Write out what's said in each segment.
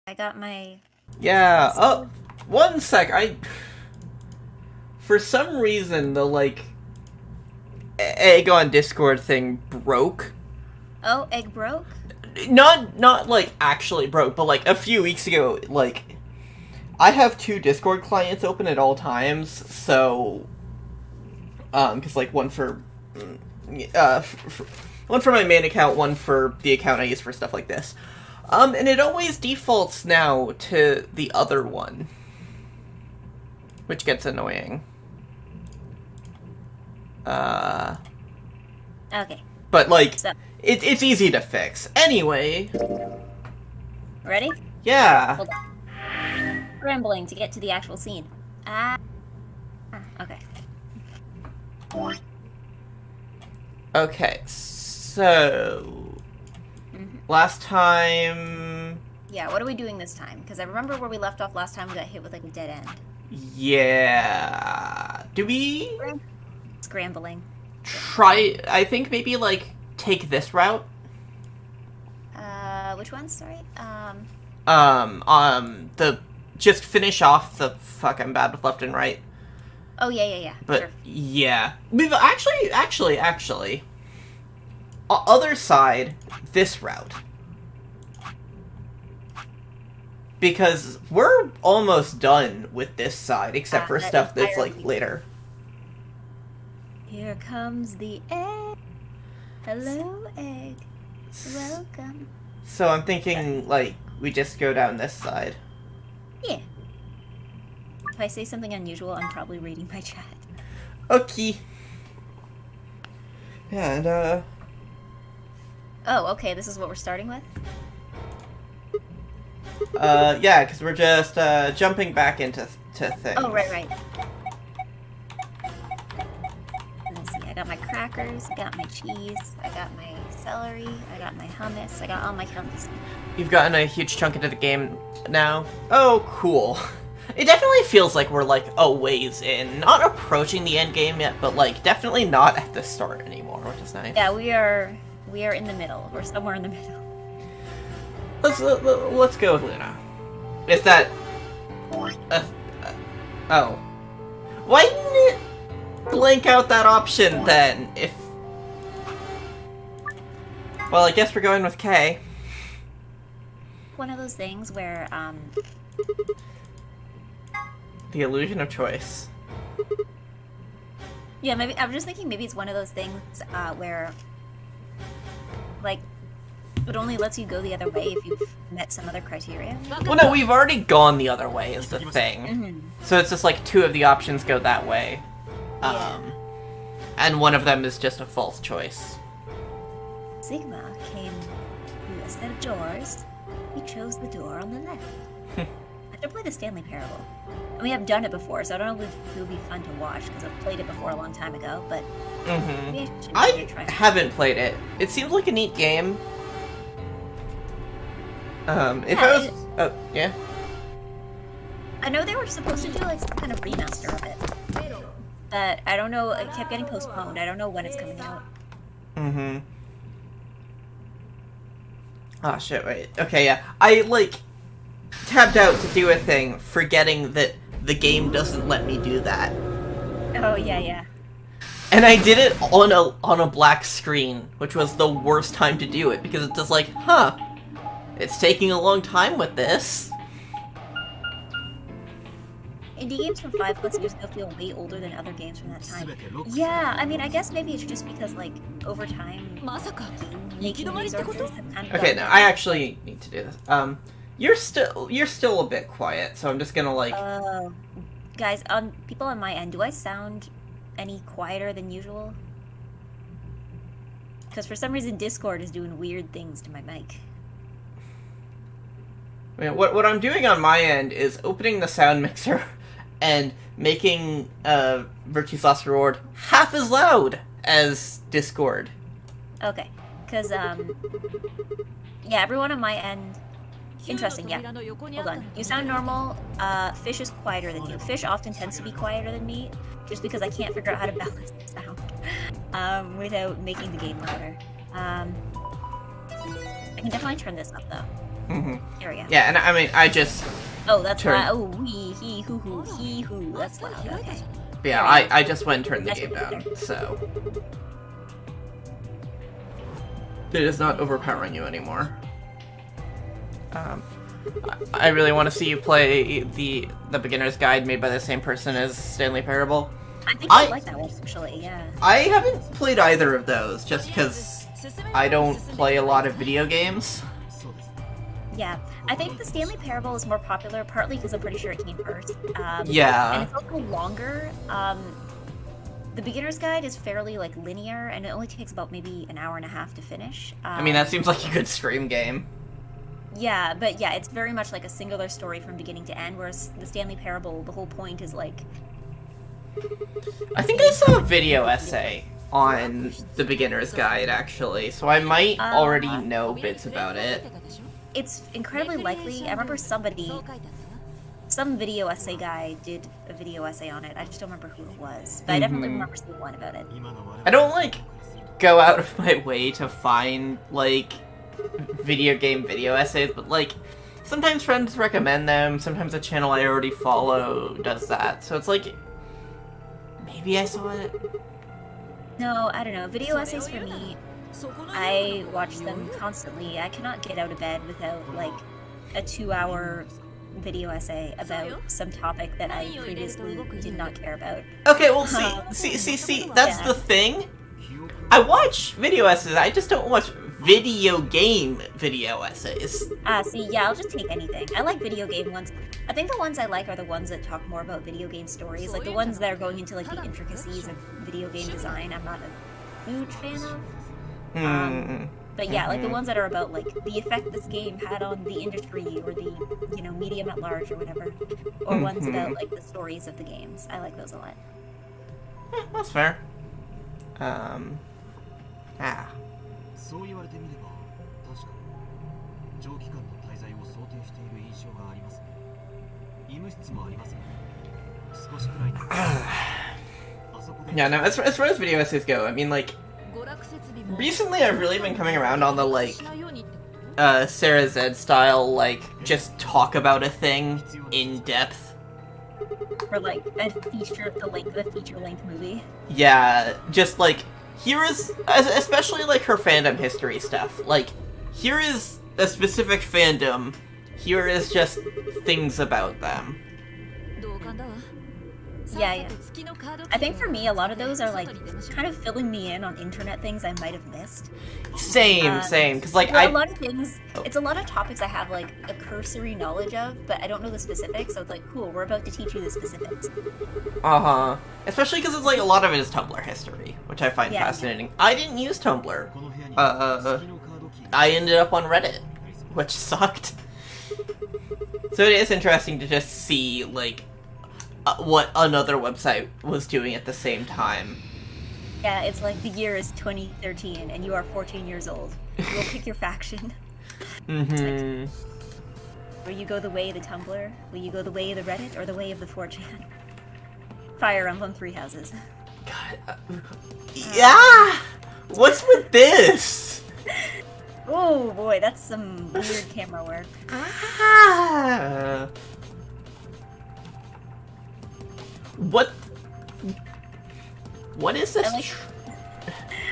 I got my... Yeah, oh, one sec, for some reason, the, like, egg on Discord thing broke. Oh, egg broke? Not, like, actually broke, but, like, a few weeks ago, like, I have 2 Discord clients open at all times, so, because, like, one for my main account, one for the account I use for stuff like this. And it always defaults now to the other one, which gets annoying. Okay. But, like, So, it's easy to fix. Anyway. ready? Yeah. Hold on. Scrambling to get to the actual scene. Okay. Okay, so... Last time... Yeah, what are we doing this time? Because I remember where we left off last time, we got hit with, like, a dead end. Yeah... Do we... Scrambling. Try... I think maybe, like, take this route? Which one? Sorry? Just finish off the... Fuck, I'm bad with left and right. Oh, yeah. But, sure. yeah. We've actually... Other side, this route. Because we're almost done with this side, except for stuff that's, like, later. Here comes the egg. Hello, egg. Welcome. So I'm thinking, like, we just go down this side. Yeah. If I say something unusual, I'm probably reading my chat. Okay. Yeah, and, Oh, okay, this is what we're starting with? yeah, because we're just, jumping back into things. Oh, right. Let's see, I got my crackers, I got my cheese, I got my celery, I got my hummus, I got all my healthy stuff. You've gotten a huge chunk into the game now? Oh, cool. It definitely feels like we're, like, a ways in. Not approaching the end game yet, but, like, definitely not at the start anymore, which is nice. Yeah, we are in the middle. We're somewhere in the middle. Let's go with Luna. Is that... oh. Why didn't it blank out that option, then, if... Well, I guess we're going with K. One of those things where, The illusion of choice. Yeah, maybe, I'm just thinking maybe it's one of those things, where, like, it only lets you go the other way if you've met some other criteria. Well, no, we've already gone the other way, is the thing. Mm-hmm. So it's just like 2 of the options go that way. Yeah. And one of them is just a false choice. Sigma came through a set of doors. He chose the door on the left. I should play the Stanley Parable. And we have done it before, so I don't know if it would be fun to watch, because I've played it before a long time ago, but... maybe I should try it. Haven't played it. It seems like a neat game. If Yeah, I was... Oh, yeah? I know they were supposed to do, like, some kind of remaster of it. But I don't know, it kept getting postponed. I don't know when it's coming out. Mm-hmm. Oh, shit, wait. Okay, yeah. I, like, tabbed out to do a thing, forgetting that the game doesn't let me do that. Oh, yeah. And I did it on a black screen, which was the worst time to do it, because it's just like, huh, it's taking a long time with this. Indie games from 5+ years ago feel way older than other games from that time. Yeah, I mean, I guess maybe it's just because, like, over time, making resources have kind of Okay, no, I actually need to do this. You're still a bit quiet, so I'm just gonna, like... guys, people on my end, do I sound any quieter than usual? Because for some reason Discord is doing weird things to my mic. I mean, what I'm doing on my end is opening the sound mixer and making Virtue's Last Reward half as loud as Discord. Okay, because, yeah, everyone on my end... Interesting, yeah. Hold on. You sound normal. Fish is quieter than you. Fish often tends to be quieter than me, just because I can't figure out how to balance the sound without making the game louder. I can definitely turn this up, though. Here we go. Yeah, and I mean, I just... Oh, that's Turn. loud. Oh, we, he, hoo. That's loud. Okay. Yeah, I just went and turned the That's game good down, there. so... It is not overpowering you anymore. I really want to see you play the Beginner's Guide made by the same person as Stanley Parable. I think I like that one, actually, yeah. I haven't played either of those, just because I don't play a lot of video games. Yeah, I think the Stanley Parable is more popular, partly because I'm pretty sure it came first. Yeah. And it's also longer. The Beginner's Guide is fairly, like, linear, and it only takes about maybe an hour and a half to finish. I mean, that seems like a good stream game. Yeah, but yeah, it's very much like a singular story from beginning to end, whereas the Stanley Parable, the whole point is, like... I think I saw a video essay on the Beginner's Guide, actually, so I might already know bits about it. It's incredibly likely. I remember some video essay guy did a video essay on it. I just don't remember who it was, but I definitely remember seeing one about it. I don't, like, go out of my way to find, like, video game video essays, but, like, sometimes friends recommend them, sometimes a channel I already follow does that, so it's like, maybe I saw it? No, I don't know. Video essays for me, I watch them constantly. I cannot get out of bed without, like, a 2-hour video essay about some topic that I previously did not care about. Okay, well, see, that's the thing. I watch video essays, I just don't watch video game video essays. See, yeah, I'll just take anything. I like video game ones. I think the ones I like are the ones that talk more about video game stories, like the ones that are going into, like, the intricacies of video game design. I'm not a huge fan of. But yeah, like the ones that are about, like, the effect this game had on the industry or the, you know, medium at large or whatever. Or ones about, like, the stories of the games. I like those a lot. That's fair. そう言われてみれば確かに長期間の滞在を想定している印象がありますね。医務室もありますが、少しくらいのあそこで Yeah, no, as far as video essays go, I mean, like, recently I've really been coming around on the, like, Sarah Zed style, like, just talk about a thing in depth. Or, like, a feature-length movie. Yeah, just, like, here is, especially, like, her fandom history stuff. Like, here is a specific fandom, here is just things about them. Yeah. I think for me, a lot of those are, like, kind of filling me in on internet things I might have missed. Same, because, like, a lot of things, it's a lot of topics I have, like, a cursory knowledge of, but I don't know the specifics, so it's like, cool, we're about to teach you the specifics. Uh-huh. Especially because it's, like, a lot of it is Tumblr history, which I find fascinating. I didn't use Tumblr. I ended up on Reddit, which sucked. So it is interesting to just see, like, what another website was doing at the same time. Yeah, it's like the year is 2013 and you are 14 years old. You'll pick your faction. Mm-hmm. Like, will you go the way of the Tumblr? Will you go the way of the Reddit or the way of the 4chan? Fire Emblem Three Houses. God. Yeah! What's with this? Oh boy, that's some weird camera work. What is this?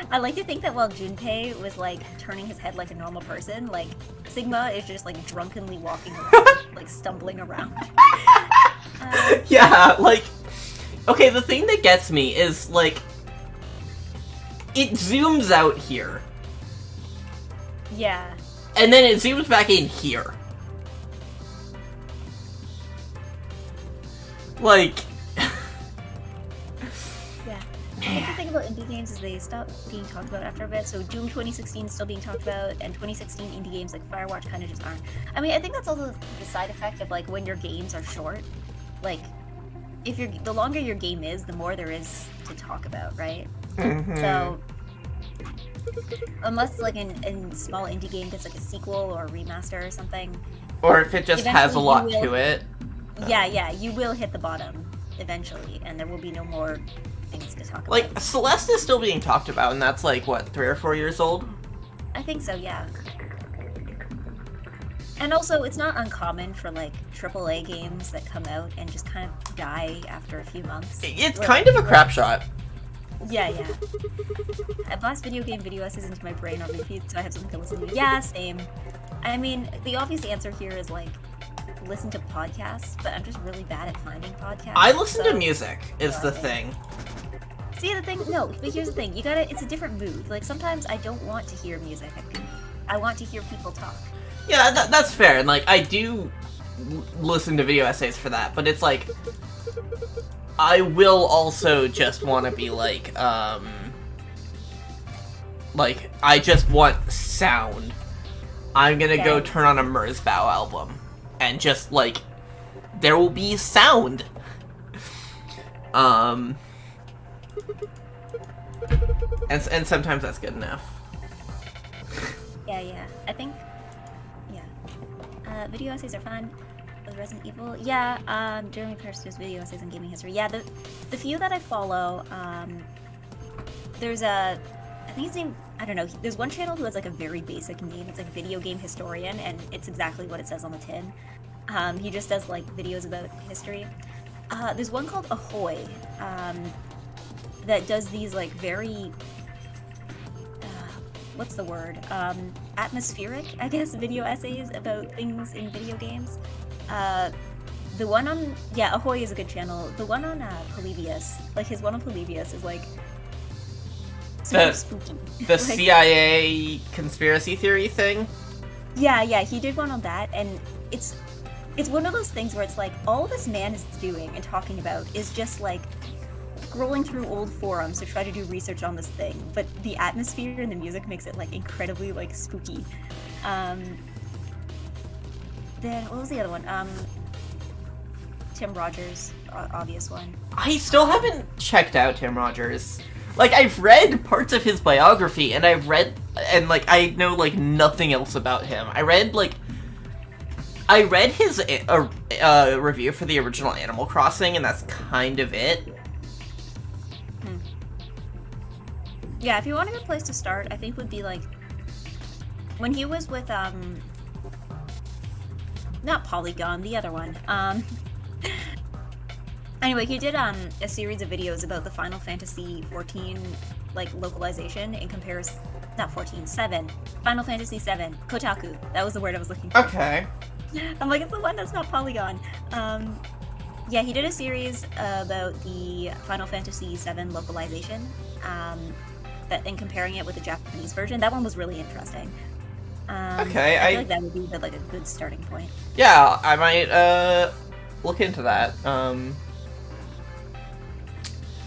I like to think that while Junpei was, like, turning his head like a normal person, like, Sigma is just, like, drunkenly walking around, like, stumbling around. Yeah, like, okay, the thing that gets me is, like, it zooms out here. Yeah. And then it zooms back in here. Like... Yeah. I think the thing about indie games is they stop being talked about after a bit, so Doom 2016 is still being talked about, and 2016 indie games like Firewatch kind of just aren't. I mean, I think that's also the side effect of, like, when your games are short. Like, if the longer your game is, the more there is to talk about, right? Mm-hmm. So, unless, like, in small indie game gets, like, a sequel or a remaster or something. Or if it just has a lot to it. Yeah, you will hit the bottom eventually, and there will be no more things to talk about. Like, Celeste is still being talked about, and that's, like, what, 3 or 4 years old? I think so, yeah. And also, it's not uncommon for like AAA games that come out and just kind of die after a few months. It's kind of a crap shot. Yeah, yeah. I blast video essays into my brain on repeat, so I have something to listen to. Yeah, same. I mean, the obvious answer here is like listen to podcasts, but I'm just really bad at finding podcasts. I listen to music, is the thing. See, the thing, no, but here's the thing. It's a different mood. Like, sometimes I don't want to hear music. I want to hear people talk. Yeah, that's fair, and like, I do listen to video essays for that, but it's like, I will also just want to be like, I just want sound. I'm gonna go turn on a Merzbow album, and just, like, there will be sound. And sometimes that's good enough. Yeah, I think, video essays are fun. With Resident Evil, yeah, Jeremy Pierce's video essays on gaming history. Yeah, the few that I follow, there's I think his name, I don't know, there's one channel who has like a very basic name. It's like Video Game Historian, and it's exactly what it says on the tin. He just does like videos about history. There's one called Ahoy, that does these like very, what's the word? Atmospheric, I guess, video essays about things in video games. The one on, Ahoy is a good channel. The one on Polybius, like his one on Polybius is like super spooky. The Like, CIA conspiracy theory thing? Yeah, he did one on that, and it's one of those things where it's like, all this man is doing and talking about is just like scrolling through old forums to try to do research on this thing, but the atmosphere and the music makes it like incredibly like spooky. Then what was the other one? Tim Rogers, obvious one. I still haven't checked out Tim Rogers. Like, I've read parts of his biography, and I know, like, nothing else about him. I read his review for the original Animal Crossing, and that's kind of it. Yeah, if you want a good place to start, I think would be, like, when he was with, not Polygon, the other one. Anyway, he did a series of videos about the Final Fantasy 14 like localization in comparison. Not 14, 7. Final Fantasy 7. Kotaku. That was the word I was looking for. Okay. I'm like, it's the one that's not Polygon. Yeah, he did a series about the Final Fantasy 7 localization. And comparing it with the Japanese version. That one was really interesting. Okay, I feel like that would be like a good starting point. Yeah, I might look into that.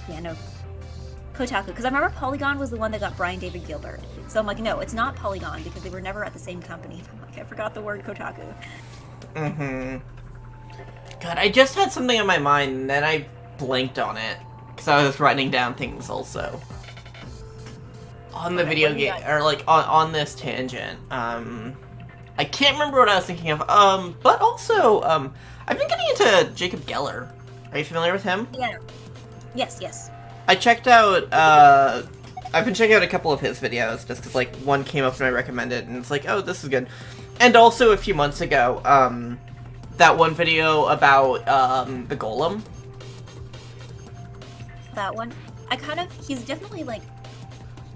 Yeah, no. Kotaku, because I remember Polygon was the one that got Brian David Gilbert. So I'm like, no, it's not Polygon because they were never at the same company. I'm like, I forgot the word Kotaku. God, I just had something on my mind and then I blanked on it because I was writing down things also. On the video game, or like on this tangent. I can't remember what I was thinking of. But also, I've been getting into Jacob Geller. Are you familiar with him? Yeah. Yes. I checked out, I've been checking out a couple of his videos, just because, like, one came up and I recommended, and it's like, oh, this is good. And also, a few months ago, that one video about, the Golem. That one? He's definitely, like,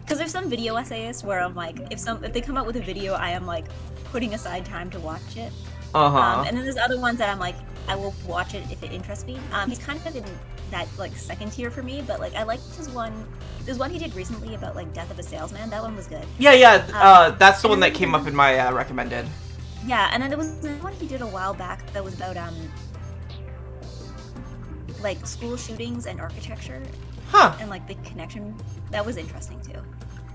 because there's some video essayists where I'm like, if they come out with a video, I am, like, putting aside time to watch it. And then there's other ones that I'm like, I will watch it if it interests me. He's kind of in that, like, second tier for me, but, like, I liked his one. There's one he did recently about, like, Death of a Salesman. That one was good. Yeah, that's the one that came up in my recommended. Yeah, and then there was one he did a while back that was about, like, school shootings and architecture. Huh. And, like, the connection. That was interesting, too.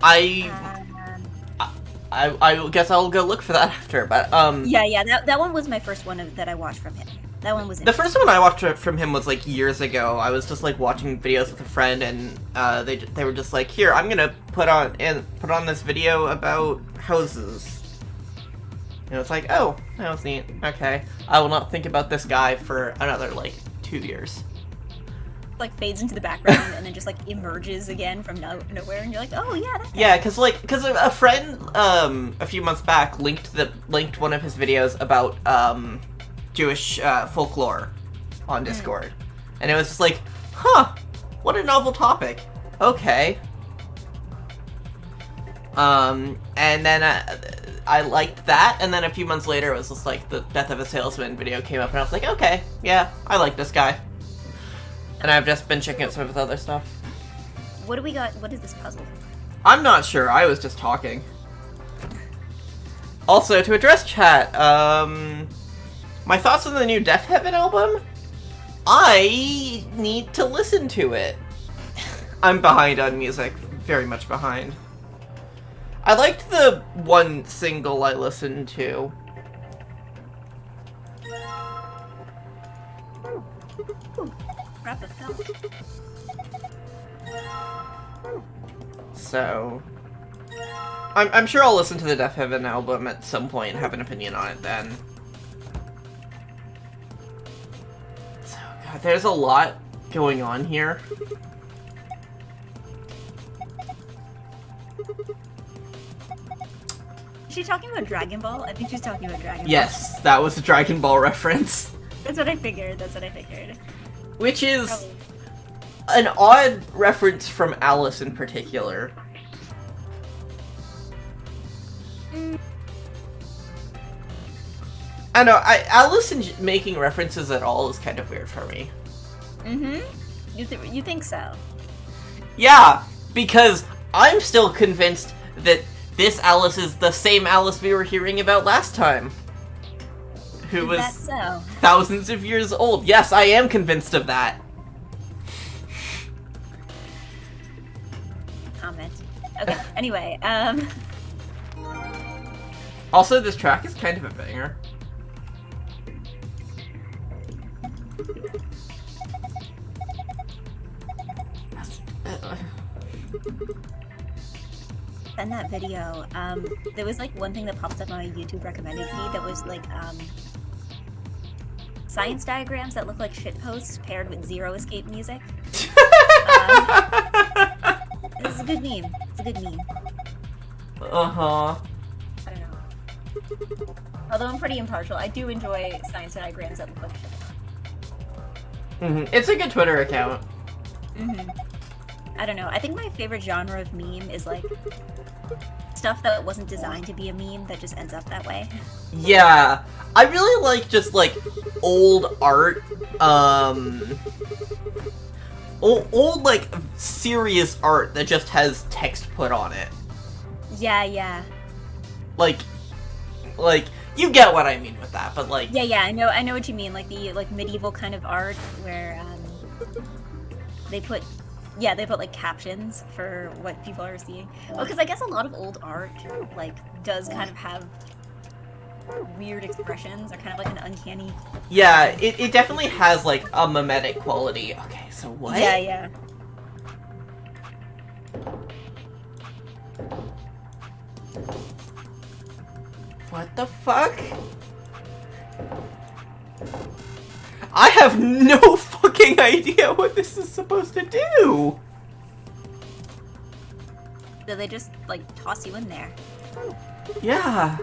I guess I'll go look for that after, but, Yeah, that one was my first one that I watched from him. That one was the first one I watched from him was, like, years ago. I was just, like, watching videos with a friend, and, they were just like, here, I'm gonna put on this video about houses. And it's like, oh, that was neat. Okay. I will not think about this guy for another, like, 2 years. like fades into the background and then just like emerges again from nowhere, and you're like, oh yeah, that guy. Yeah, because a friend a few months back linked one of his videos about Jewish folklore on Discord, and it was just like, huh, what a novel topic. Okay. And then I liked that, and then a few months later it was just like the Death of a Salesman video came up, and I was like, okay, yeah, I like this guy. And I've just been checking out some of his other stuff. What do we got? What is this puzzle? I'm not sure, I was just talking. Also, to address chat, my thoughts on the new Death Heaven album? I need to listen to it. I'm behind on music, very much behind. I liked the one single I listened to. Wrap it up. So, I'm sure I'll listen to the Death Heaven album at some point and have an opinion on it then. So, God, there's a lot going on here. Is she talking about Dragon Ball? I think she's talking about Dragon Ball. Yes, that was a Dragon Ball reference. That's what I figured. Which is Probably. an odd reference from Alice in particular. I know, Alice making references at all is kind of weird for me. Mm-hmm. You think so? Yeah, because I'm still convinced that this Alice is the same Alice we were hearing about last time. Who was that so? thousands of years old. Yes, I am convinced of that. Comment. Okay, anyway, Also, this track is kind of a banger. in that video, there was like one thing that popped up on my YouTube recommended feed that was like, science diagrams that look like shitposts paired with zero escape music. This is a good meme. It's a good meme. Uh-huh. I don't know. Although I'm pretty impartial, I do enjoy science diagrams that look like shit. It's a good Twitter account. I don't know. I think my favorite genre of meme is like stuff that wasn't designed to be a meme that just ends up that way. Yeah. I really like just like old art, old like serious art that just has text put on it. Yeah. Like you get what I mean with that, but like Yeah, I know what you mean. Like the medieval kind of art where they put like captions for what people are seeing. Well, because I guess a lot of old art like does kind of have weird expressions or kind of like an uncanny. Yeah, it definitely has like a mimetic quality. Okay, so what? Yeah. What the fuck? I have no fucking idea what this is supposed to do! So they just like toss you in there. Yeah.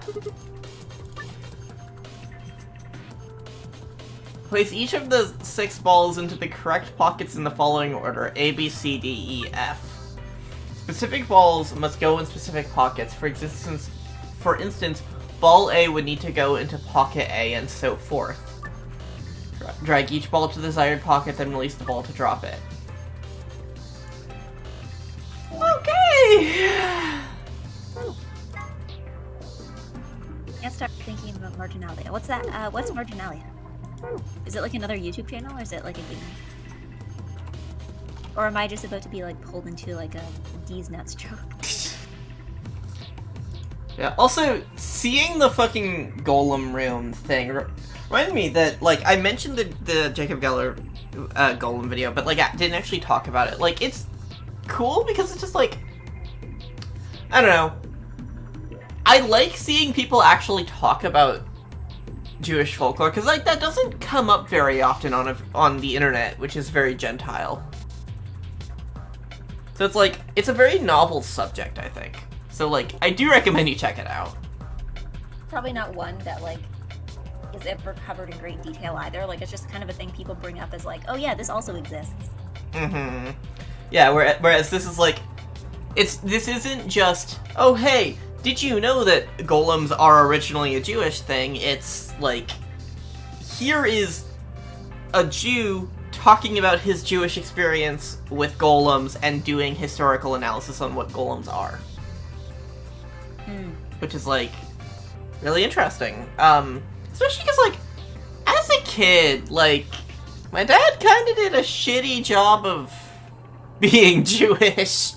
Place each of the 6 balls into the correct pockets in the following order: A, B, C, D, E, F. Specific balls must go in specific pockets. For instance, ball A would need to go into pocket A and so forth. Drag each ball to the desired pocket, then release the ball to drop it. Okay! Can't start thinking about marginalia. What's that? What's marginalia? Is it like another YouTube channel, or is it like a game? Or am I just about to be like pulled into like a D's nuts joke? Yeah, also, seeing the fucking golem room thing reminded me that, like, I mentioned the Jacob Geller golem video, but, like, I didn't actually talk about it. Like, it's cool because it's just, like, I don't know. I like seeing people actually talk about Jewish folklore, because like that doesn't come up very often on the internet, which is very Gentile. So it's like it's a very novel subject, I think. So like I do recommend you check it out. Probably not one that like is ever covered in great detail either. Like it's just kind of a thing people bring up as like, oh yeah, this also exists. Mm-hmm. Yeah. Whereas this is like, this isn't just, oh hey, did you know that golems are originally a Jewish thing? It's like, here is a Jew talking about his Jewish experience with golems and doing historical analysis on what golems are. Which is, like, really interesting. Especially because, like, as a kid, like, my dad kind of did a shitty job of being Jewish.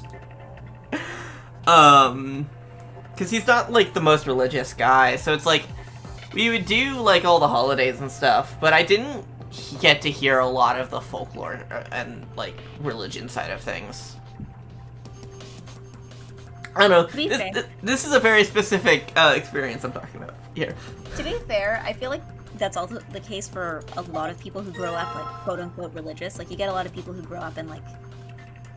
Because he's not, like, the most religious guy, so it's like, we would do, like, all the holidays and stuff, but I didn't get to hear a lot of the folklore and, like, religion side of things. I don't know, this is a very specific experience I'm talking about here. To be fair, I feel like that's also the case for a lot of people who grow up, like, quote-unquote religious. Like, you get a lot of people who grow up and, like,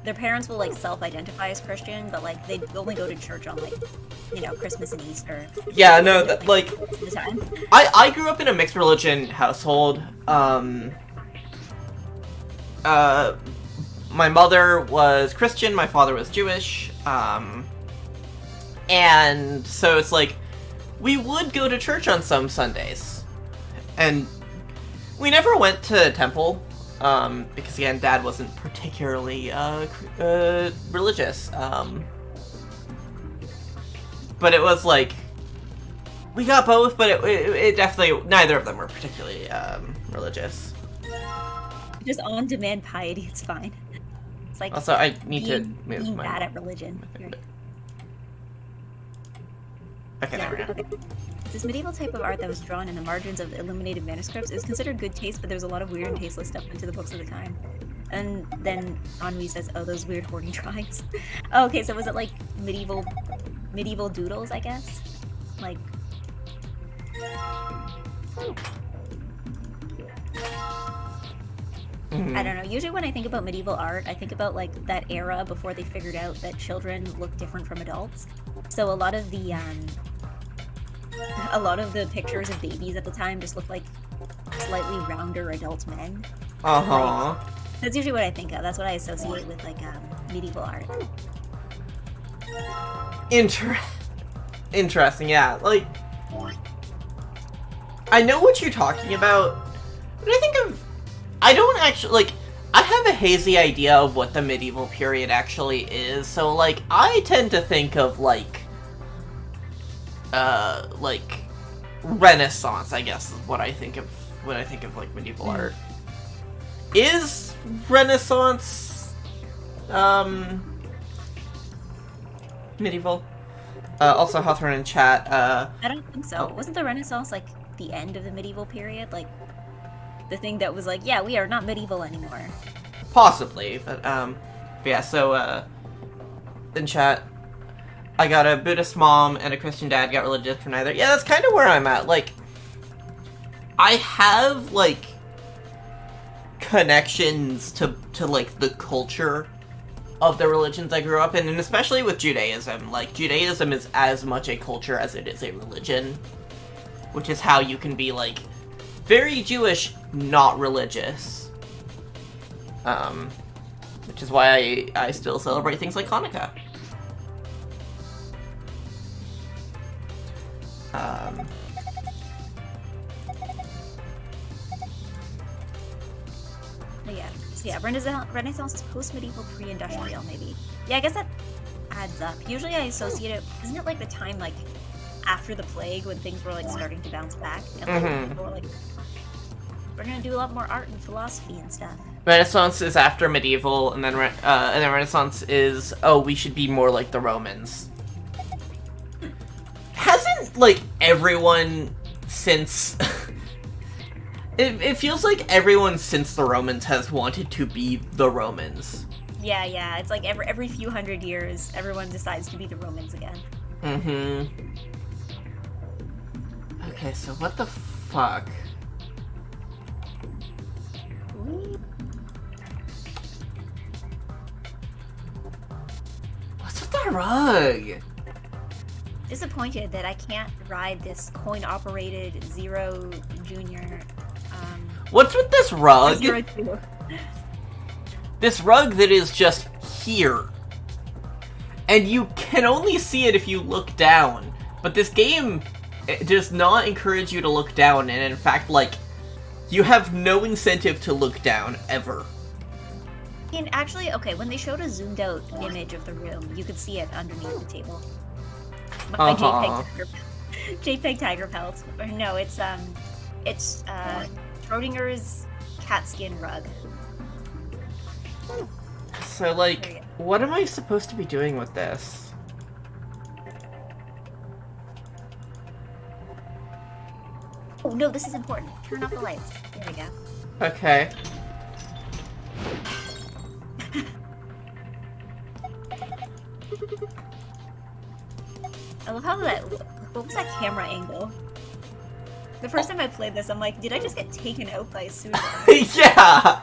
their parents will, like, self-identify as Christian, but, like, they only go to church on, like, you know, Christmas and Easter. Yeah, no, that, like, the time. I grew up in a mixed religion household. My mother was Christian, my father was Jewish, and so it's like, we would go to church on some Sundays, and we never went to temple, because again, Dad wasn't particularly, religious, but it was like, we got both, but it definitely, neither of them were particularly, religious. Just on-demand piety, it's fine. It's like, also, I need to move being my... bad at religion. Okay, there we go. Okay. This medieval type of art that was drawn in the margins of illuminated manuscripts is considered good taste, but there's a lot of weird and tasteless stuff into the books of the time. And then Ennui says, oh, those weird hoarding drawings. Oh, okay, so was it like medieval doodles, I guess? Like... I don't know. Usually when I think about medieval art, I think about like that era before they figured out that children look different from adults. So a lot of the pictures of babies at the time just look like slightly rounder adult men. Uh-huh. Like, that's usually what I think of. That's what I associate with like medieval art. Interesting, yeah. Like, I know what you're talking about, but I don't actually, like, I have a hazy idea of what the medieval period actually is, so, like, I tend to think of, like, Renaissance, I guess, is what I think of when I think of, like, medieval art. Is Renaissance, medieval? Also, Hawthorne in chat, I don't think so. Oh. Wasn't the Renaissance, like, the end of the medieval period? Like, the thing that was like, yeah, we are not medieval anymore. Possibly, but yeah, so, in chat, I got a Buddhist mom and a Christian dad, got religious for neither. Yeah, that's kind of where I'm at. Like, I have, like, connections to like, the culture of the religions I grew up in, and especially with Judaism. Like, Judaism is as much a culture as it is a religion, which is how you can be, like, very Jewish, not religious. Which is why I still celebrate things like Hanukkah. But yeah, so yeah, Renaissance is post-medieval, pre-industrial, maybe. Yeah, I guess that adds up. Usually I associate it, isn't it like the time, like, after the plague, when things were, like, starting to bounce back? And, like, people were like, we're gonna do a lot more art and philosophy and stuff. Renaissance is after medieval, and then Renaissance is, oh, we should be more like the Romans. Hasn't, like, everyone since... it feels like everyone since the Romans has wanted to be the Romans. Yeah, it's like every few hundred years, everyone decides to be the Romans again. Okay, so what the Fuck. What's with that rug? Disappointed that I can't ride this coin-operated Zero Junior. What's with this rug? Zero Two. This rug that is just here. And you can only see it if you look down. But this game does not encourage you to look down, and in fact, like, you have no incentive to look down, ever. And actually, okay, when they showed a zoomed out image of the room, you could see it underneath the table. My JPEG tiger pelt. Or no, it's Schrodinger's cat skin rug. So, like, what am I supposed to be doing with this? Oh no, this is important. Turn off the lights. There we go. Okay. I love how that. What was that camera angle? The first time I played this, I'm like, did I just get taken out by a suicide? Yeah!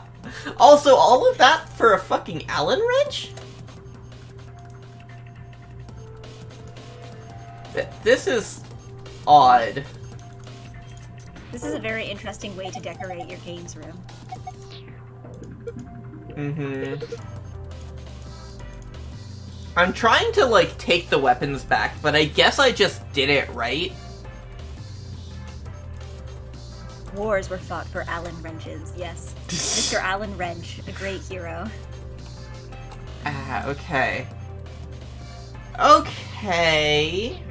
Also, all of that for a fucking Allen wrench? This is odd. This is a very interesting way to decorate your games room. I'm trying to, like, take the weapons back, but I guess I just did it right. Wars were fought for Allen wrenches, yes. Mr. Allen Wrench, a great hero. Ah, okay. Okay.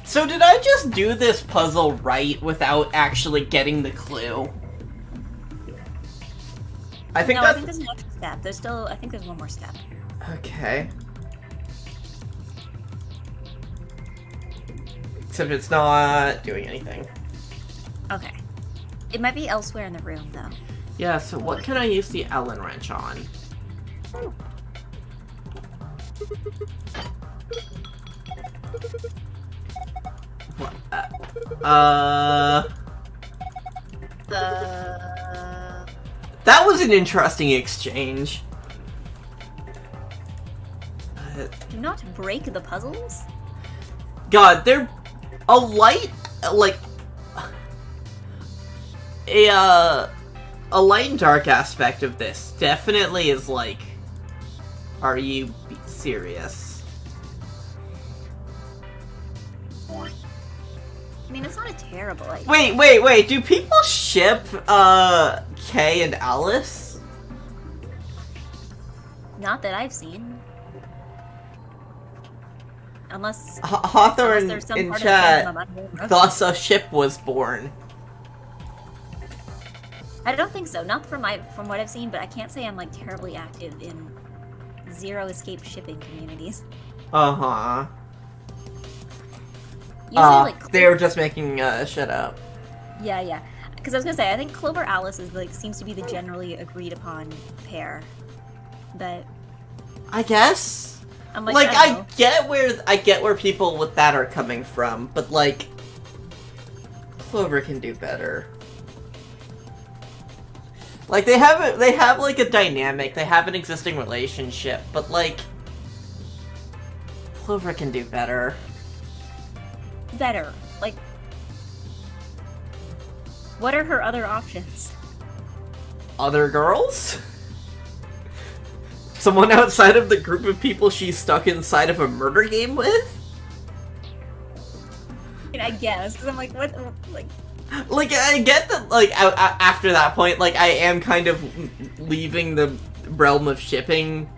So did I just do this puzzle right without actually getting the clue? I think I think there's an extra step. There's still, I think there's one more step. Okay. Except it's not doing anything. Okay. It might be elsewhere in the room, though. Yeah, so what can I use the Allen wrench on? What? That was an interesting exchange. Do not break the puzzles? God, they're a light, like a light and dark aspect of this definitely is like, are you serious? I mean, it's not a terrible idea. Wait, do people ship, Kay and Alice? Not that I've seen. Unless Hawthorne there's some in part chat of the fandom thought a ship was born. I don't think so. Not from what I've seen, but I can't say I'm like terribly active in Zero Escape shipping communities. Uh-huh. Usually, they were just making shit up. Yeah. Because I was gonna say, I think Clover Alice is like seems to be the generally agreed upon pair. But I guess. I'm like I get where people with that are coming from, but like Clover can do better. Like they have like a dynamic, they have an existing relationship, but like Clover can do better. Like, what are her other options? Other girls? Someone outside of the group of people she's stuck inside of a murder game with? I guess, because I'm like, what, like... Like, I get that, like, after that point, like, I am kind of leaving the realm of shipping,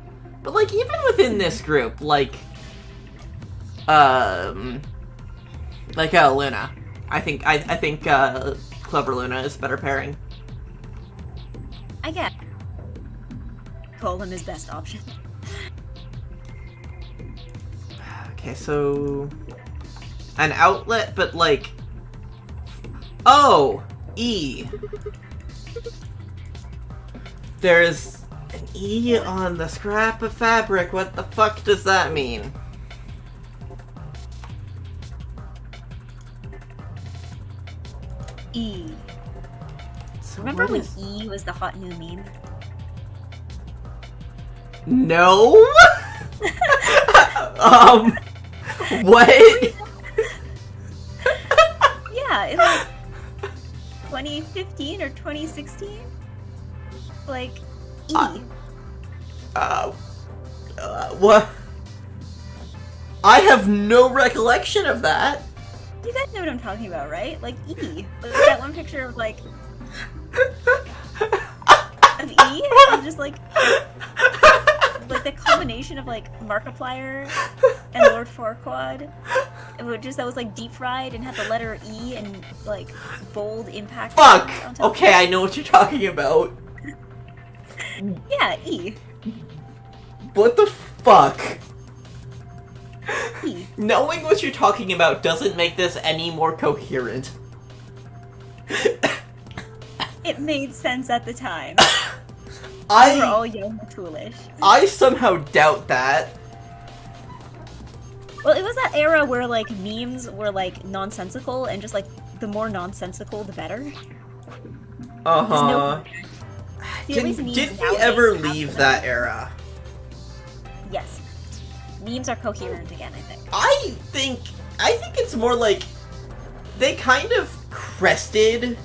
but, like, even within this group, like, Luna. I think Clever Luna is a better pairing. I get Colin is best option. Okay, so an outlet, but like, oh, E. There's an E on the scrap of fabric. What the fuck does that mean? E. So Remember what when is- E was the hot new meme? No? What? Yeah, in like 2015 or 2016. Like E. What? I have no recollection of that. You guys know what I'm talking about, right? Like E. Like that one picture of like of E and just like the combination of like Markiplier and Lord Farquaad. It would just that was like deep fried and had the letter E and like bold impact. Fuck! on top. Okay, I know what you're talking about. Yeah, E. What the fuck? E. Knowing what you're talking about doesn't make this any more coherent. It made sense at the time. We were all young and foolish. I somehow doubt that. Well, it was that era where like memes were like nonsensical and just like the more nonsensical the better. Uh-huh. See, at least memes Did we nowadays ever have leave them. that era? Yes. Memes are coherent again, I think. I think it's more like they kind of crested,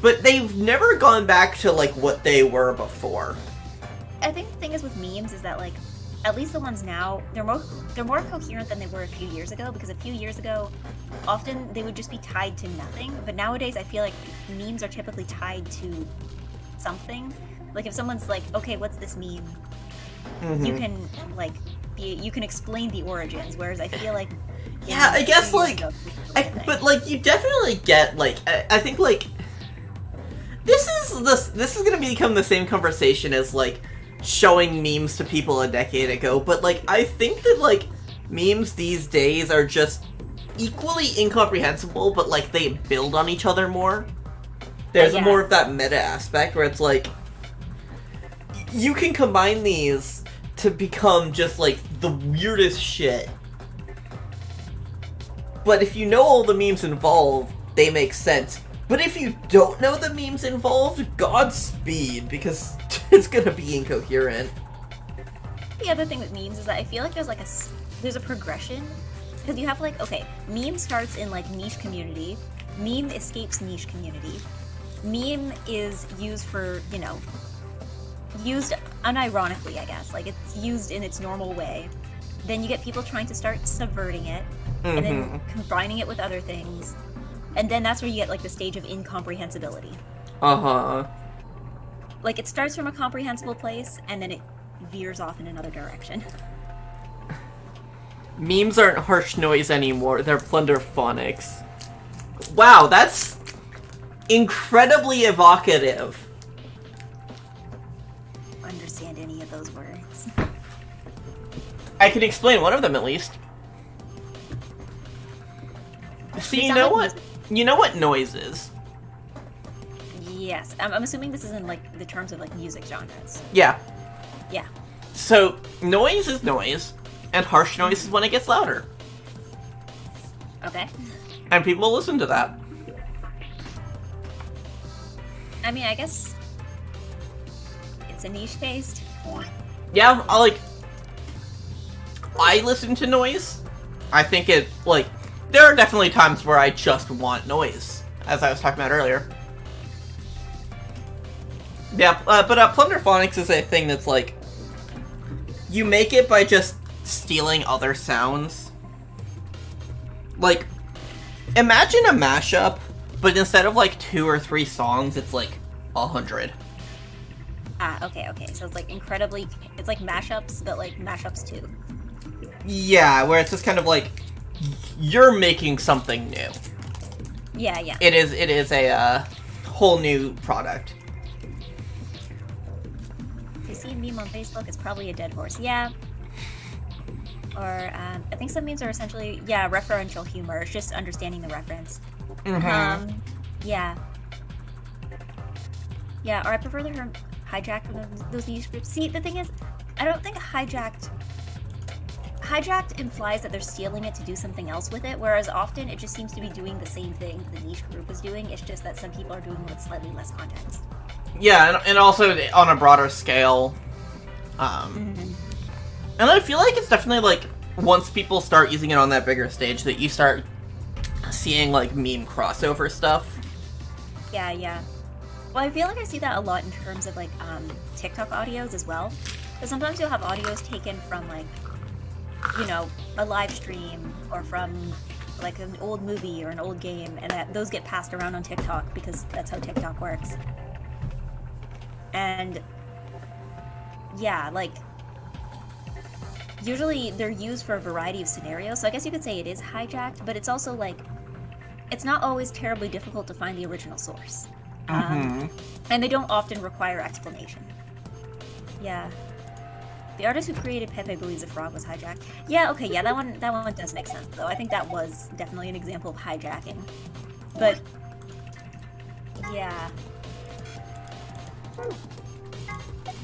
but they've never gone back to like what they were before. I think the thing is with memes is that like at least the ones now they're more coherent than they were a few years ago, because a few years ago often they would just be tied to nothing, but nowadays I feel like memes are typically tied to something. Like if someone's like, okay, what's this meme? Mhm. You can like you can explain the origins, whereas I feel like Yeah, I guess, 2 years like, ago, but like you definitely get like I think like this is gonna become the same conversation as like showing memes to people a decade ago, but like I think that like memes these days are just equally incomprehensible, but like they build on each other more. There's Yeah. more of that meta aspect where it's like you can combine these to become just like the weirdest shit. But if you know all the memes involved, they make sense. But if you don't know the memes involved, Godspeed, because it's gonna be incoherent. The other thing with memes is that I feel like there's like there's a progression, because you have like, okay, meme starts in like niche community, meme escapes niche community, meme is used for, you know, used unironically, I guess, like it's used in its normal way. Then you get people trying to start subverting it and then combining it with other things, and then that's where you get like the stage of incomprehensibility. Uh-huh. Like it starts from a comprehensible place and then it veers off in another direction. Memes aren't harsh noise anymore, they're plunderphonics. Wow, that's incredibly evocative. Understand any of those words? I can explain one of them at least. See, They you sound know like what? music. You know what noise is? Yes, I'm assuming this is in like the terms of like music genres. Yeah. Yeah. So, noise is noise, and harsh noise is when it gets louder. Okay. And people listen to that. I mean, I guess it's a niche taste. Yeah, I listen to noise. I think it, like, there are definitely times where I just want noise, as I was talking about earlier. Yeah, but plunderphonics is a thing that's like, you make it by just stealing other sounds. Like, imagine a mashup, but instead of like 2 or 3 songs, it's like 100. Ah, okay. So it's like it's like mashups, but like mashups too. Yeah, where it's just kind of like, you're making something new. Yeah. It is a whole new product. If you see a meme on Facebook, it's probably a dead horse. Yeah. Or I think some memes are essentially referential humor. It's just understanding the reference. Mm-hmm. Yeah. Yeah, or I prefer the hijacked from those niche groups. See, the thing is, I don't think hijacked implies that they're stealing it to do something else with it, whereas often it just seems to be doing the same thing the niche group is doing. It's just that some people are doing it with slightly less context. Yeah, and also on a broader scale. And I feel like it's definitely, like, once people start using it on that bigger stage, that you start seeing, like, meme crossover stuff. Yeah. Well, I feel like I see that a lot in terms of, like, TikTok audios as well. Because sometimes you'll have audios taken from, like, you know, a live stream, or from, like, an old movie or an old game, and those get passed around on TikTok because that's how TikTok works. And, yeah, like, usually they're used for a variety of scenarios, so I guess you could say it is hijacked, but it's also, like, it's not always terribly difficult to find the original source. And they don't often require explanation. Yeah. The artist who created Pepe believes a frog was hijacked. Yeah, okay, yeah, that one does make sense, though. I think that was definitely an example of hijacking. But, yeah.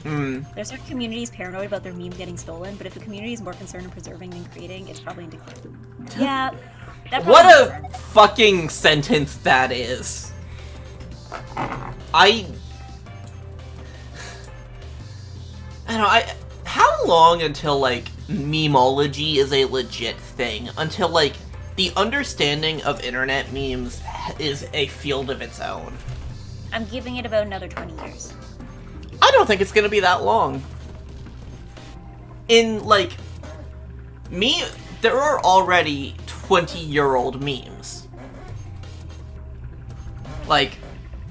There's certain communities paranoid about their meme getting stolen, but if a community is more concerned in preserving than creating, it's probably in decline. Yeah. What a fucking sentence that is. I don't know, how long until, like, memology is a legit thing? Until, like, the understanding of internet memes is a field of its own? I'm giving it about another 20 years. I don't think it's gonna be that long. In, like, there are already 20-year-old memes. Like,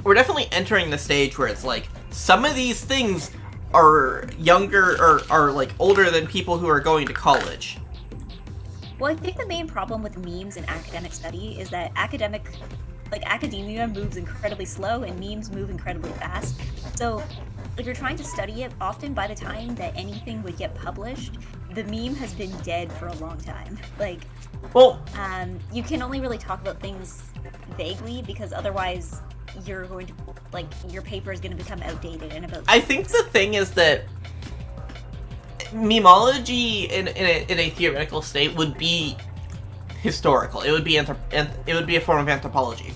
we're definitely entering the stage where it's like, some of these things are younger, or are, like, older than people who are going to college. Well, I think the main problem with memes in academic study is that academia moves incredibly slow and memes move incredibly fast. So, if you're trying to study it, often by the time that anything would get published, the meme has been dead for a long time. Like, well, you can only really talk about things vaguely, because otherwise you're going to, like, your paper is going to become outdated in about 2 I think the thing is that memology in a theoretical state would be historical. It would be a form of anthropology.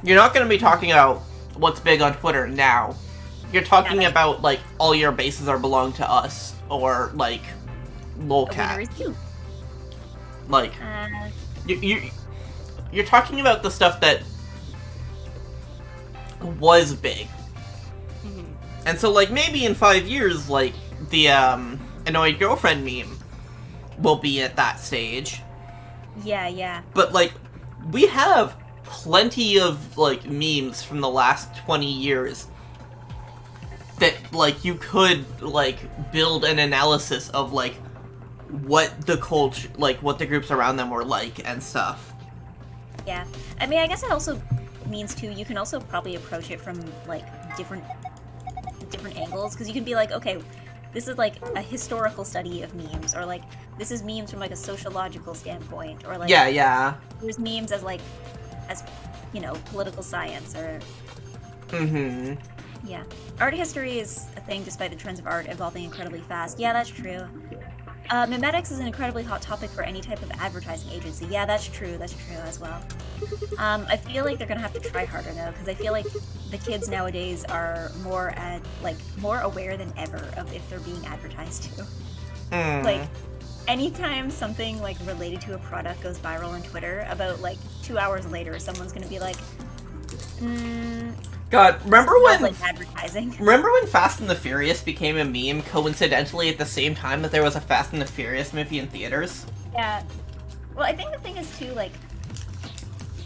You're not going to be talking about what's big on Twitter now. You're talking about, like, all your bases are belong to us, or, like, lolcat. Like, you're talking about the stuff that was big. And so, like, maybe in 5 years, like, the annoyed girlfriend meme will be at that stage. Yeah. But, like, we have plenty of, like, memes from the last 20 years that, like, you could, like, build an analysis of, like, what the culture, like, what the groups around them were like and stuff. Yeah. I mean, I guess it also means, too, you can also probably approach it from, like, different angles, because you can be like, okay, this is, like, a historical study of memes, or, like, this is memes from, like, a sociological standpoint, or, like, Yeah. there's memes as, like, as, you know, political science, or... Yeah. Art history is a thing despite the trends of art evolving incredibly fast. Yeah, that's true. Memetics is an incredibly hot topic for any type of advertising agency. Yeah, that's true as well. I feel like they're gonna have to try harder, though, because I feel like the kids nowadays are more aware than ever of if they're being advertised to. Like, anytime something, like, related to a product goes viral on Twitter, about, like, 2 hours later, someone's gonna be like, God, remember when Fast and the Furious became a meme coincidentally at the same time that there was a Fast and the Furious movie in theaters? Yeah. Well, I think the thing is, too, like,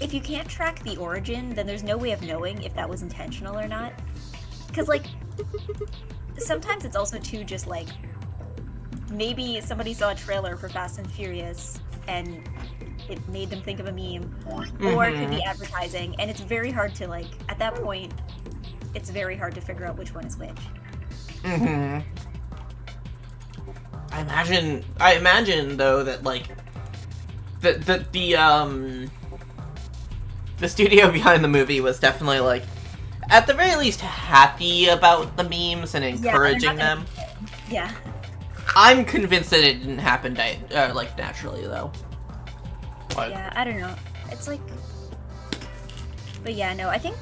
if you can't track the origin, then there's no way of knowing if that was intentional or not. Because, like, sometimes it's also, too, just, like, maybe somebody saw a trailer for Fast and Furious, and it made them think of a meme, or it could be advertising, and it's very hard to, like, at that point, it's very hard to figure out which one is which. I imagine though that, like, the studio behind the movie was definitely like, at the very least happy about the memes and encouraging them. Yeah. I'm convinced that it didn't happen like naturally though. Like, yeah, I don't know. It's like, but yeah, no, I think,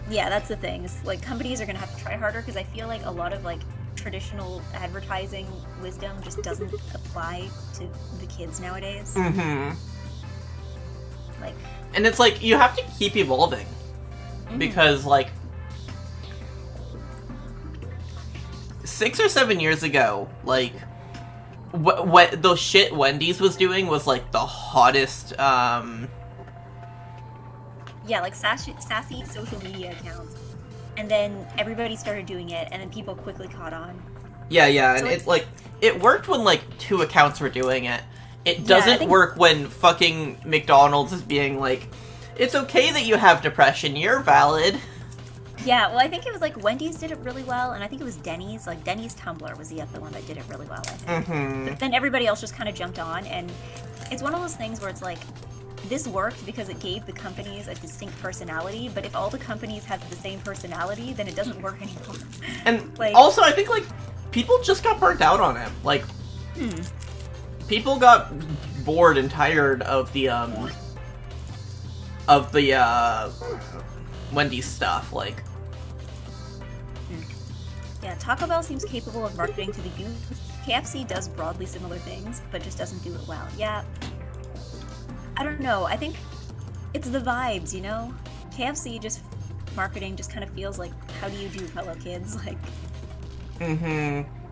yeah, that's the thing. Is, like, companies are gonna have to try harder because I feel like a lot of like traditional advertising wisdom just doesn't apply to the kids nowadays. Mm-hmm. Like, and it's like you have to keep evolving because like 6 or 7 years ago, like what the shit Wendy's was doing was like the hottest. Yeah, like sassy social media accounts, and then everybody started doing it, and then people quickly caught on. Yeah, So and it worked when like 2 accounts were doing it. It doesn't work when fucking McDonald's is being like, it's okay that you have depression, you're valid. Yeah, well, I think it was like Wendy's did it really well, and I think it was Denny's. Like Denny's Tumblr was the other one that did it really well, I think. Mm-hmm. But then everybody else just kind of jumped on, and it's one of those things where it's like, this worked because it gave the companies a distinct personality, but if all the companies have the same personality, then it doesn't work anymore. And like, also, I think like people just got burnt out on it. Like, people got bored and tired of the Wendy's stuff. Like, yeah, Taco Bell seems capable of marketing to the youth. KFC does broadly similar things, but just doesn't do it well. Yeah. I don't know. I think it's the vibes, you know? KFC just marketing just kind of feels like, how do you do, fellow kids? Like,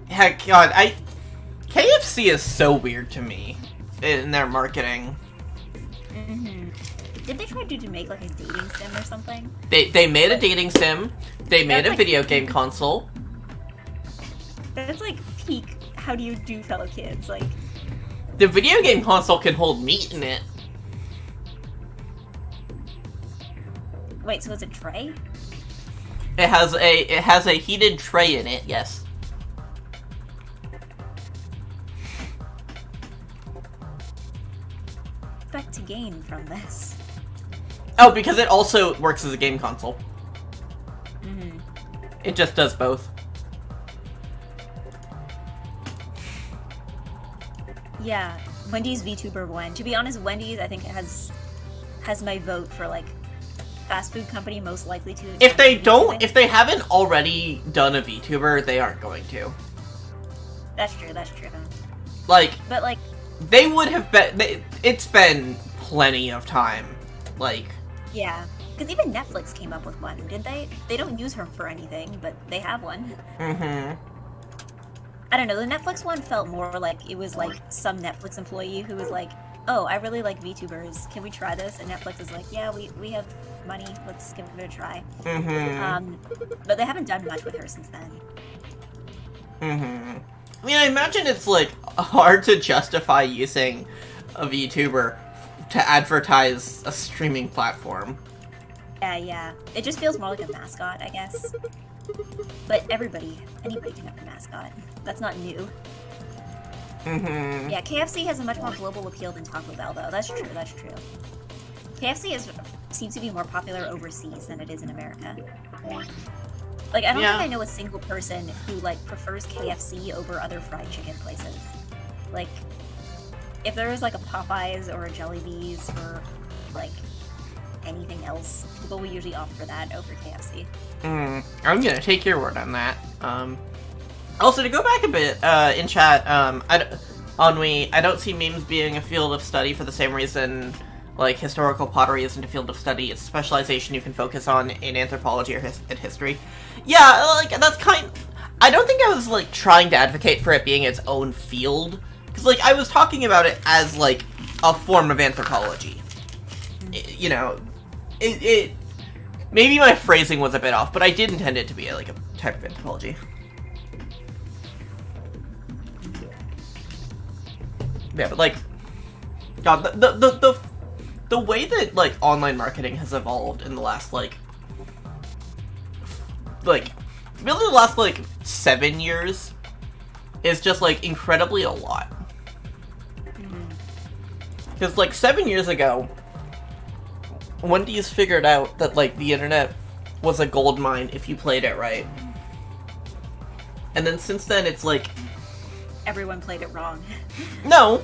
heck, God, KFC is so weird to me in their marketing. Did they try to make like a dating sim or something? They made a dating sim. They made a like, video game console. That's like peak. How do you do, fellow kids? Like, the video game console can hold meat in it. wait, so it's a tray? It has a heated tray in it. Yes. Expect to gain from this. Oh, because it also works as a game console. It just does both. Yeah, Wendy's VTuber won. To be honest, Wendy's I think has my vote for like fast food company most likely to. If they haven't already done a VTuber, they aren't going to. That's true. Like, But like, they would have been. It's been plenty of time. Like, yeah, because even Netflix came up with one, didn't they? They don't use her for anything, but they have one. I don't know. The Netflix one felt more like it was like some Netflix employee who was like, "Oh, I really like VTubers. Can we try this?" And Netflix is like, "Yeah, we have money. Let's give it a try." But they haven't done much with her since then. I mean, I imagine it's like hard to justify using a VTuber to advertise a streaming platform. Yeah. It just feels more like a mascot, I guess. But anybody can have a mascot. That's not new. Yeah, KFC has a much more global appeal than Taco Bell, though. That's true. KFC seems to be more popular overseas than it is in America. Like, I don't think I know a single person who, like, prefers KFC over other fried chicken places. Like, if there was, like, a Popeyes or a Jollibee's or, like, anything else, people will usually opt for that over KFC. I'm gonna take your word on that. Also, to go back a bit, in chat, I don't see memes being a field of study for the same reason, like, historical pottery isn't a field of study. It's a specialization you can focus on in anthropology or in history. Yeah, like, that's I don't think I was, like, trying to advocate for it being its own field. Because, like, I was talking about it as, like, a form of anthropology. You know, maybe my phrasing was a bit off, but I did intend it to be, like, a type of anthropology. Yeah, but, like, God, the way that, like, online marketing has evolved in the last, like, really the last, like, 7 years is just, like, incredibly a lot. Because, like, 7 years ago, Wendy's figured out that, like, the internet was a gold mine if you played it right. And then since then, it's like... Everyone played it wrong. No!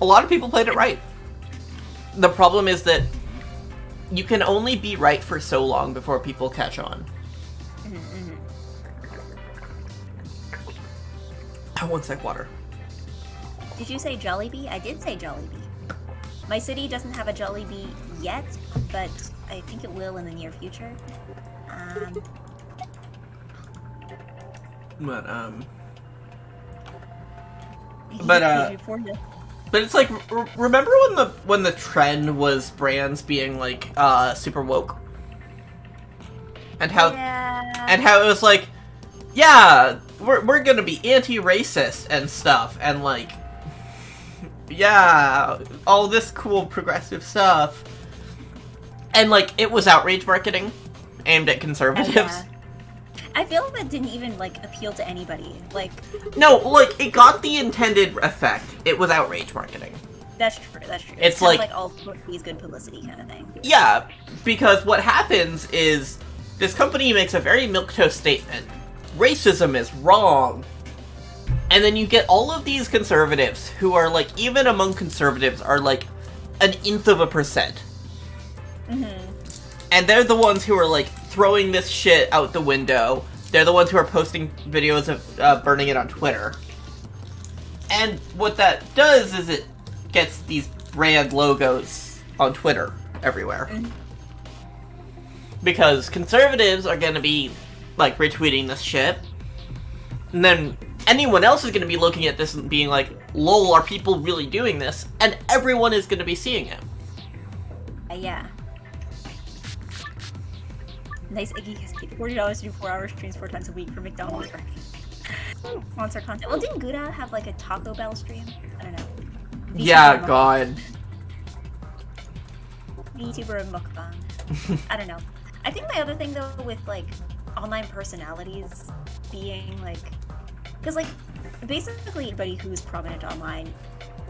A lot of people played it right. The problem is that you can only be right for so long before people catch on. Mm-hmm. Oh, one sec, water. Did you say Jollibee? I did say Jollibee. My city doesn't have a Jollibee yet, but I think it will in the near future. But it's like, remember when the trend was brands being like super woke, and how it was like, yeah, we're gonna be anti-racist and stuff, and like, yeah, all this cool progressive stuff, and like it was outrage marketing aimed at conservatives. Yeah. I feel that didn't even like appeal to anybody. Like, no, like it got the intended effect. It was outrage marketing. That's true. That's true. It's kind like of all these good publicity kind of thing. Yeah, because what happens is this company makes a very milquetoast statement. Racism is wrong. And then you get all of these conservatives who are like, even among conservatives, are like an nth of a percent. Mm-hmm. And they're the ones who are like throwing this shit out the window. They're the ones who are posting videos of burning it on Twitter. And what that does is it gets these brand logos on Twitter everywhere. Mm-hmm. Because conservatives are gonna be like retweeting this shit. And then anyone else is gonna be looking at this and being like, lol, are people really doing this? And everyone is gonna be seeing it. Yeah. Nice Eggy has paid $40 to do 4-hour streams 4 times a week for McDonald's breakfast. Sponsor content. Well, didn't Gouda have like a Taco Bell stream? I don't know. Yeah, God. VTuber and mukbang. I don't know. I think my other thing though with like online personalities being like, because like basically everybody who's prominent online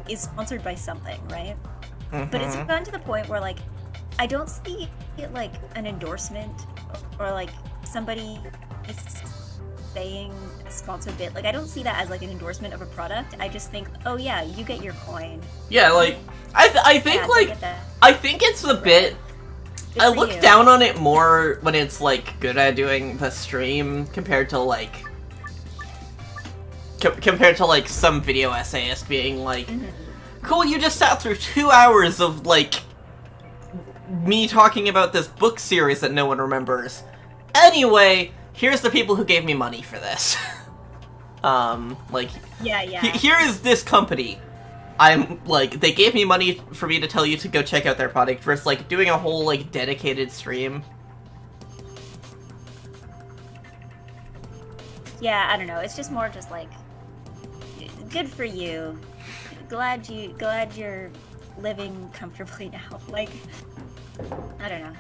is sponsored by something, right? Mm-hmm. But it's gotten to the point where like I don't see it like an endorsement or like somebody is saying a sponsored bit. Like I don't see that as like an endorsement of a product. I just think, oh yeah, you get your coin. Yeah, like I think like I think it's a bit. Good I look down on it more when it's like good at doing the stream compared to like compared to like some video essayist being like, cool, you just sat through 2 hours of like me talking about this book series that no one remembers. Anyway, here's the people who gave me money for this. Like, yeah. Here is this company. I'm like, they gave me money for me to tell you to go check out their product versus like doing a whole like dedicated stream. Yeah, I don't know. It's just more just like, good for you. Glad you're living comfortably now. Like, I don't know.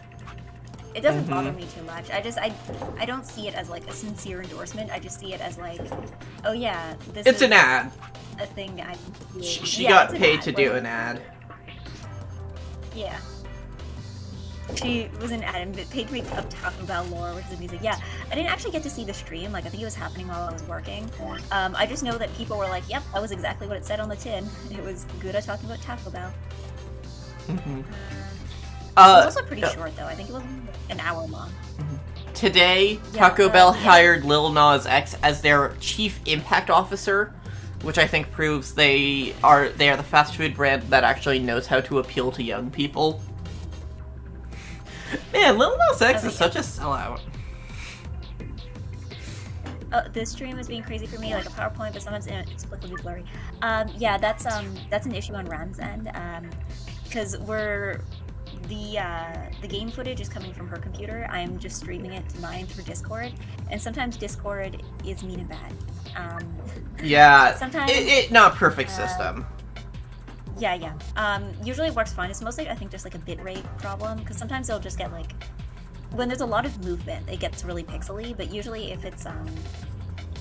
It doesn't bother me too much. I don't see it as like a sincere endorsement. I just see it as like, oh yeah, this it's is an ad. A thing I'm doing. She got paid to do an ad. Yeah. She was an ad and paid me up Taco Bell lore, which is music. Yeah, I didn't actually get to see the stream. Like, I think it was happening while I was working. I just know that people were like, yep, that was exactly what it said on the tin. It was Gouda talking about Taco Bell. It was also pretty short, though. I think it was an hour long. Today, Taco Bell hired Lil Nas X as their chief impact officer, which I think proves they are the fast food brand that actually knows how to appeal to young people. Man, Lil Nas X is such a sellout. This stream is being crazy for me, like a PowerPoint, but sometimes inexplicably blurry. Yeah, that's an issue on Ram's end, because the game footage is coming from her computer. I'm just streaming it to mine through Discord, and sometimes Discord is mean and bad. Yeah, sometimes it not a perfect system. Yeah. Usually it works fine. It's mostly, I think, just like a bitrate problem, because sometimes they'll just get like, when there's a lot of movement, it gets really pixely, but usually if it's,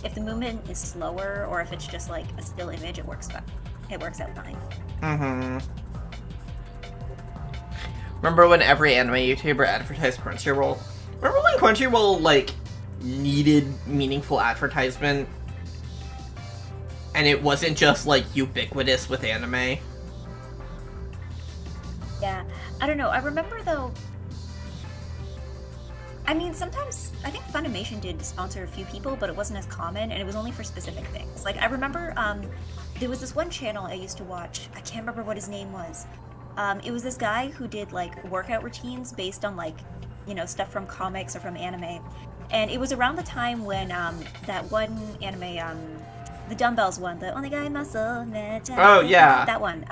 if the movement is slower, or if it's just like a still image, it works fine. It works out fine. Remember when every anime YouTuber advertised Crunchyroll? Remember when Crunchyroll, like, needed meaningful advertisement? And it wasn't just, like, ubiquitous with anime? Yeah, I don't know. I remember though. I mean, sometimes I think Funimation did sponsor a few people, but it wasn't as common, and it was only for specific things. Like I remember, there was this one channel I used to watch. I can't remember what his name was. It was this guy who did like workout routines based on like, you know, stuff from comics or from anime, and it was around the time when that one anime, the dumbbells one, the Onegai Muscle. Oh, yeah. That one.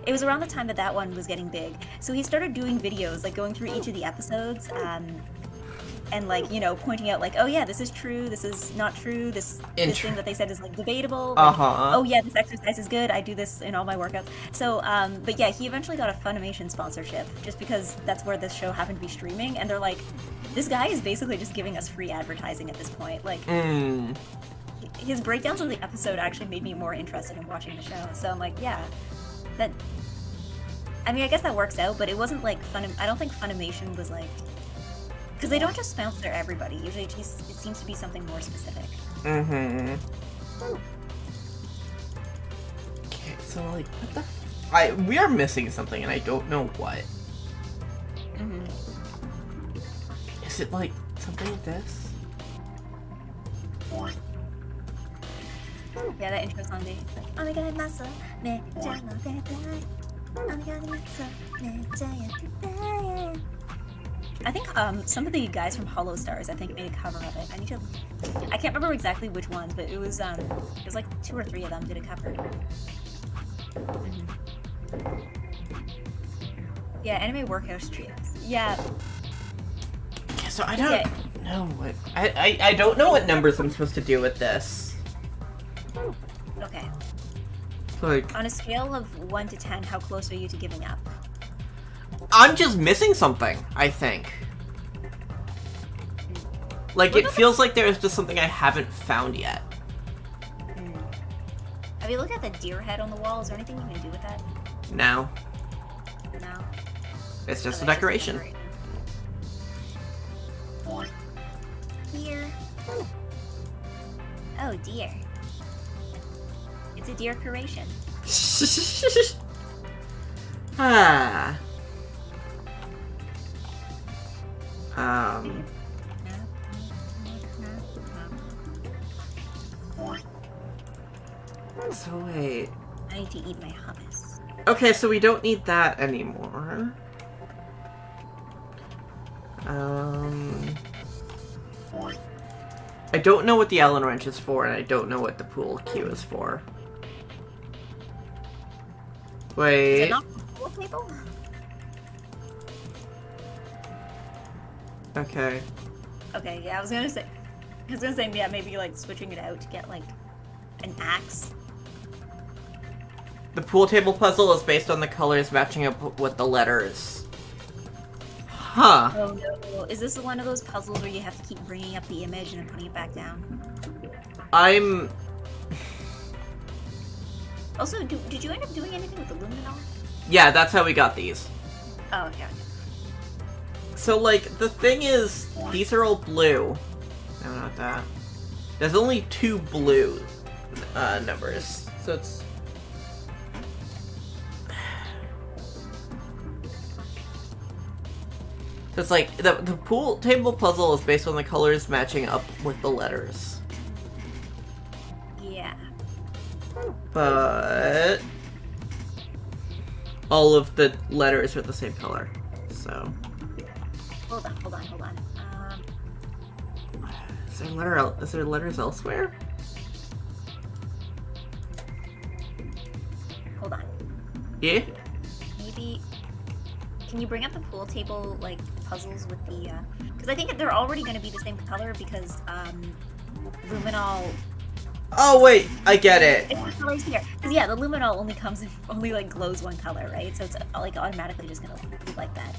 It was around the time that that one was getting big. So he started doing videos, like going through each of the episodes, and like, you know, pointing out like, oh yeah, this is true, this is not true, this thing that they said is like debatable. Like, oh yeah, this exercise is good, I do this in all my workouts. So, but yeah, he eventually got a Funimation sponsorship just because that's where this show happened to be streaming, and they're like, this guy is basically just giving us free advertising at this point. Like, his breakdowns of the episode actually made me more interested in watching the show. So I'm like, yeah, that. I mean, I guess that works out, but it wasn't like I don't think Funimation was like, because they don't just sponsor everybody. Usually, it seems to be something more specific. Mm-hmm. Okay, so like, what the? We are missing something, and I don't know what. Mm-hmm. Is it like something like this? Yeah, that intro song. I think some of the guys from Hollow Stars, I think, made a cover of it. I can't remember exactly which ones, but it was like 2 or 3 of them did a cover. Mm-hmm. Yeah, anime workout streams. Yeah. Yeah, so I don't know what I don't know what numbers I'm supposed to do with this. Okay. Like, on a scale of 1 to 10, how close are you to giving up? I'm just missing something, I think. Like, it feels like there's just something I haven't found yet. Have you looked at the deer head on the wall? Is there anything you can do with that? No. No? It's just a decoration. Deer. Oh, deer. It's a deer curation. Ah. So wait. I need to eat my hummus. Okay, so we don't need that anymore. I don't know what the Allen wrench is for, and I don't know what the pool cue is for. Wait. Is it not the pool table? Okay. Okay, yeah, I was gonna say, yeah, maybe like switching it out to get like an axe. The pool table puzzle is based on the colors matching up with the letters. Huh. Oh no. Is this one of those puzzles where you have to keep bringing up the image and then putting it back down? Also, did you end up doing anything with the luminol? Yeah, that's how we got these. Oh, okay. So, like, the thing is, these are all blue. No, not that. There's only 2 blue numbers. So it's... So it's like, the pool table puzzle is based on the colors matching up with the letters. Yeah. But... all of the letters are the same color, so... Hold on. Is there letters elsewhere? Hold on. Yeah? Maybe... Can you bring up the pool table, like, puzzles with the, because I think they're already going to be the same color because, luminol... Oh, wait! I get it! It's the colors here. Because, yeah, the luminol only, like, glows one color, right? So it's, like, automatically just going to be like that.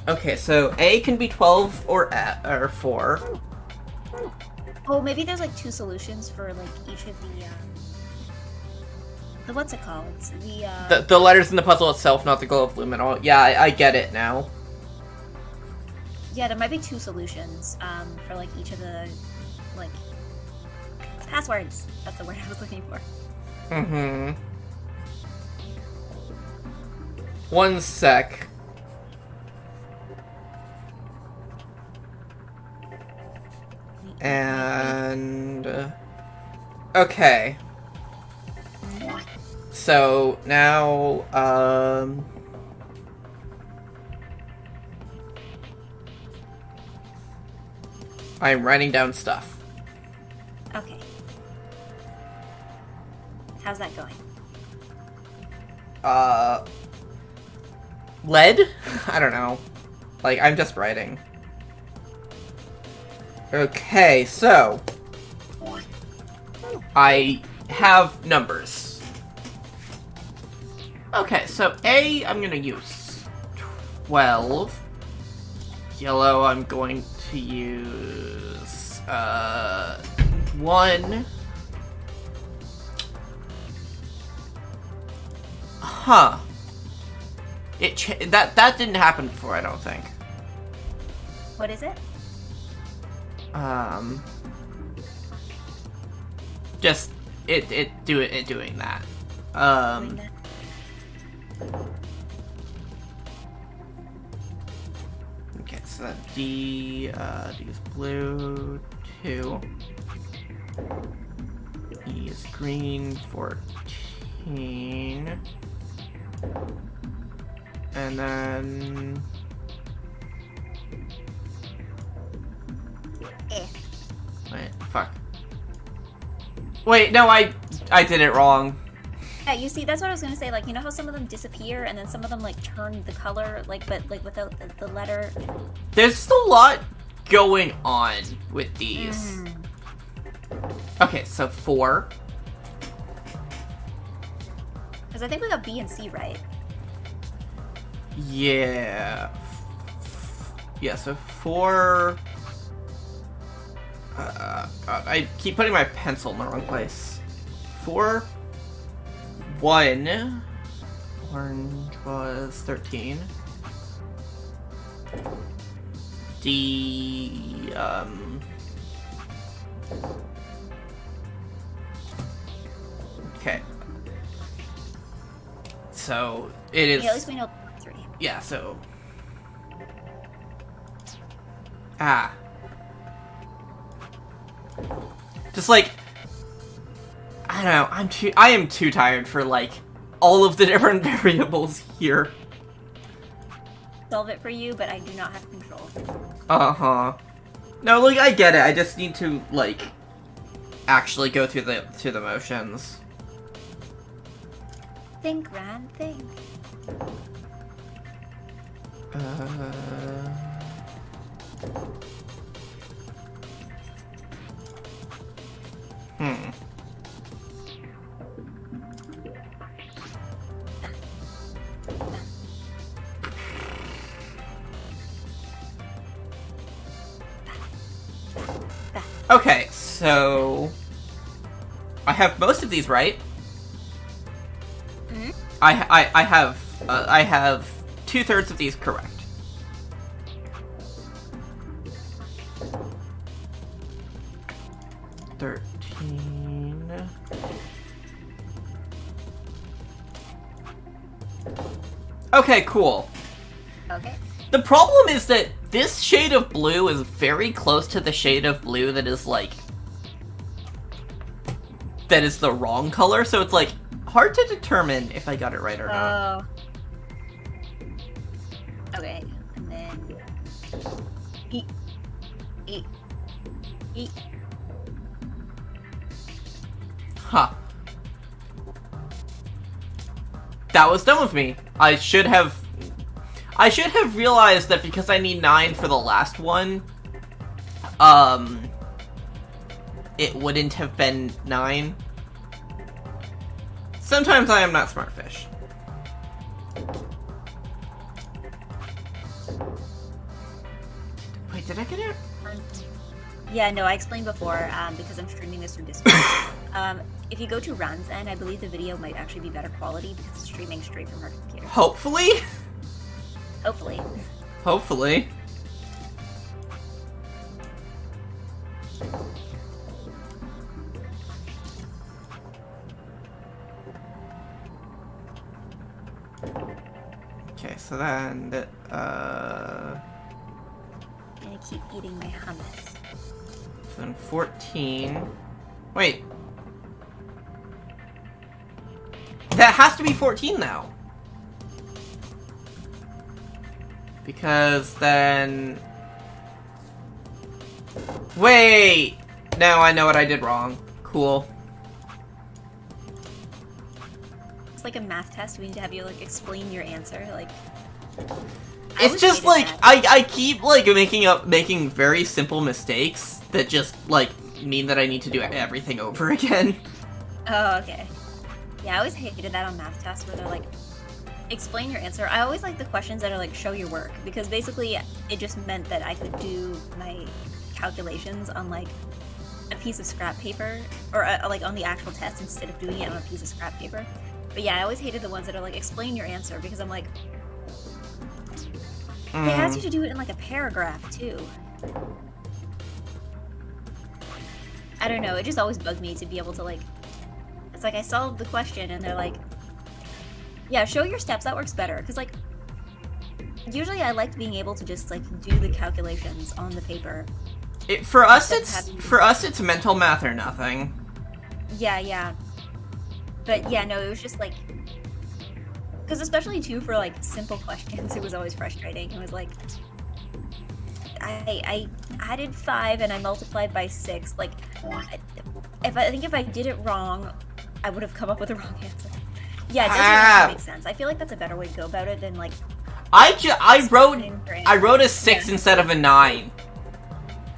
Okay, so A can be 12 or 4. Oh, maybe there's, like, 2 solutions for, like, each of the, the what's it called? The The letters in the puzzle itself, not the glow of luminol. Yeah, I get it now. yeah, there might be 2 solutions for like each of the like passwords. That's the word I was looking for. Mm-hmm. One sec. And okay. So now I'm writing down stuff. Okay. How's that going? Lead? I don't know. Like, I'm just writing. Okay, so I have numbers. Okay, so A, I'm gonna use 12. Yellow, I'm going to use 1. Huh. That didn't happen before, I don't think. What is it? Just it doing that. Doing that? Okay, so that D is blue 2. E is green 14. And then wait, fuck. Wait, no, I did it wrong. Yeah, you see, that's what I was gonna say. Like, you know how some of them disappear and then some of them like turn the color, like, but like without the letter. There's just a lot going on with these. Okay, so 4. Because I think we got B and C right. Yeah. Yeah, so 4. God, I keep putting my pencil in the wrong place. 4. 1. Orange was 13. D. Okay. So it is. Yeah, at least we know 3. Yeah, so. Ah. Just like. I don't know, I am too tired for like all of the different variables here. Solve it for you, but I do not have control. Uh-huh. No, like I get it. I just need to like actually go through the motions. Think, Ran, think. Okay, so I have most of these right. Hmm? I have 2/3 of these correct. Okay, cool. Okay. The problem is that this shade of blue is very close to the shade of blue that is like that is the wrong color, so it's like hard to determine if I got it right or not. Okay, and then eat. Huh. That was dumb of me. I should have realized that because I need 9 for the last one, it wouldn't have been 9. Sometimes I am not smart fish. Wait, did I get it? Yeah, no, I explained before, because I'm streaming this through Discord. if you go to Ran's end, I believe the video might actually be better quality because it's streaming straight from her computer. Hopefully? Hopefully. Hopefully. Okay, so then, I'm gonna keep eating my hummus. so then 14. Wait. That has to be 14 now. Because then... Wait! No, I know what I did wrong. Cool. It's like a math test. We need to have you like explain your answer. Like, I It's always just hated like, that. I keep like making very simple mistakes that just like mean that I need to do everything over again. Oh, okay. Yeah, I always hated that on math tests where they're like, explain your answer. I always like the questions that are like, show your work, because basically it just meant that I could do my calculations on like a piece of scrap paper, or like on the actual test instead of doing it on a piece of scrap paper. But yeah, I always hated the ones that are like, explain your answer, because I'm like, they ask you to do it in like a paragraph too. I don't know, it just always bugged me to be able to like, it's like I solved the question and they're like, yeah, show your steps, that works better. Because like, usually I liked being able to just like do the calculations on the paper. For us, Instead of it's mental math or nothing. Yeah. But yeah, no, it was just like, because especially too for like simple questions, it was always frustrating. It was like, I added 5 and I multiplied by 6. Like, I think if I did it wrong, I would have come up with the wrong answer. Yeah, it doesn't actually make sense. I feel like that's a better way to go about it than like. I wrote a 6 instead of a 9.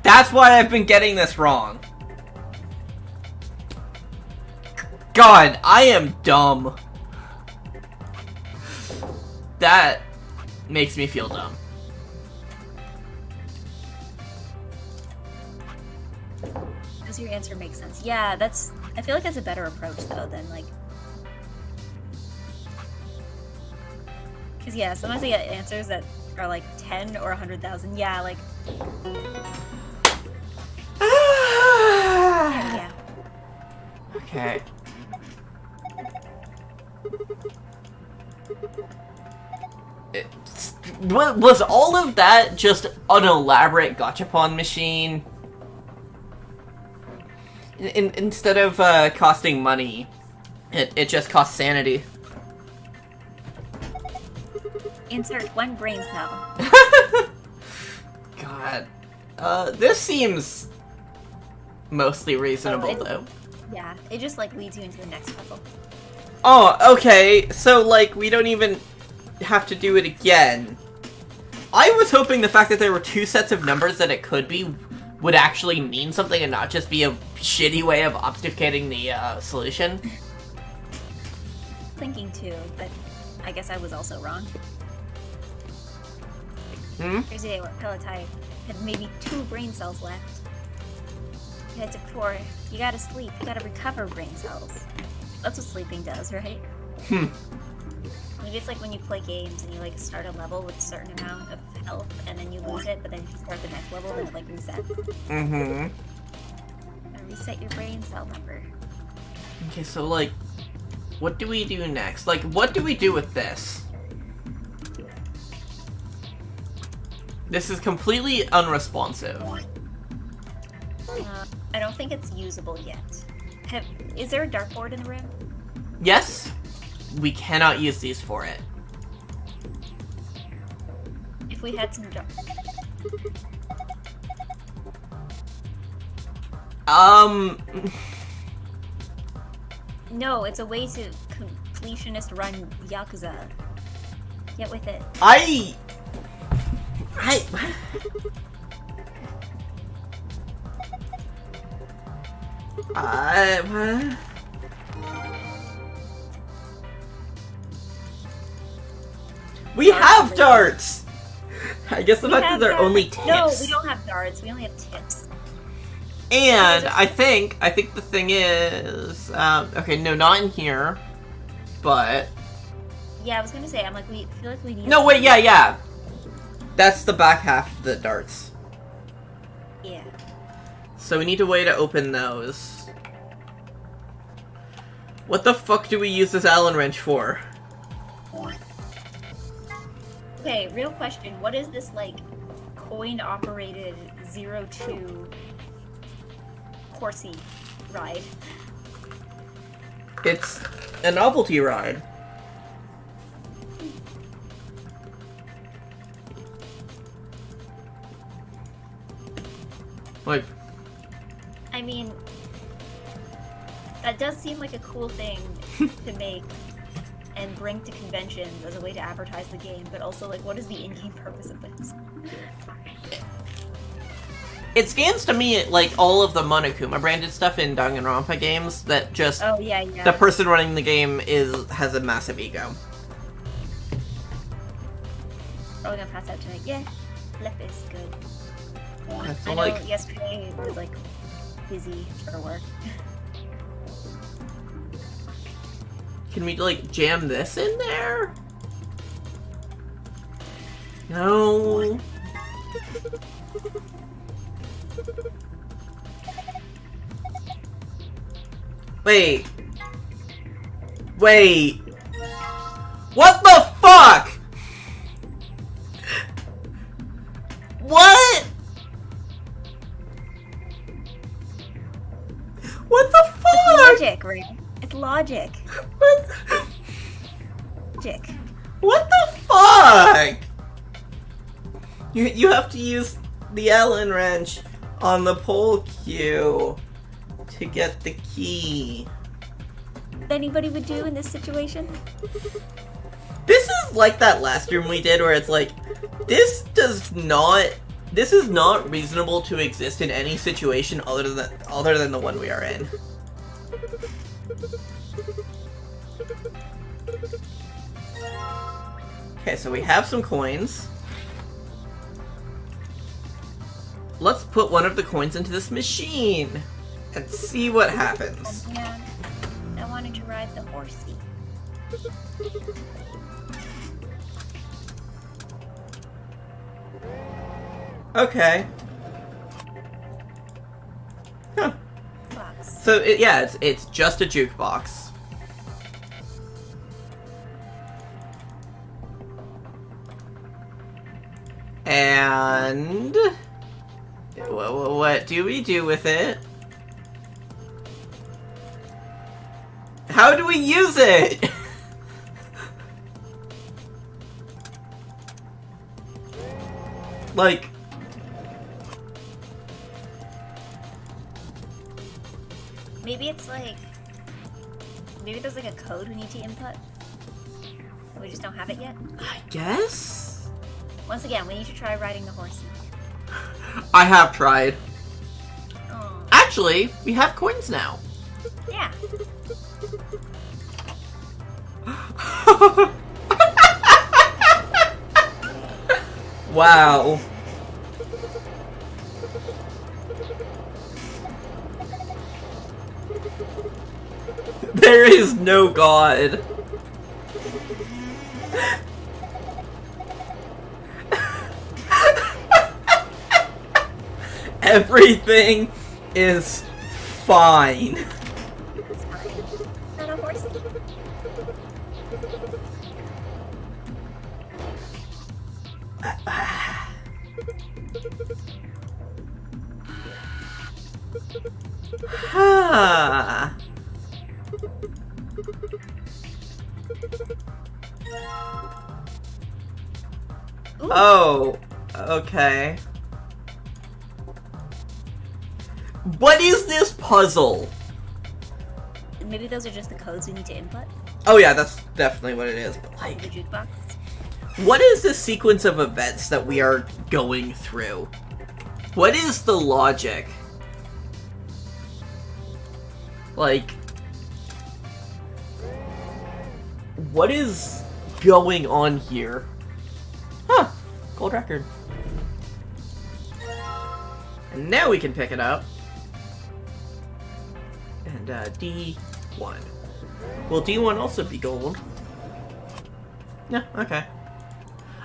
That's why I've been getting this wrong. God, I am dumb. That makes me feel dumb. Does your answer make sense? Yeah, I feel like that's a better approach though than like. Because yeah, sometimes I get answers that are like 10 or 100,000. Yeah, like. Yeah. Okay. Was all of that just an elaborate gachapon machine? Instead of costing money, it just costs sanity. Insert 1 brain cell. God. This seems mostly reasonable, though. Yeah, it just like leads you into the next puzzle. Oh, okay. So, like, we don't even have to do it again. I was hoping the fact that there were 2 sets of numbers that it could be would actually mean something and not just be a shitty way of obfuscating the solution. Thinking too, but I guess I was also wrong. Here's the day where Pelotai had maybe 2 brain cells left. You had to pour. You gotta sleep. You gotta recover brain cells. That's what sleeping does, right? Maybe it's like when you play games and you like start a level with a certain amount of health and then you lose it, but then if you start the next level, then it like resets. Reset your brain cell number. Okay, so like, what do we do next? Like, what do we do with this? This is completely unresponsive. I don't think it's usable yet. Is there a dartboard in the room? Yes, we cannot use these for it. If we had some dart. No, it's a way to completionist run Yakuza. Get with it. What? We have darts! I guess the fact that they're only tips. No, we don't have darts. We only have tips. And I think the thing is, okay, no, not in here, but Yeah, I was gonna say, I'm like, we feel like we need... no, wait, yeah. That's the back half of the darts. Yeah. So we need a way to open those. What the fuck do we use this Allen wrench for? Okay, real question. What is this, like, coin-operated 02 horsey ride? It's a novelty ride. Like, I mean, that does seem like a cool thing to make and bring to conventions as a way to advertise the game, but also, like, what is the in-game purpose of this? it scans to me like all of the Monokuma branded stuff in Danganronpa games that just Oh, yeah, yeah. the person running the game has a massive ego. Probably gonna pass out tonight. Yeah, left is good. So I know like, yesterday was, like, busy for work. can we like jam this in there? No. Wait. What the fuck? What? What the fuck? Logic, Ray. It's logic. What? Logic. What the fuck? You have to use the Allen wrench on the pole cue to get the key. Anybody would do in this situation? This is like that last room we did where it's like, this is not reasonable to exist in any situation other than the one we are in. Okay, so we have some coins. Let's put one of the coins into this machine and see what happens. Yeah, I wanted to ride the horsey. Okay. Huh. Box. So it's just a jukebox. And what do we do with it? How do we use it? Like, Maybe it's like... Maybe there's like a code we need to input. We just don't have it yet. I guess? Once again, we need to try riding the horsey. I have tried. Oh. Actually, we have coins now. Yeah. Wow. There is no God. Everything is fine. It's fine. Not a horsey. Ah. Ooh. Oh, okay. What is this puzzle? Maybe those are just the codes we need to input. Oh yeah, that's definitely what it is. But The like, jukebox. what is this sequence of events that we are going through? What is the logic? Like, what is going on here? Huh, gold record. And now we can pick it up. D1. Will D1 also be gold? Yeah, okay.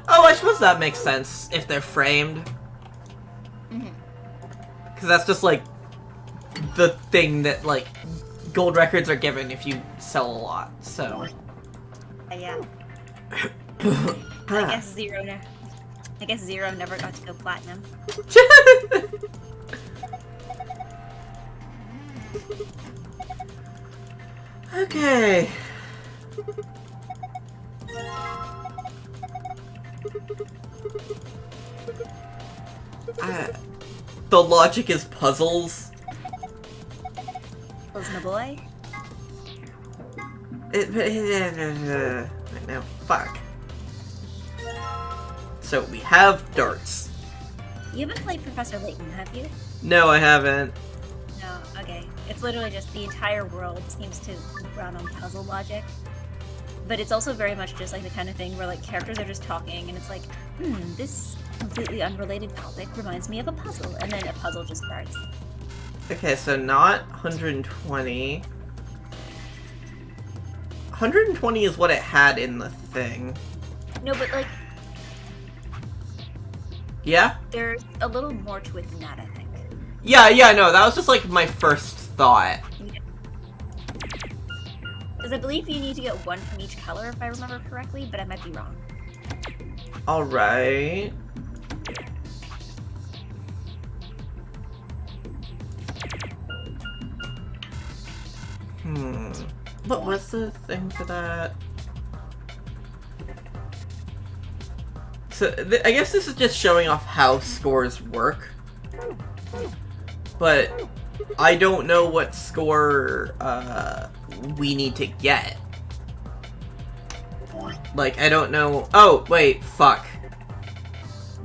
Oh, I suppose that makes sense if they're framed. Because that's just, like, the thing that, like, gold records are given if you sell a lot, so. Yeah. I guess Zero never got to go platinum. Okay. The logic is puzzles. Was my boy? No, fuck. So we have darts. You haven't played Professor Layton, have you? No, I haven't. No, okay. It's literally just the entire world seems to run on puzzle logic. But it's also very much just like the kind of thing where like characters are just talking and it's like, this completely unrelated topic reminds me of a puzzle, and then a puzzle just starts. Okay, so not 120. 120 is what it had in the thing. No, but like, Yeah? there's a little more to it than that, I think. Yeah, no, that was just like my first thought. Because I believe you need to get one from each color, if I remember correctly, but I might be wrong. Alright. What was the thing for that? So, I guess this is just showing off how scores work. But I don't know what score we need to get. Like, I don't know. Oh, wait, fuck.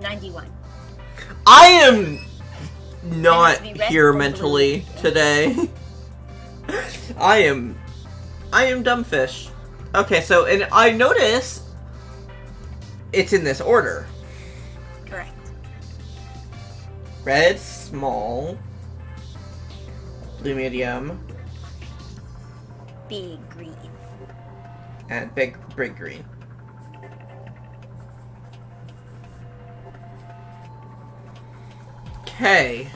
91. I am not It has to be red here or blue. mentally today. I am dumbfish. Okay, so, and I notice it's in this order. Correct. Red, small, blue, medium, Big green. and big green. Okay.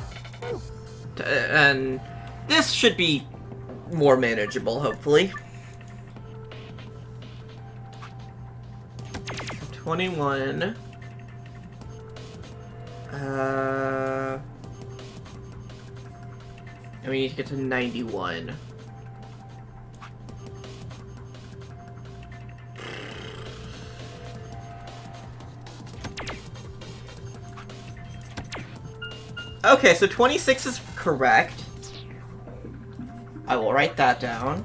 And this should be more manageable, hopefully. 21. And we need to get to 91. Okay, so 26 is correct. I will write that down.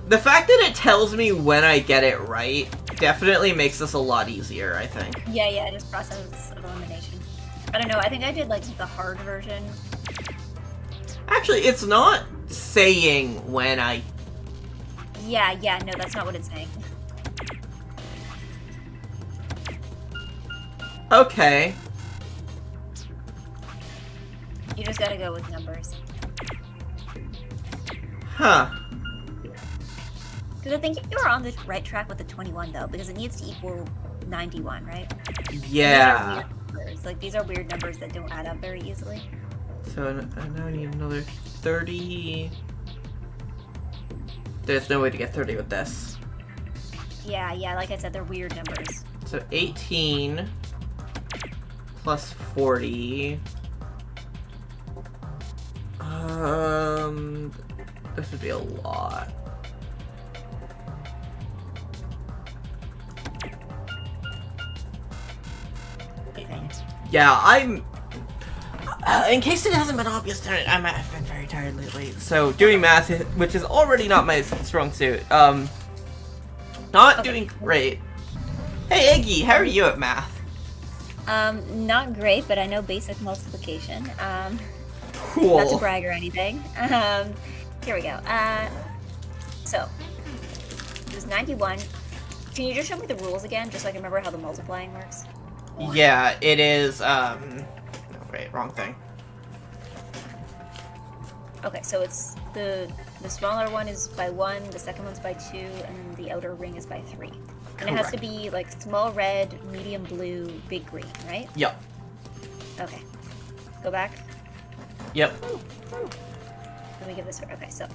The fact that it tells me when I get it right definitely makes this a lot easier, I think. Yeah, just process of elimination. I don't know, I think I did like the hard version. Actually, it's not saying when I... Yeah, no, that's not what it's saying. Okay. You just gotta go with numbers. Huh. Because I think you were on the right track with the 21 though, because it needs to equal 91, right? Yeah. These are weird numbers. Like, these are weird numbers that don't add up very easily. So I now need another 30... There's no way to get 30 with this. Yeah, like I said, they're weird numbers. So 18 plus 40. This would be a lot. Okay. Yeah, I'm... in case it hasn't been obvious tonight, I've been very tired lately. So doing math, which is already not my strong suit, not doing great. Hey Eggy, how are you at math? Not great, but I know basic multiplication. Cool. Not to brag or anything. Here we go. So, it was 91 Can you just show me the rules again, just so I can remember how the multiplying works? Yeah, it is, no, wait, wrong thing. Okay, so it's the smaller one is by 1, the second one's by 2, and the outer ring is by 3. And it has to Correct. be, like, small red, medium blue, big green, right? Yep. Okay. Go back. Yep. Let me give this... Okay, so...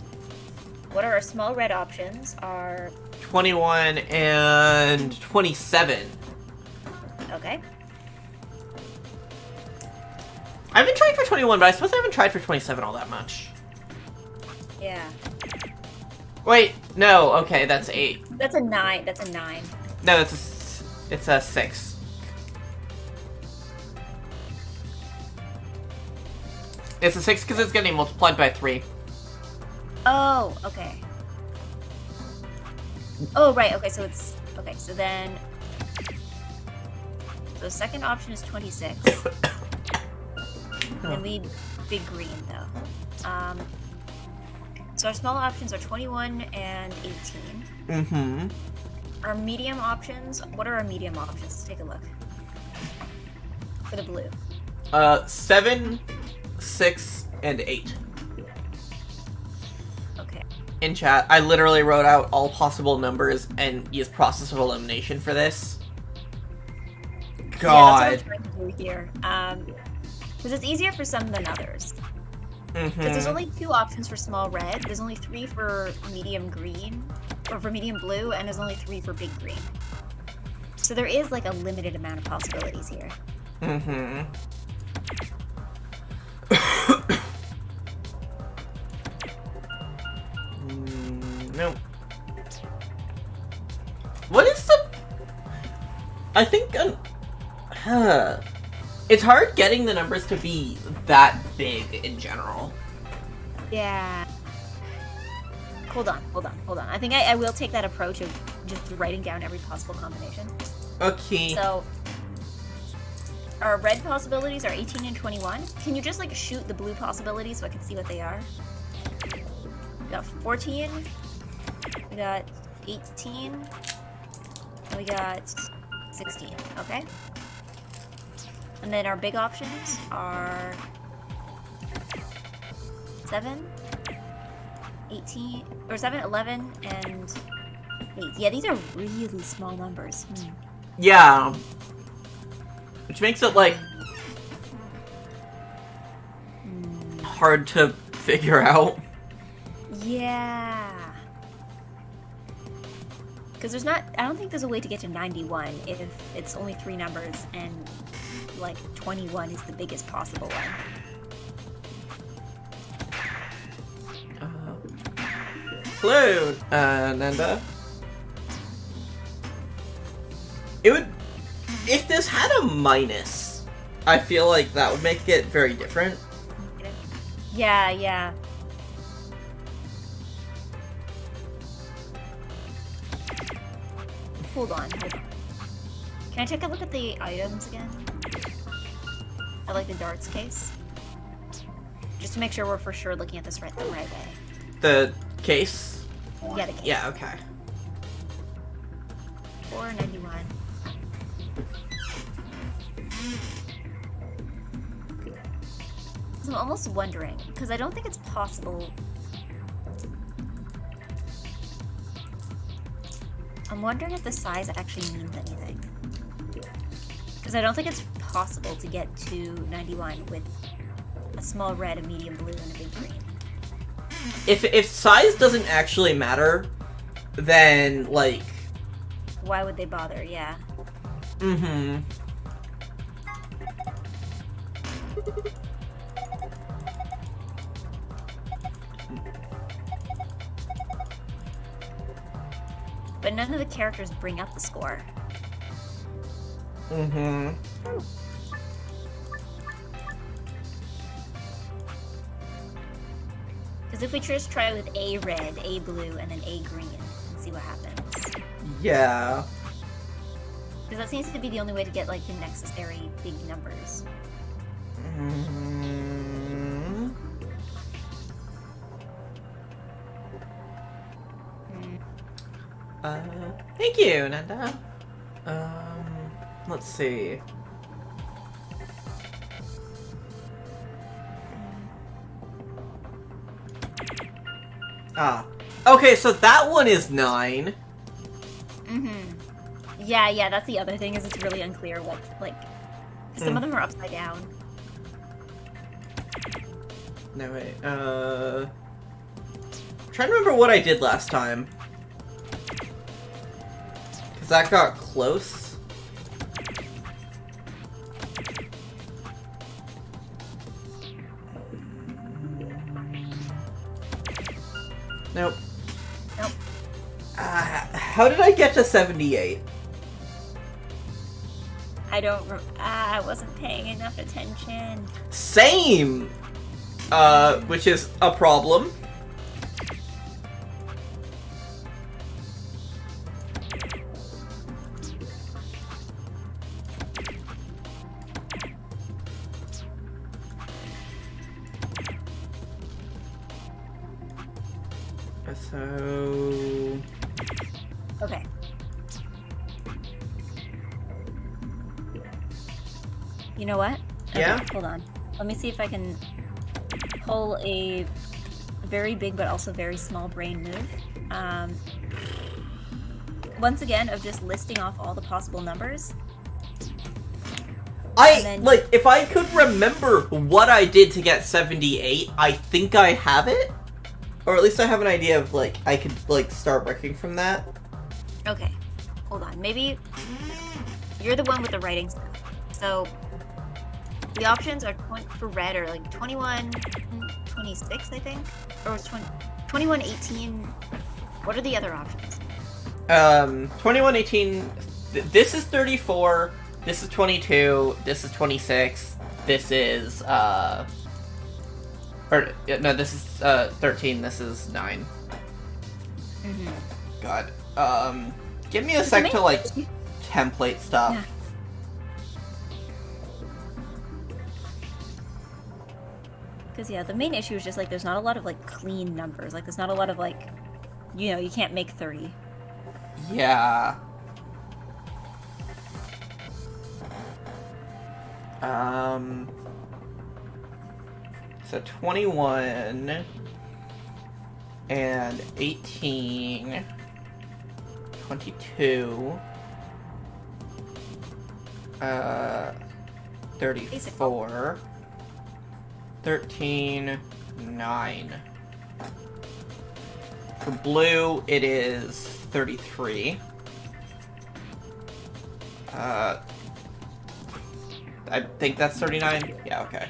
What are our small red options? Are... 21 and 27. Okay. I've been trying for 21, but I suppose I haven't tried for 27 all that much. Yeah. Wait, no, okay, that's 8. That's a 9. That's a 9. No, it's a 6. It's a 6 because it's getting multiplied by 3. Oh, okay. Oh, right, okay, so it's... Okay, so then... So second option is 26. Then we big green, though. So our small options are 21 and 18. Mm-hmm. Our medium options... What are our medium options? Let's take a look. For the blue. 7, 6, and 8. Okay. In chat, I literally wrote out all possible numbers and used process of elimination for this. Yeah, God. that's what I'm trying to do here. Because it's easier for some than others. Because there's Mm-hmm. only 2 options for small red, there's only 3 for medium green, or for medium blue, and there's only 3 for big green. So there is like a limited amount of possibilities here. Mm-hmm. No. What is the... I think... It's hard getting the numbers to be that big in general. Yeah. Hold on. I think I will take that approach of just writing down every possible combination. Okay. So, our red possibilities are 18 and 21. Can you just like shoot the blue possibilities so I can see what they are? We got 14. We got 18. And we got 16. Okay. And then our big options are 7, 18, or 7, 11, and 8. Yeah, these are really small numbers. Yeah. Which makes it, like, hard to figure out. Yeah. Because there's not, I don't think there's a way to get to 91 if it's only 3 numbers and, like, 21 is the biggest possible one. Hello, Nanda. It would... If this had a minus, I feel like that would make it very different. Yeah. Hold on. Can I take a look at the items again? I like the darts case. Just to make sure we're for sure looking at this the right way. The case? Yeah, the case. Yeah, okay. 491. So I'm almost wondering, because I don't think it's possible. I'm wondering if the size actually means anything. Because I don't think it's possible to get to 91 with a small red, a medium blue, and a big green. If size doesn't actually matter, then, like... Why would they bother? Yeah. Mm-hmm. But none of the characters bring up the score. Mm-hmm. Because if we just try with A red, A blue, and then A green, and see what happens. Yeah. Because that seems to be the only way to get, like, the necessary big numbers. Mm-hmm. Thank you, Nanda. Let's see. Okay, so that one is 9. Yeah, that's the other thing, is it's really unclear what, like, some of them are upside down. No, wait, trying to remember what I did last time. Because that got close. Nope. Nope. How did I get to 78? I wasn't paying enough attention. Same! Which is a problem. So... Okay. You know what? Yeah? Okay, hold on. Let me see if I can pull a very big but also very small brain move. Once again, of just listing off all the possible numbers. Like, if I could remember what I did to get 78, I think I have it. Or at least I have an idea of, like, I could, like, start working from that. Okay. Hold on. Maybe you're the one with the writing stuff. So, the options are for red are, like, 21, 26, I think? Or was 21, 18... What are the other options? 21, 18... This is 34, this is 22, this is 26, this is, no, this is 13. This is 9. God. Give me a sec to like template stuff. Yeah. Because yeah, the main issue is just like there's not a lot of like clean numbers. Like there's not a lot of like, you know, you can't make 30. Yeah. So 21 and 18, 22, 34, 13, 9. For blue, it is 33. I think that's 39. Yeah, okay.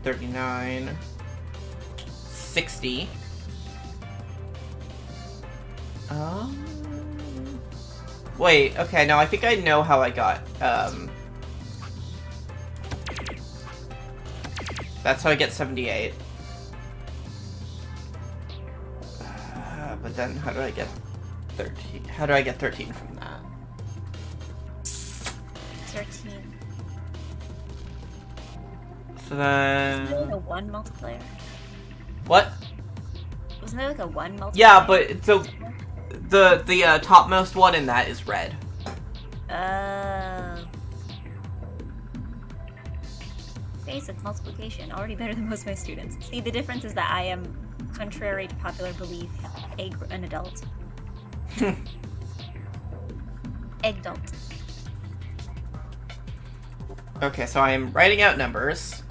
39. 60. Wait, okay, no, I think I know how I got, that's how I get 78. But then how do I get 13? How do I get 13 from that? 13. So then... Wasn't there like a 1 multiplier? What? Wasn't there like a 1 multiplier? Yeah, but so the topmost one in that is red. Basic multiplication, already better than most of my students. See, the difference is that I am, contrary to popular belief, an adult. Adult. Okay, so I'm writing out numbers.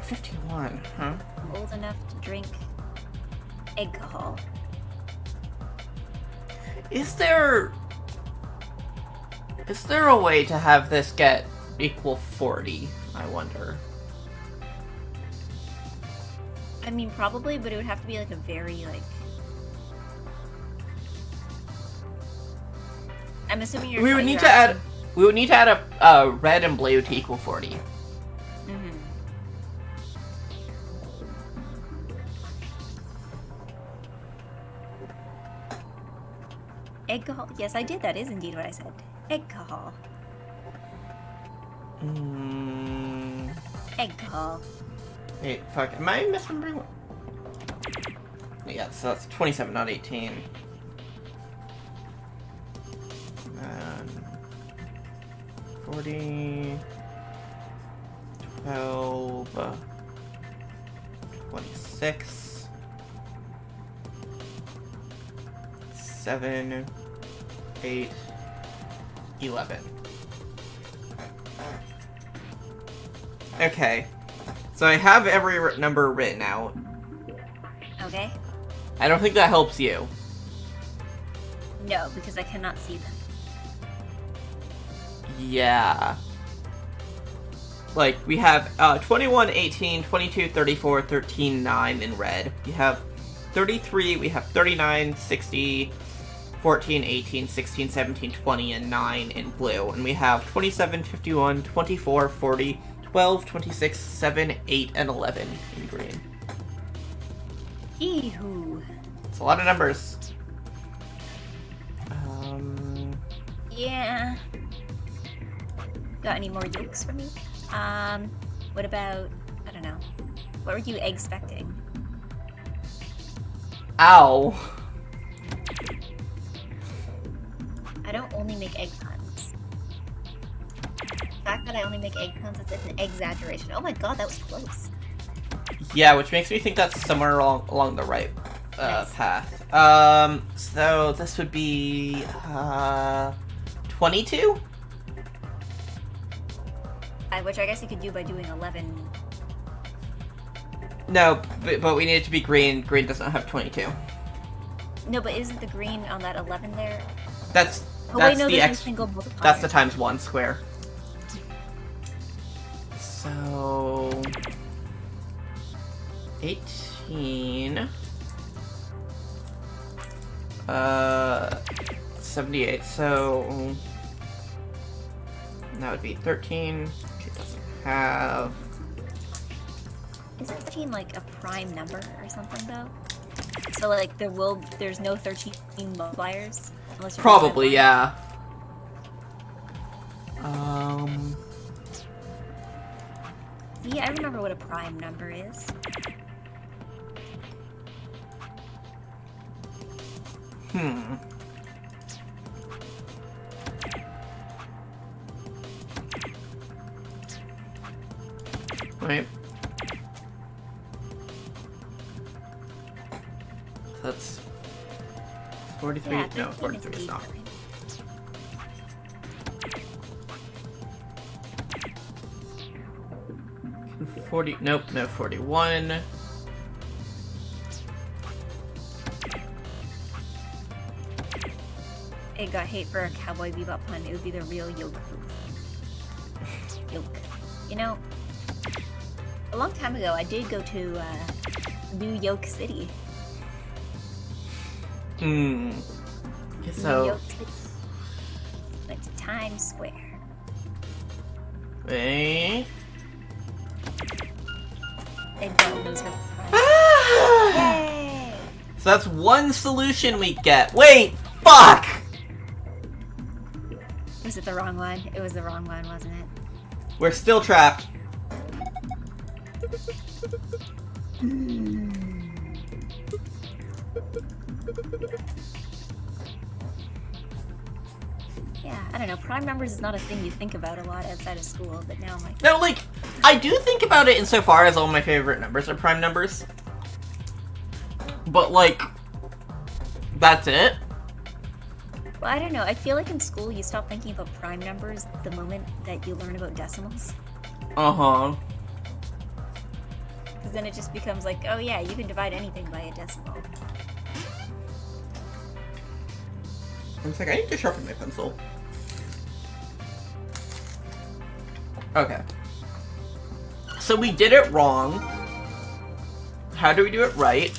$51, huh? I'm old enough to drink alcohol. Is there a way to have this get equal 40, I wonder? I mean, probably, but it would have to be like a very, like... I'm assuming you're... We would need to add a red and blue to equal 40. Mm-hmm. Alcohol. Yes, I did. That is indeed what I said. Alcohol. Egg call. Wait, fuck. Am I misremembering what? Yeah, so that's 27, not 18. 40, 12, 26, 7, 8, 11. Okay, so I have every number written out. Okay. I don't think that helps you. No, because I cannot see them. Yeah. Like, we have 21, 18, 22, 34, 13, 9 in red. We have 33, we have 39, 60, 14, 18, 16, 17, 20, and 9 in blue. And we have 27, 51, 24, 40, 12, 26, 7, 8, and 11 in green. Eehoo. It's a lot of numbers. Yeah. Got any more yolks for me? What about, I don't know. What were you expecting? Ow. I don't only make egg puns. The fact that I only make egg puns is an exaggeration. Oh my god, that was close. Yeah, which makes me think that's somewhere along the right Nice. path. So this would be 22? Which I guess you could do by doing 11. No, but we need it to be green. Green does not have 22. No, but isn't the green on that 11 there? That's Oh wait, no, the there's no X. single multiplier. That's the times 1 square. So 18. 78. So that would be 13. It doesn't have. Isn't 13 like a prime number or something though? So like there's no 13 multipliers unless you're Probably, doing yeah. Yeah, I remember what a prime number is. Right. That's 43. Yeah, No, 13 43 is not. prime. Nope, no, 41. It got hate for a Cowboy Bebop pun. It would be the real yolk proof. Yolk. You know, a long time ago, I did go to New York City. Okay, New so York City. Went to Times Square. wait. And don't lose her pride. Ah! Yay! So that's one solution we get. Wait, fuck! Was it the wrong one? It was the wrong one, wasn't it? We're still trapped. Yeah, I don't know. Prime numbers is not a thing you think about a lot outside of school, but now I'm like, No, like, I do think about it insofar as all my favorite numbers are prime numbers. But, like, that's it. well, I don't know. I feel like in school you stop thinking about prime numbers the moment that you learn about decimals. Uh-huh. Because then it just becomes like, oh yeah, you can divide anything by a decimal. I'm just like, I need to sharpen my pencil. Okay. So we did it wrong. How do we do it right?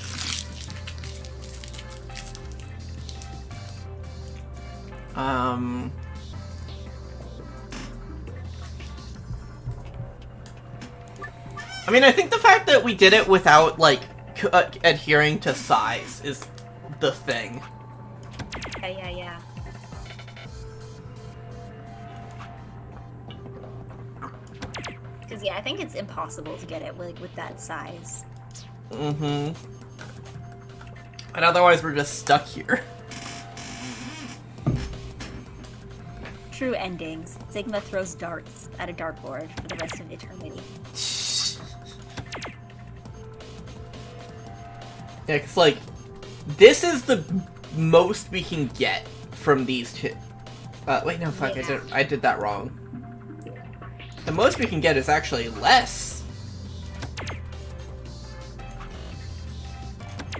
I mean, I think the fact that we did it without, like, adhering to size is the thing. Yeah. Because, yeah, I think it's impossible to get it with that size. Mm-hmm. And otherwise we're just stuck here. True endings. Sigma throws darts at a dartboard for the rest of eternity. Yeah, cause like, this is the most we can get from these two. Wait, no, fuck, Yeah. I did that wrong. The most we can get is actually less.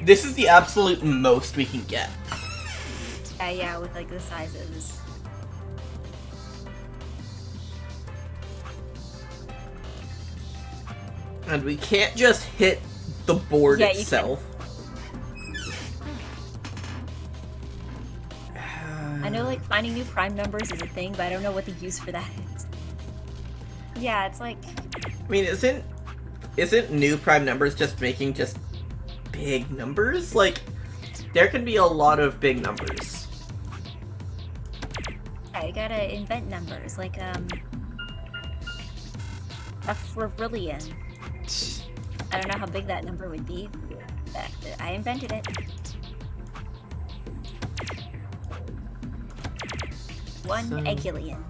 This is the absolute most we can get. Yeah, with like the sizes. And we can't just hit the board Yeah, you itself. I know like finding new prime numbers is a thing, but I don't know what the use for that is. Yeah, it's like I mean, isn't new prime numbers just making just big numbers? Like, there can be a lot of big numbers. yeah, you gotta invent numbers, like a frillion. I don't know how big that number would be, but I invented it. One So- egullion.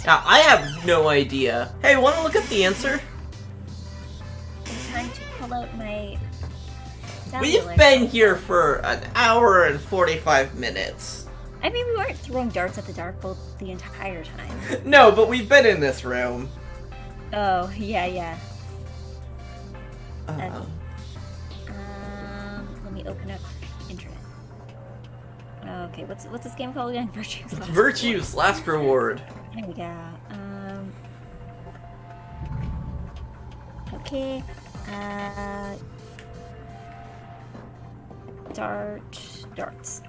Now, I have no idea. Hey, wanna look at the answer? I'm trying to pull out my. We've cellular been phone. here for an hour and 45 minutes. I mean, we weren't throwing darts at the dartboard the entire time. No, but we've been in this room. Oh, yeah. Uh, Let me open up internet. Okay, what's this game called again? Virtues. Last Virtue's last reward. Reward. There we go. Okay. Darts.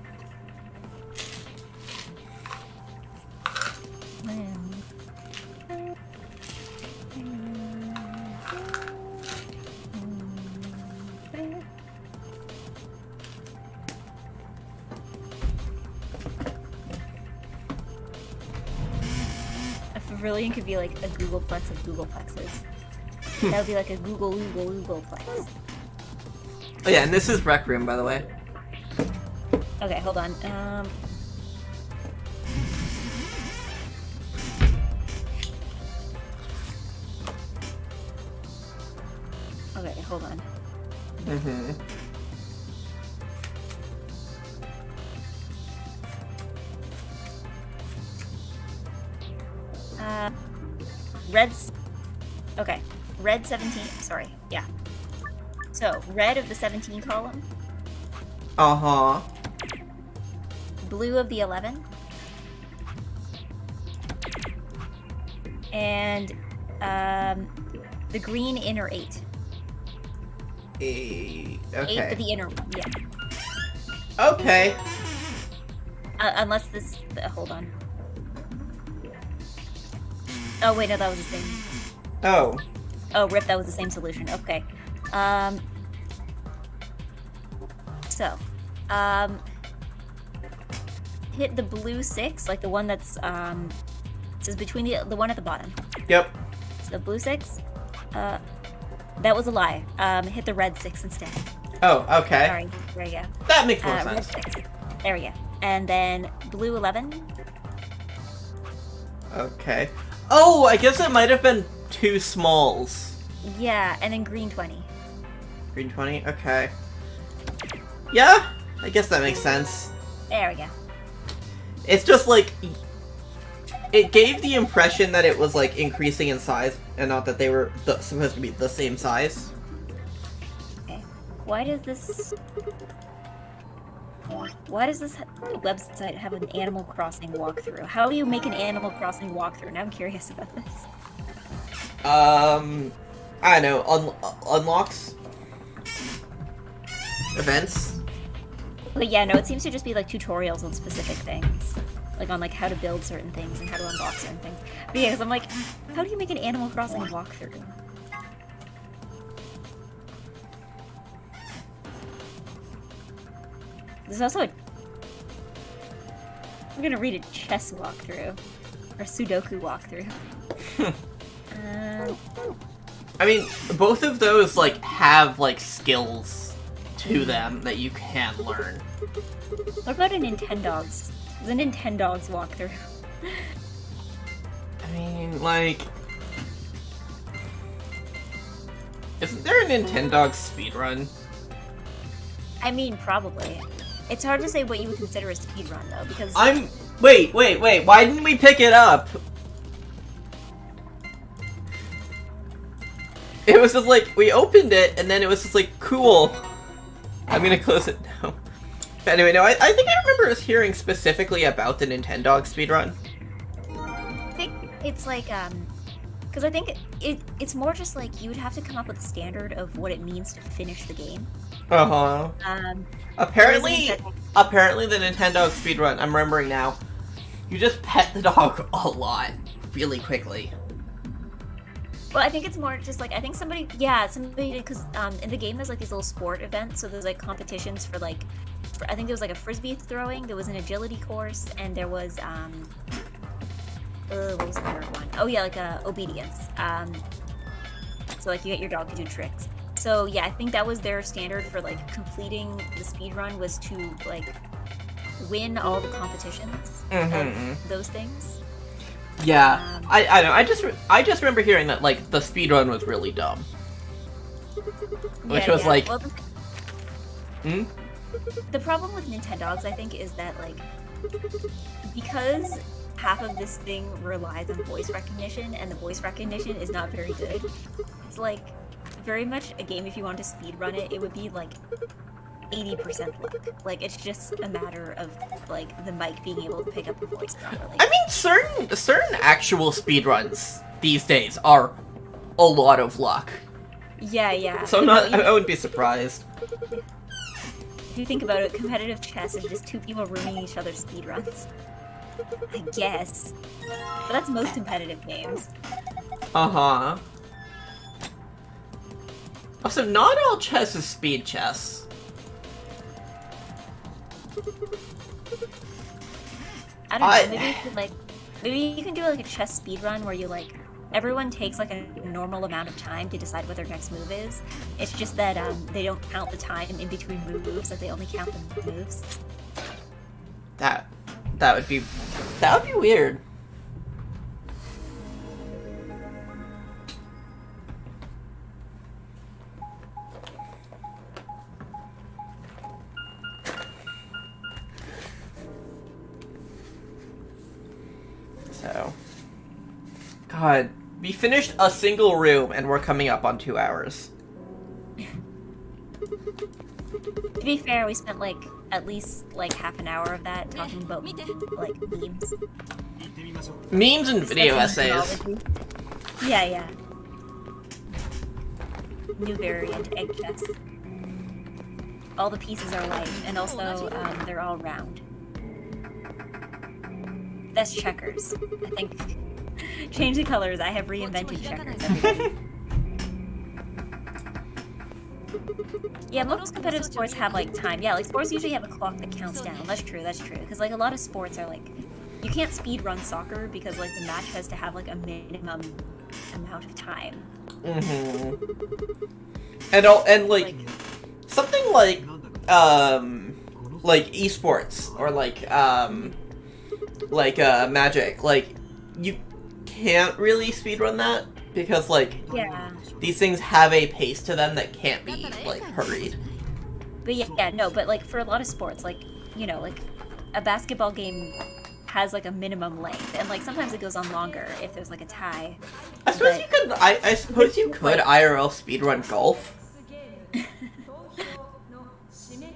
A Favillion could be like a Googleplex of Googleplexes. That would be like a Googleplex. Oh yeah, and this is Rec Room, by the way. Okay, hold on. Okay, hold on. Mm-hmm. Red's. Okay, red 17. Sorry, yeah. So, red of the 17 column, Uh-huh. blue of the 11, and the green inner 8. Okay. 8 but the inner one, yeah. Okay. Unless this. Hold on. Oh, wait, no, that was the same. Oh. Oh, rip, that was the same solution. Okay. So, hit the blue 6, like the one that's, says between the one at the bottom. Yep. So, blue 6, that was a lie. Hit the red 6 instead. Oh, okay. Sorry, there you go. That makes more Red sense. 6. There we go. And then blue 11. Okay. Oh, I guess it might have been 2 smalls. Yeah, and then green 20. Green 20? Okay. Yeah, I guess that makes sense. There we go. It's just like... It gave the impression that it was like increasing in size and not that they were supposed to be the same size. Okay. Why does this website have an Animal Crossing walkthrough? How do you make an Animal Crossing walkthrough? Now I'm curious about this. I don't know, unlocks? Events? But yeah, no, it seems to just be like tutorials on specific things. like on like how to build certain things and how to unlock certain things. But yeah, because I'm like, how do you make an Animal Crossing walkthrough? There's also a... I'm gonna read a chess walkthrough. Or Sudoku walkthrough. I mean, both of those, like, have, like, skills to them that you can learn. What about a Nintendogs? There's a Nintendogs walkthrough. I mean, like... Isn't there a Nintendogs speedrun? I mean, probably. It's hard to say what you would consider a speedrun, though, because... Wait, why didn't we pick it up? It was just like, we opened it, and then it was just like, cool. I'm gonna close it now. Anyway, no, I think I remember us hearing specifically about the Nintendogs speedrun. I think it's like, because I think it's more just like, you would have to come up with a standard of what it means to finish the game. Uh-huh. Apparently the Nintendo speedrun, I'm remembering now, you just pet the dog a lot, really quickly. Well, I think it's more just like, I think somebody did, because in the game there's like these little sport events, so there's like competitions for like, I think there was like a frisbee throwing, there was an agility course, and there was, what was the third one? Oh yeah, like obedience. So like you get your dog to do tricks. So yeah, I think that was their standard for like completing the speed run, was to like win all the competitions of those things. Yeah, I know. I just remember hearing that like the speed run was really dumb, which was like. Well, the problem with Nintendogs, I think, is that like, because half of this thing relies on voice recognition, and the voice recognition is not very good. It's like very much a game, if you want to speedrun it, it would be like 80% luck. Like, it's just a matter of like the mic being able to pick up the voice properly. I mean, certain actual speedruns these days are a lot of luck. Yeah. So I wouldn't be surprised. If you think about it, competitive chess is just two people ruining each other's speedruns. I guess. But that's most competitive games. Uh-huh. Also, not all chess is speed chess. I don't know, maybe you can do like a chess speedrun where you like, everyone takes like a normal amount of time to decide what their next move is. It's just that they don't count the time in between moves, that they only count the moves. That would be weird. So, God, we finished a single room and we're coming up on 2 hours. To be fair, we spent like at least like half an hour of that talking about like memes. Memes and video essays. Yeah. New variant, egg chess. All the pieces are light, and also they're all round. That's checkers. I think. Change the colors. I have reinvented checkers. Yeah, most competitive sports have like time. Yeah, like sports usually have a clock that counts down. That's true. Because like a lot of sports are like, you can't speed run soccer because like the match has to have like a minimum amount of time. And like something like esports or like Magic, like you can't really speedrun that because like these things have a pace to them that can't be like hurried. But but like for a lot of sports, like, you know, like a basketball game has like a minimum length, and like sometimes it goes on longer if there's like a tie. I suppose you could. I suppose you could IRL speedrun golf.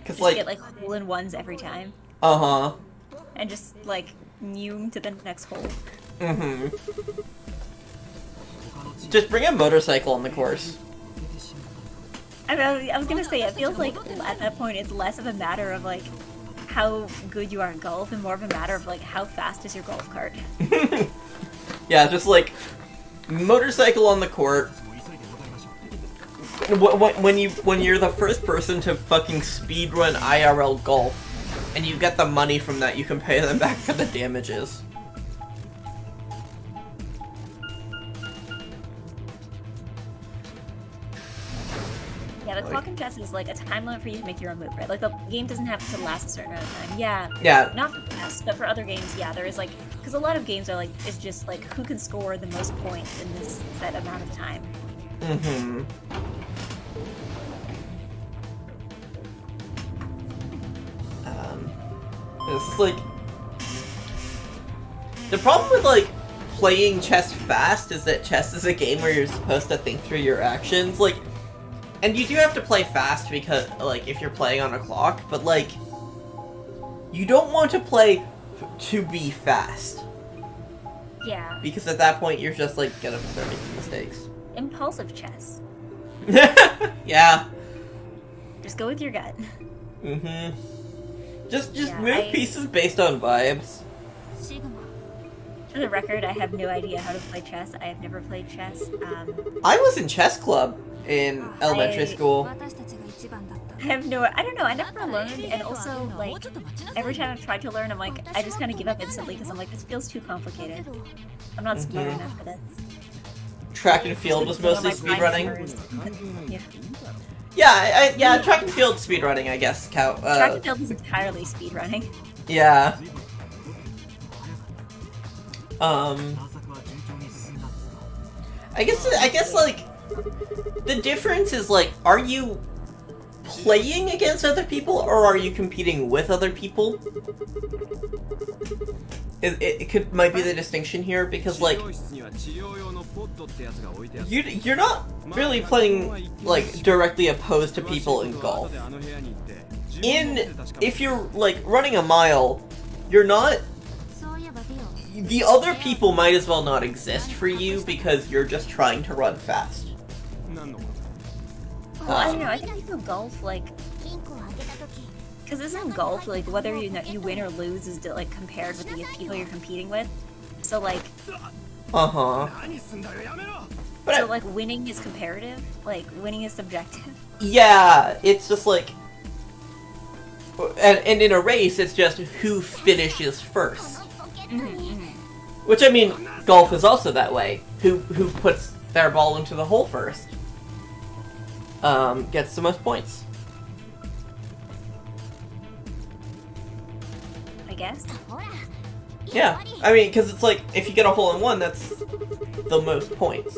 Cause like get like hole-in-ones every time. And just like noom to the next hole. Just bring a motorcycle on the course. I was gonna say, it feels like at that point it's less of a matter of like how good you are at golf and more of a matter of like how fast is your golf cart. Yeah, just like motorcycle on the court. When you're the first person to fucking speedrun IRL golf, and you get the money from that, you can pay them back for the damages. Yeah, the clock in chess is like a time limit for you to make your own move, right? Like the game doesn't have to last a certain amount of time. Yeah. Yeah. Not for chess, but for other games, yeah, there is like, because a lot of games are like, it's just like who can score the most points in this set amount of time. Mm-hmm. It's like the problem with like playing chess fast is that chess is a game where you're supposed to think through your actions, like, and you do have to play fast because like if you're playing on a clock, but like you don't want to play to be fast. Yeah. Because at that point you're just like gonna start making mistakes. Impulsive chess. Yeah. Just go with your gut. Mm-hmm. Just Yeah, move pieces based on vibes. For the record, I have no idea how to play chess. I have never played chess. I was in chess club in elementary school. I have no, I don't know, I never learned, and also, like, every time I've tried to learn, I'm like, I just kind of give up instantly, because I'm like, this feels too complicated. I'm not smart enough for this. Track and field was mostly speedrunning. Yeah. Yeah, track and field speedrunning, I guess, count. Track and field is entirely speedrunning. Yeah. I guess, like, the difference is, like, are you playing against other people, or are you competing with other people? It might be the distinction here, because, like, you're not really playing, like, directly opposed to people in golf. If you're, like, running a mile, you're not... The other people might as well not exist for you, because you're just trying to run fast. Well, I don't know, I think I feel golf, like... Because isn't golf, like, whether you win or lose is, like, compared with the people you're competing with? So, like... Uh-huh. So, like, winning is comparative? Like, winning is subjective? Yeah, it's just, like... And in a race, it's just who finishes first. Which, I mean, golf is also that way. Who puts their ball into the hole first gets the most points. I guess. Yeah, I mean, because it's like, if you get a hole-in-one, that's the most points.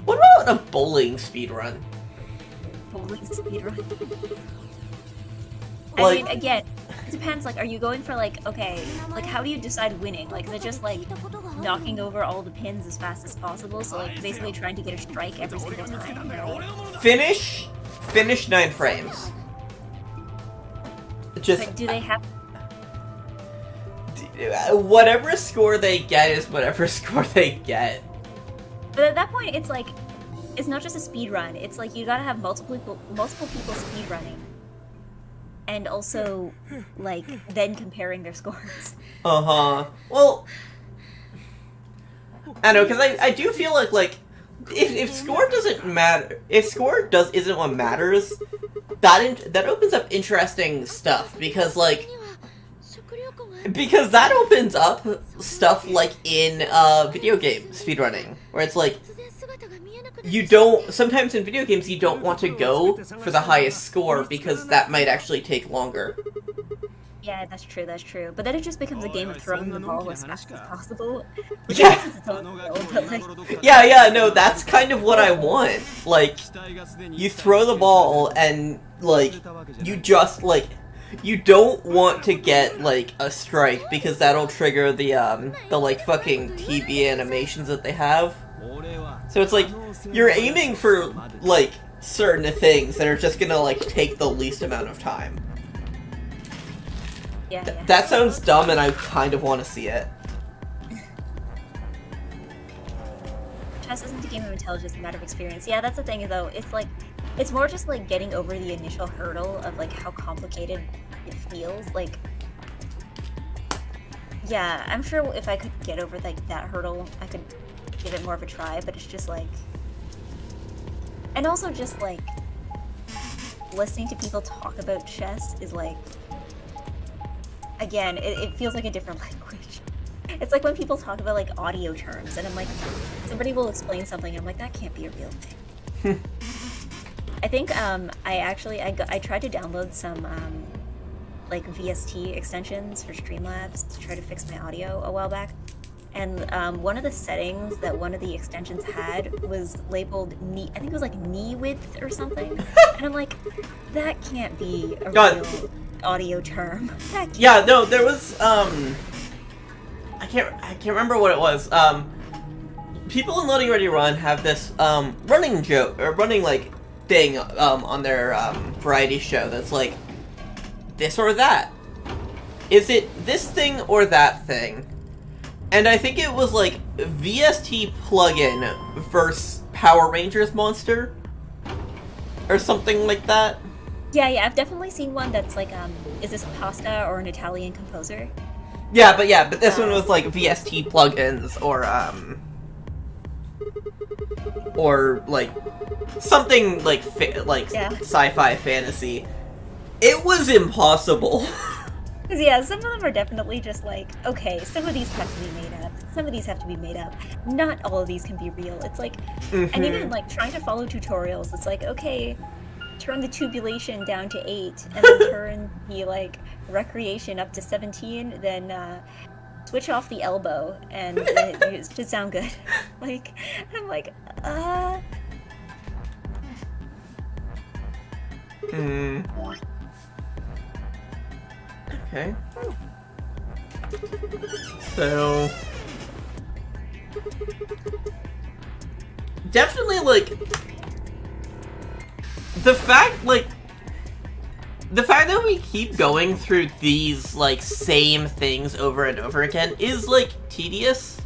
What about a bowling speedrun? Bowling speedrun? Like, I mean, again, it depends, like, are you going for, like, okay, like, how do you decide winning? Like, is it just, like, knocking over all the pins as fast as possible, so, like, basically trying to get a strike every single time, right? Finish 9 frames. Just... But do they have... Whatever score they get is whatever score they get. But at that point, it's like, it's not just a speed run. It's like you gotta have multiple people speed running, and also like then comparing their scores. Well, I know, because I do feel like if score doesn't matter, if score isn't what matters, that opens up interesting stuff, because like. Because that opens up stuff like in video game speedrunning, where it's like, sometimes in video games you don't want to go for the highest score because that might actually take longer. Yeah, that's true. But then it just becomes a game of throwing the ball as fast as possible. Yeah. Yeah, No, that's kind of what I want. Like, you throw the ball and, like, you just, like, you don't want to get, like, a strike, because that'll trigger the like, fucking TV animations that they have. So it's like, you're aiming for, like, certain things that are just gonna, like, take the least amount of time. Yeah. That sounds dumb, and I kind of want to see it. Chess isn't a game of intelligence, it's a matter of experience. Yeah, that's the thing, though. It's like, it's more just like getting over the initial hurdle of like how complicated it feels. Like, Yeah, I'm sure if I could get over like that hurdle, I could give it more of a try. But it's just like, and also just like listening to people talk about chess is like, again, it feels like a different language. It's like when people talk about like audio terms, and I'm like, somebody will explain something, and I'm like, that can't be a real thing. I think I tried to download some like VST extensions for Streamlabs to try to fix my audio a while back, and one of the settings that one of the extensions had was labeled knee. I think it was like knee width or something, and I'm like, that can't be a real audio term. Yeah, no, there was I can't remember what it was. People in Loading Ready Run have this running joke or running like thing on their variety show that's like this or that. Is it this thing or that thing? And I think it was like VST plugin versus Power Rangers monster or something like that. Yeah, I've definitely seen one that's like, is this pasta or an Italian composer? Yeah, but this one was like VST plugins or like something like sci-fi fantasy. It was impossible. Yeah, some of them are definitely just like, okay, some of these have to be made up. Some of these have to be made up. Not all of these can be real. It's like, and even like trying to follow tutorials, it's like, okay, turn the tubulation down to 8, and then turn the like recreation up to 17, then switch off the elbow, and it should sound good. Like, I'm like, Okay. So definitely like the fact that we keep going through these like same things over and over again is like tedious.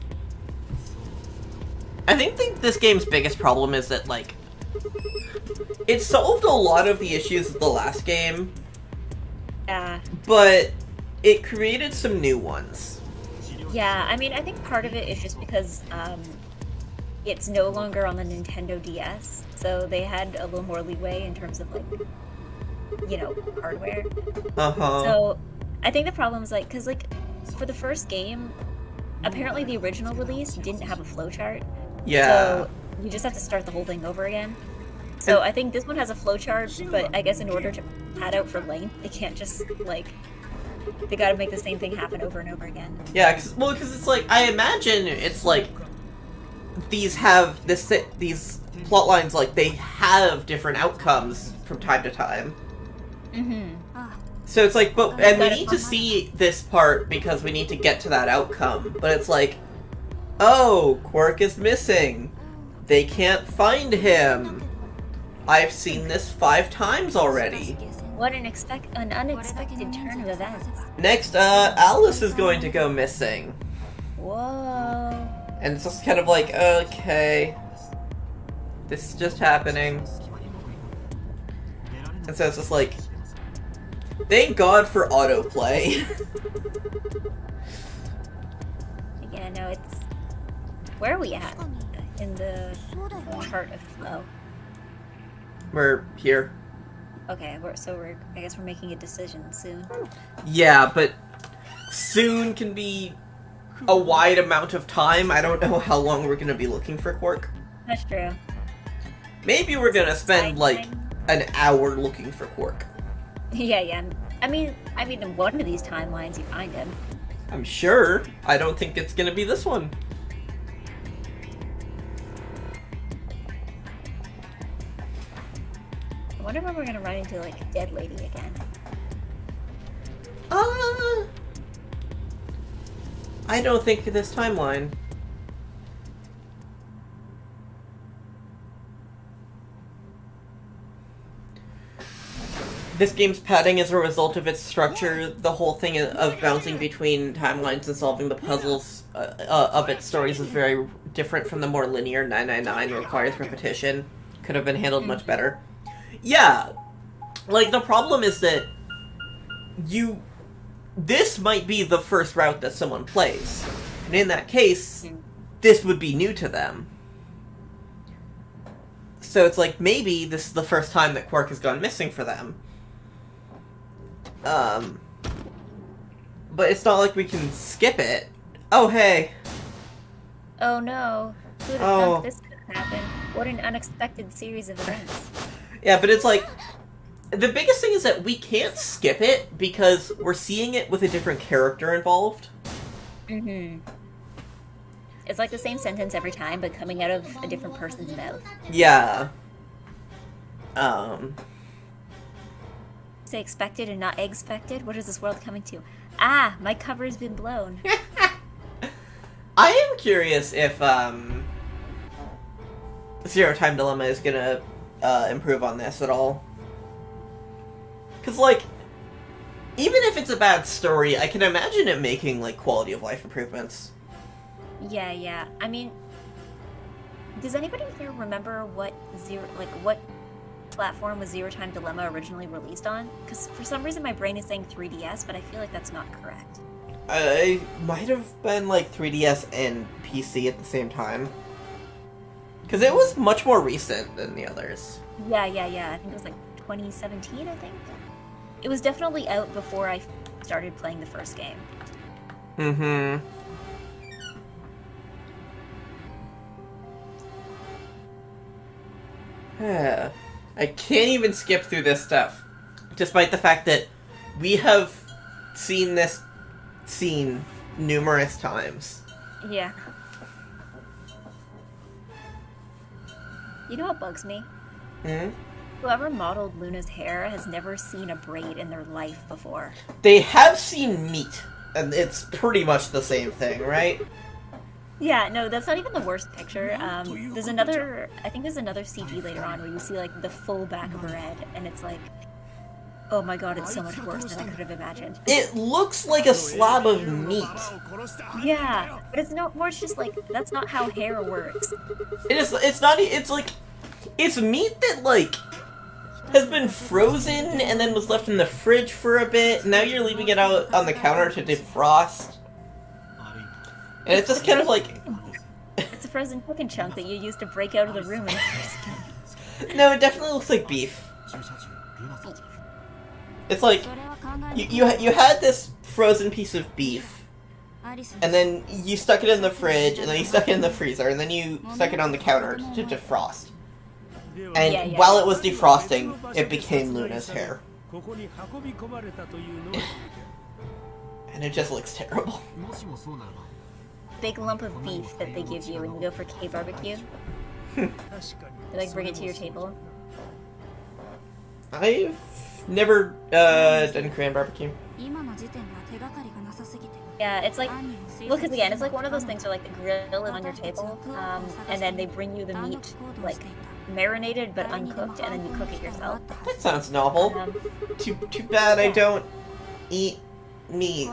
I think this game's biggest problem is that like it solved a lot of the issues of the last game. But it created some new ones. Yeah, I mean, I think part of it is just because it's no longer on the Nintendo DS, so they had a little more leeway in terms of like, you know, hardware. So I think the problem is like, because like for the first game, apparently the original release didn't have a flowchart. Yeah. So you just have to start the whole thing over again. So I think this one has a flowchart, but I guess in order to pad out for length, they can't just like, they gotta make the same thing happen over and over again. Yeah, because it's like, I imagine it's like these have these plot lines, like they have different outcomes from time to time. So it's like, and we need to see this part because we need to get to that outcome. But it's like, oh, Quark is missing. They can't find him. I've seen this 5 times already. What an unexpected turn of events. Next, Alice is going to go missing. Whoa. And it's just kind of like, okay, this is just happening. And so it's just like, thank God for autoplay. Yeah, no, it's... Where are we at in the chart of flow? We're here. Okay, I guess we're making a decision soon. Yeah, but soon can be a wide amount of time. I don't know how long we're gonna be looking for Quark. That's true. Maybe we're gonna spend like an hour looking for Quark. Yeah. I mean, in one of these timelines you find him. I'm sure. I don't think it's gonna be this one. I wonder when we're gonna run into like a dead lady again. I don't think this timeline. This game's padding is a result of its structure. The whole thing of bouncing between timelines and solving the puzzles of its stories is very different from the more linear 999 requires repetition. Could have been handled much better. Yeah, like the problem is that this might be the first route that someone plays. And in that case, this would be new to them. So it's like, maybe this is the first time that Quark has gone missing for them. But it's not like we can skip it. Oh, hey. Oh no. Who'd have thunk this could happen? What an unexpected series of events. Yeah, but it's like, the biggest thing is that we can't skip it because we're seeing it with a different character involved. Mm-hmm. It's like the same sentence every time, but coming out of a different person's mouth. Yeah. Say expected and not expected? What is this world coming to? Ah, my cover's been blown. I am curious if, Zero Time Dilemma is gonna, improve on this at all. Because, like, even if it's a bad story, I can imagine it making, like, quality of life improvements. Yeah. I mean, does anybody here remember what platform was Zero Time Dilemma originally released on? Because for some reason my brain is saying 3DS, but I feel like that's not correct. It might have been, like, 3DS and PC at the same time. Because it was much more recent than the others. Yeah. I think it was, like, 2017, I think? It was definitely out before I started playing the first game. Mm-hmm. I can't even skip through this stuff, despite the fact that we have seen this scene numerous times. Yeah. You know what bugs me? Hmm? Whoever modeled Luna's hair has never seen a braid in their life before. They have seen meat, and it's pretty much the same thing, right? Yeah, no, that's not even the worst picture. I think there's another CG later on where you see, like, the full back of her head, and it's like, oh my god, it's so much worse than I could have imagined. It looks like a slab of meat. Yeah, but it's not more, it's just like, that's not how hair works. It's meat that, like, has been frozen and then was left in the fridge for a bit. Now you're leaving it out on the counter to defrost. And it's just kind of like... It's a frozen chicken chunk that you used to break out of the room in the first game. No, it definitely looks like beef. It's like, you had this frozen piece of beef, and then you stuck it in the fridge, and then you stuck it in the freezer, and then you stuck it on the counter to defrost. And Yeah. while it was defrosting, it became Luna's hair. And it just looks terrible. Big lump of beef that they give you when you go for K barbecue. They, like, bring it to your table. I've never done Korean barbecue. Yeah, it's like, well, because again, it's like one of those things where, like, the grill is on your table, and then they bring you the meat, like, marinated but uncooked, and then you cook it yourself. That sounds novel. Too bad I don't eat meat.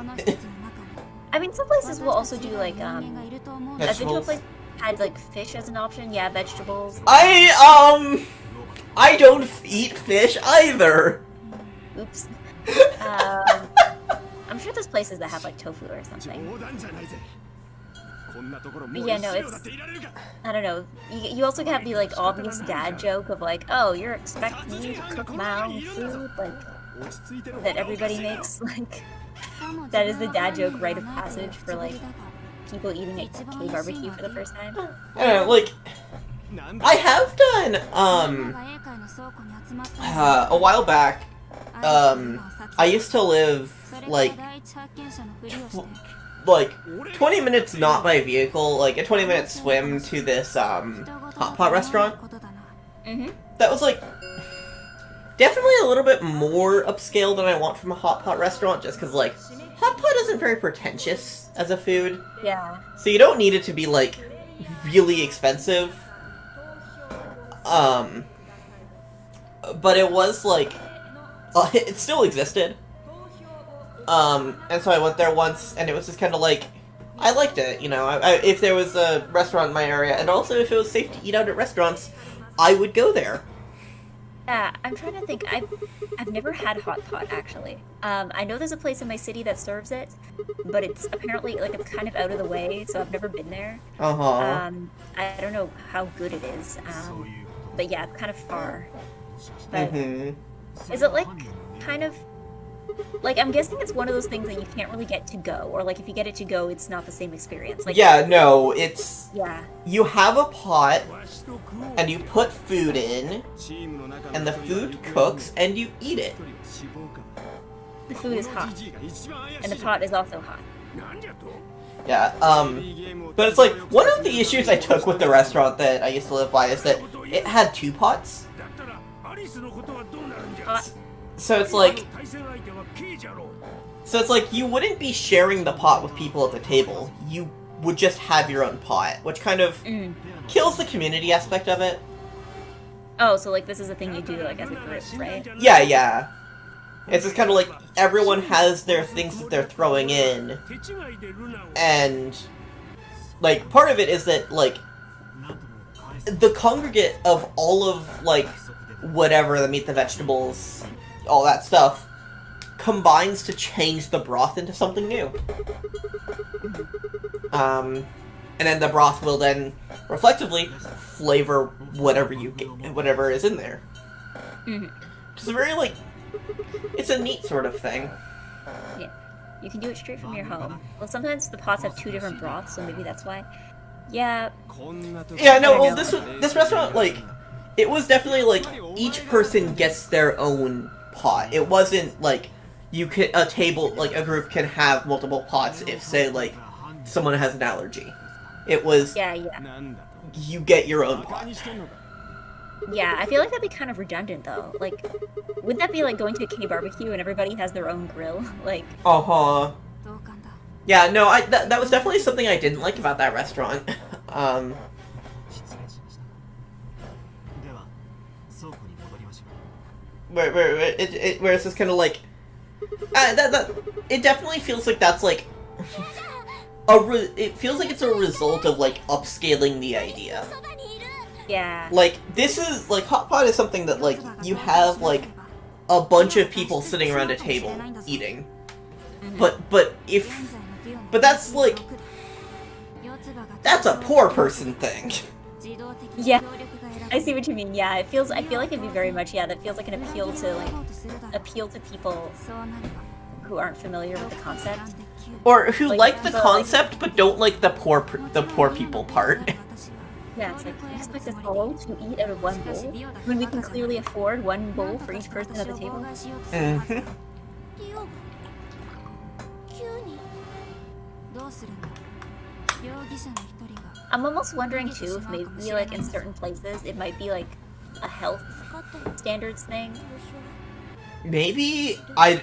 I mean, some places will also do, like, I've been to a Vegetables. place that had, like, fish as an option. Yeah, vegetables. I don't eat fish either. Oops. I'm sure there's places that have, like, tofu or something. But yeah, no, it's... I don't know. You also have the, like, obvious dad joke of, like, oh, you're expecting me to cook my own food? Like, that everybody makes, like... That is the dad joke rite of passage for, like, people eating at K barbecue for the first time. I don't know, like, I have done, a while back, I used to live, like 20 minutes not by vehicle, like a 20-minute swim to this, hot pot restaurant. Mm-hmm. That was, like, definitely a little bit more upscale than I want from a hot pot restaurant, just because, like, hot pot isn't very pretentious as a food. Yeah. So you don't need it to be, like, really expensive. But it was, like, it still existed. And so I went there once, and it was just kind of like, I liked it, you know, if there was a restaurant in my area, and also if it was safe to eat out at restaurants, I would go there. Yeah, I'm trying to think. I've never had hot pot actually. I know there's a place in my city that serves it, but it's apparently like it's kind of out of the way, so I've never been there. Uh-huh. I don't know how good it is. そういうこと But yeah, it's kind of far. もしかして But Mm-hmm. is it like kind of like I'm guessing it's one of those things that you can't really get to go, or like if you get it to go, it's not the same experience. Like Yeah, no, it's... yeah. You have a pot, and you put food in, チームの中の and the 一人は food cooks, and you eat it. 一人は死亡か The food is この hot, ジジイが一番怪しい and the pot is also hot. なんじゃと Yeah, ゲームを but it's like, one of the issues I took with the restaurant that I used to live by is that it had 2 pots. だったらアリスのことはどうなるんじゃ Hot. So it's like, 対戦相手は K じゃろう so it's like you wouldn't be sharing the pot with people at the table. You would just have your own pot, which kind of kills the community aspect of it. Oh, so like this is a thing you do like as a group, right? Yeah, yeah. It's just kind of like everyone has their things that they're throwing in, 手違いでルナを and like part of it is that like なんとも返す the congregate of all of like whatever, the meat, the vegetables, all that stuff combines to change the broth into something new. And then the broth will then reflectively flavor whatever you get, whatever is in there. Mhm. It's a very like, it's a neat sort of thing. Yeah. You can do it straight from your home. Well, sometimes the pots have 2 different broths, so maybe that's why. Yeah, こんな時 Yeah, no, I well, know. this restaurant, like, it was definitely, like, each person gets their own pot. It wasn't, like, a group can have multiple pots if, say, like, someone has an allergy. It was, yeah, yeah. なんだと you get your own バカ pot. にしてんのか Yeah, I feel like that'd be kind of redundant though. Like, wouldn't that be like going to a K barbecue and everybody has their own grill? Like, Uh-huh. Yeah, no, that was definitely something I didn't like about that restaurant. 失礼しましたでは倉庫に戻りましょう where it's just kind of like, it definitely feels like that's like, it feels like it's a result of like upscaling the idea. yeah. Like, this is, like, hot pot is something that, like, you have, like, a bunch of people sitting around a table eating. But that's, like, that's a poor person thing. Yeah. I see what you mean. Yeah, I feel like it'd be very much, yeah, that feels like an appeal to people who aren't familiar with the concept. Or who Like, like the but, concept, but don't like the poor people part. Yeah, it's like, you expect us all to eat out of one bowl when we can clearly afford one bowl for each person at the table? Mhm. I'm almost wondering too if maybe like in certain places it might be like a health standards thing. Maybe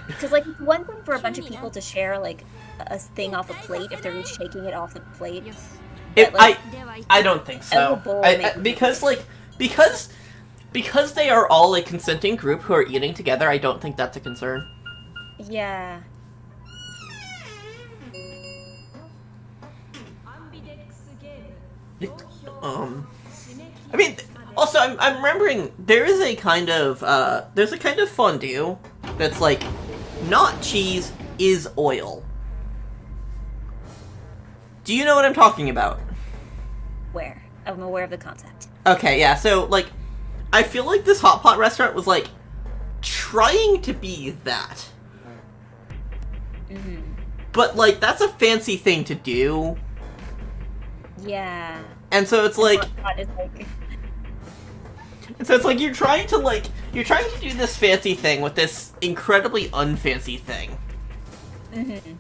Because like it's one thing for a bunch of people to share like a thing off a plate if they're each taking it off the plate. But, like, I don't think so. Out of a bowl, maybe. Because they are all a consenting group who are eating together, I don't think that's a concern. Yeah. I mean, also I'm remembering there is a kind of there's a kind of fondue that's like not cheese, is oil. Do you know what I'm talking about? Where? I'm aware of the concept. Okay, yeah, so, like, I feel like this hot pot restaurant was, like, trying to be that. Mm-hmm. But, like, that's a fancy thing to do. Yeah. And so it's like, Hot is like you're trying to do this fancy thing with this incredibly unfancy thing. mm-hmm.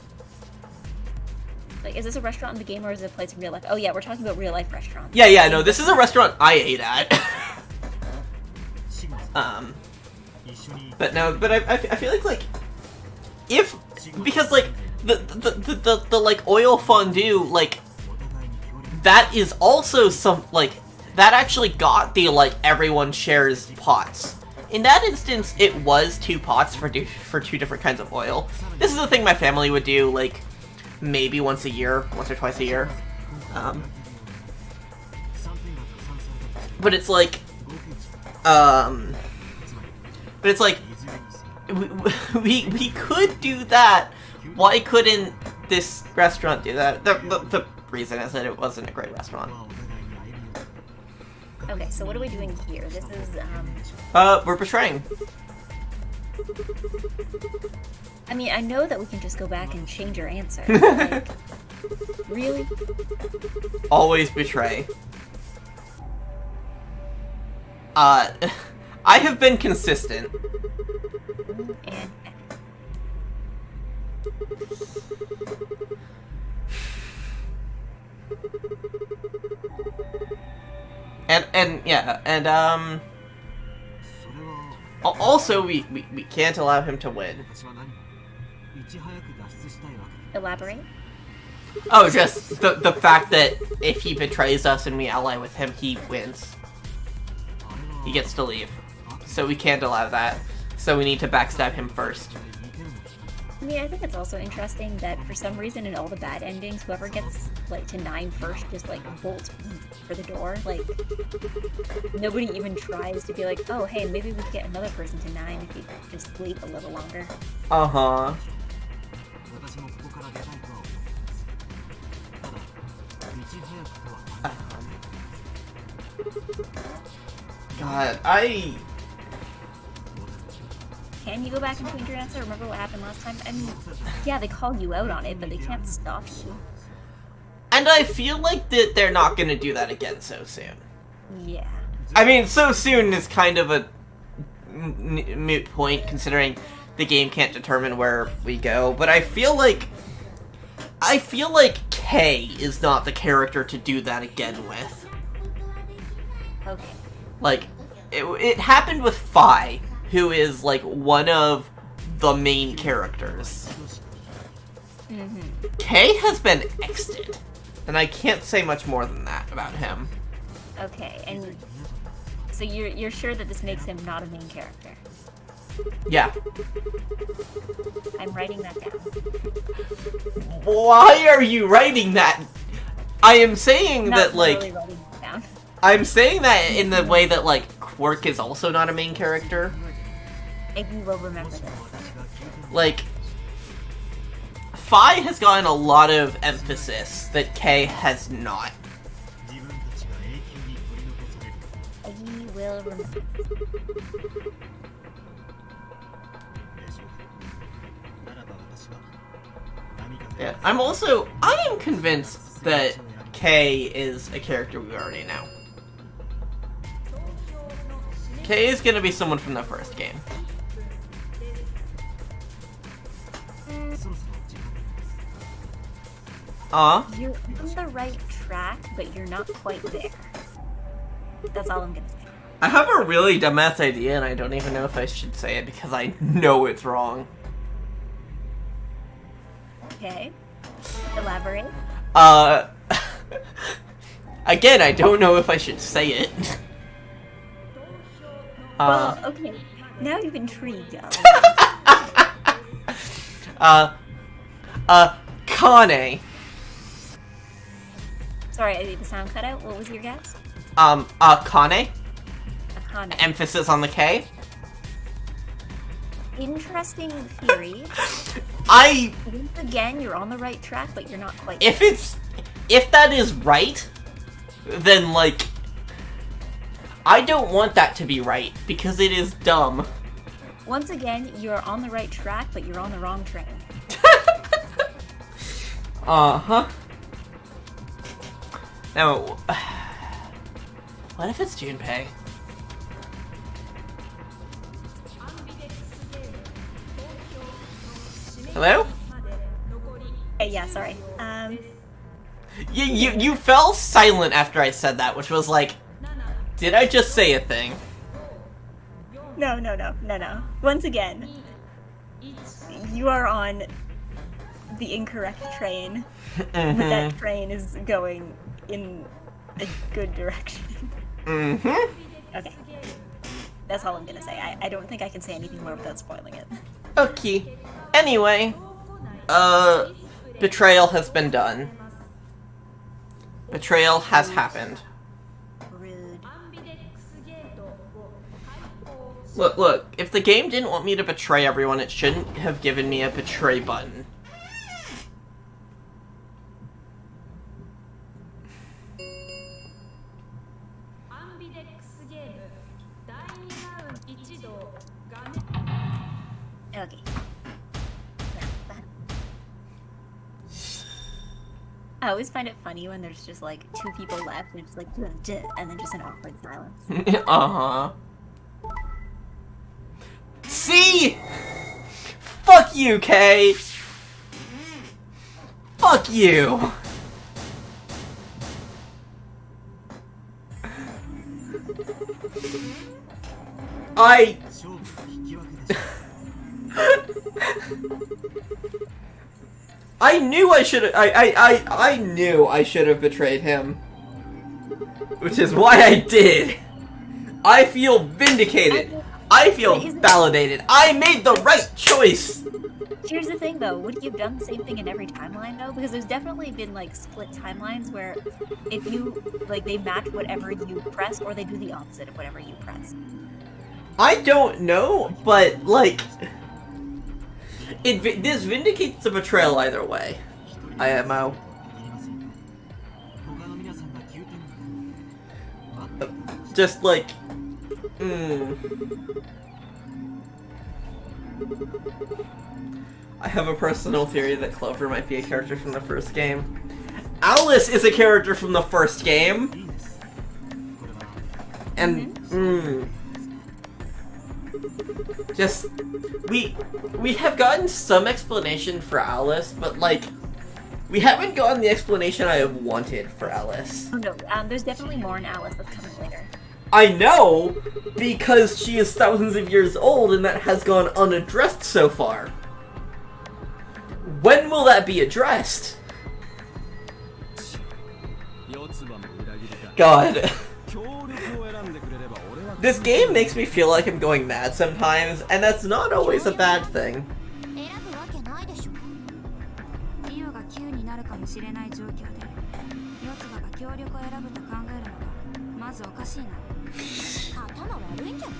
Like, is this a restaurant in the game or is it a place in real life? Oh yeah, we're talking about real life restaurants. Yeah, no, this is a restaurant I ate at. シグマさん um, 一緒に but no, but I feel like, if, because, like, the like, oil fondue, like, お互いに協力 that is also some, like, that actually got the, like, everyone shares pots. In that instance, it was 2 pots for 2 different kinds of oil. This is a thing my family would do, like, maybe once or twice a year. 3点が加算された But it's like, 合計値つま But it's like, we could do that. Why couldn't this restaurant do that? The reason is that it wasn't a great restaurant. Okay, so what are we doing here? This is, We're betraying. I mean, I know that we can just go back and change our answer. Like, really? Always betray. I have been consistent. And yeah, and also we can't allow him to win. Elaborate? Oh, just the fact that if he betrays us and we ally with him, he wins. He gets to leave. So we can't allow that. So we need to backstab him first. I mean, I think it's also interesting that for some reason in all the bad endings, whoever gets, like, to 9 first just, like, bolts for the door. Like, nobody even tries to be like, oh, hey, maybe we could get another person to 9 if you just wait a little longer. Uh-huh. God, Can you go back and change your answer? Remember what happened last time? I mean, yeah, they call you out on it, but they can't stop you. And I feel like that they're not gonna do that again so soon. Yeah. I mean, so soon is kind of a moot point, considering the game can't determine where we go, but I feel like Kay is not the character to do that again with. Okay. Like, it happened with Fi, who is, like, one of the main characters. Mm-hmm. Kay has been exted, and I can't say much more than that about him. Okay, and so you're sure that this makes him not a main character? Yeah. I'm writing that down. Why are you writing that? I am saying Not that, like... really writing it down. I'm saying that in the way that, like, Quirk is also not a main character. Eggy will remember this. Like, Fi has gotten a lot of emphasis that Kay has not. Eggy will remember. Yeah, I am convinced that Kay is a character we already know. Kay is gonna be someone from the first game. You're on the right track, but you're not quite there. That's all I'm gonna say. I have a really dumbass idea, and I don't even know if I should say it because I know it's wrong. Okay. Elaborate. Again, I don't know if I should say it. Well, okay. Now you've intrigued. Kane. Sorry, the sound cut out. What was your guess? Kane. Akane. Emphasis on the K. Interesting theory. Once again, you're on the right track, but you're not quite. If that is right, then, like, I don't want that to be right, because it is dumb. Once again, you're on the right track, but you're on the wrong train. Uh-huh. Now, what if it's Junpei? Hello? Hey, yeah, sorry. You fell silent after I said that, which was like, did I just say a thing? No. Once again, you are on the incorrect train, Mm-hmm. but that train is going in a good direction. Mm-hmm. Okay. That's all I'm gonna say. I don't think I can say anything more without spoiling it. Okay. Anyway, betrayal has been done. Betrayal has happened. Rude. Look, if the game didn't want me to betray everyone, it shouldn't have given me a betray button. Okay. I always find it funny when there's just like 2 people left and it's like and then just an awkward silence. Uh-huh. See? Fuck you, Kay! Fuck you! I... 勝負は引き分けです。 I knew I should have. I knew I should have betrayed him, which is why I did. I feel vindicated. I feel validated. I made the right choice. Here's the thing though, would you have done the same thing in every timeline though? Because there's definitely been like split timelines where if you, like they match whatever you press or they do the opposite of whatever you press. I don't know, but like, this vindicates the betrayal either way. IMO. 他の皆さんが9点を待っています。 Just like, I have a personal theory that Clover might be a character from the first game. Alice is a character from the first game! いいです。これは And, just, we have gotten some explanation for Alice, but like, we haven't gotten the explanation I have wanted for Alice. Oh no, there's definitely more in Alice that's coming later. I know, because she is thousands of years old and that has gone unaddressed so far. When will that be addressed? God. This game makes me feel like I'm going mad sometimes, and that's not always a bad thing. 選ぶわけないでしょ。リオが9になるかもしれない状況で、四つ葉が協力を選ぶと考えるのがまずおかしいな。頭悪いんじゃない？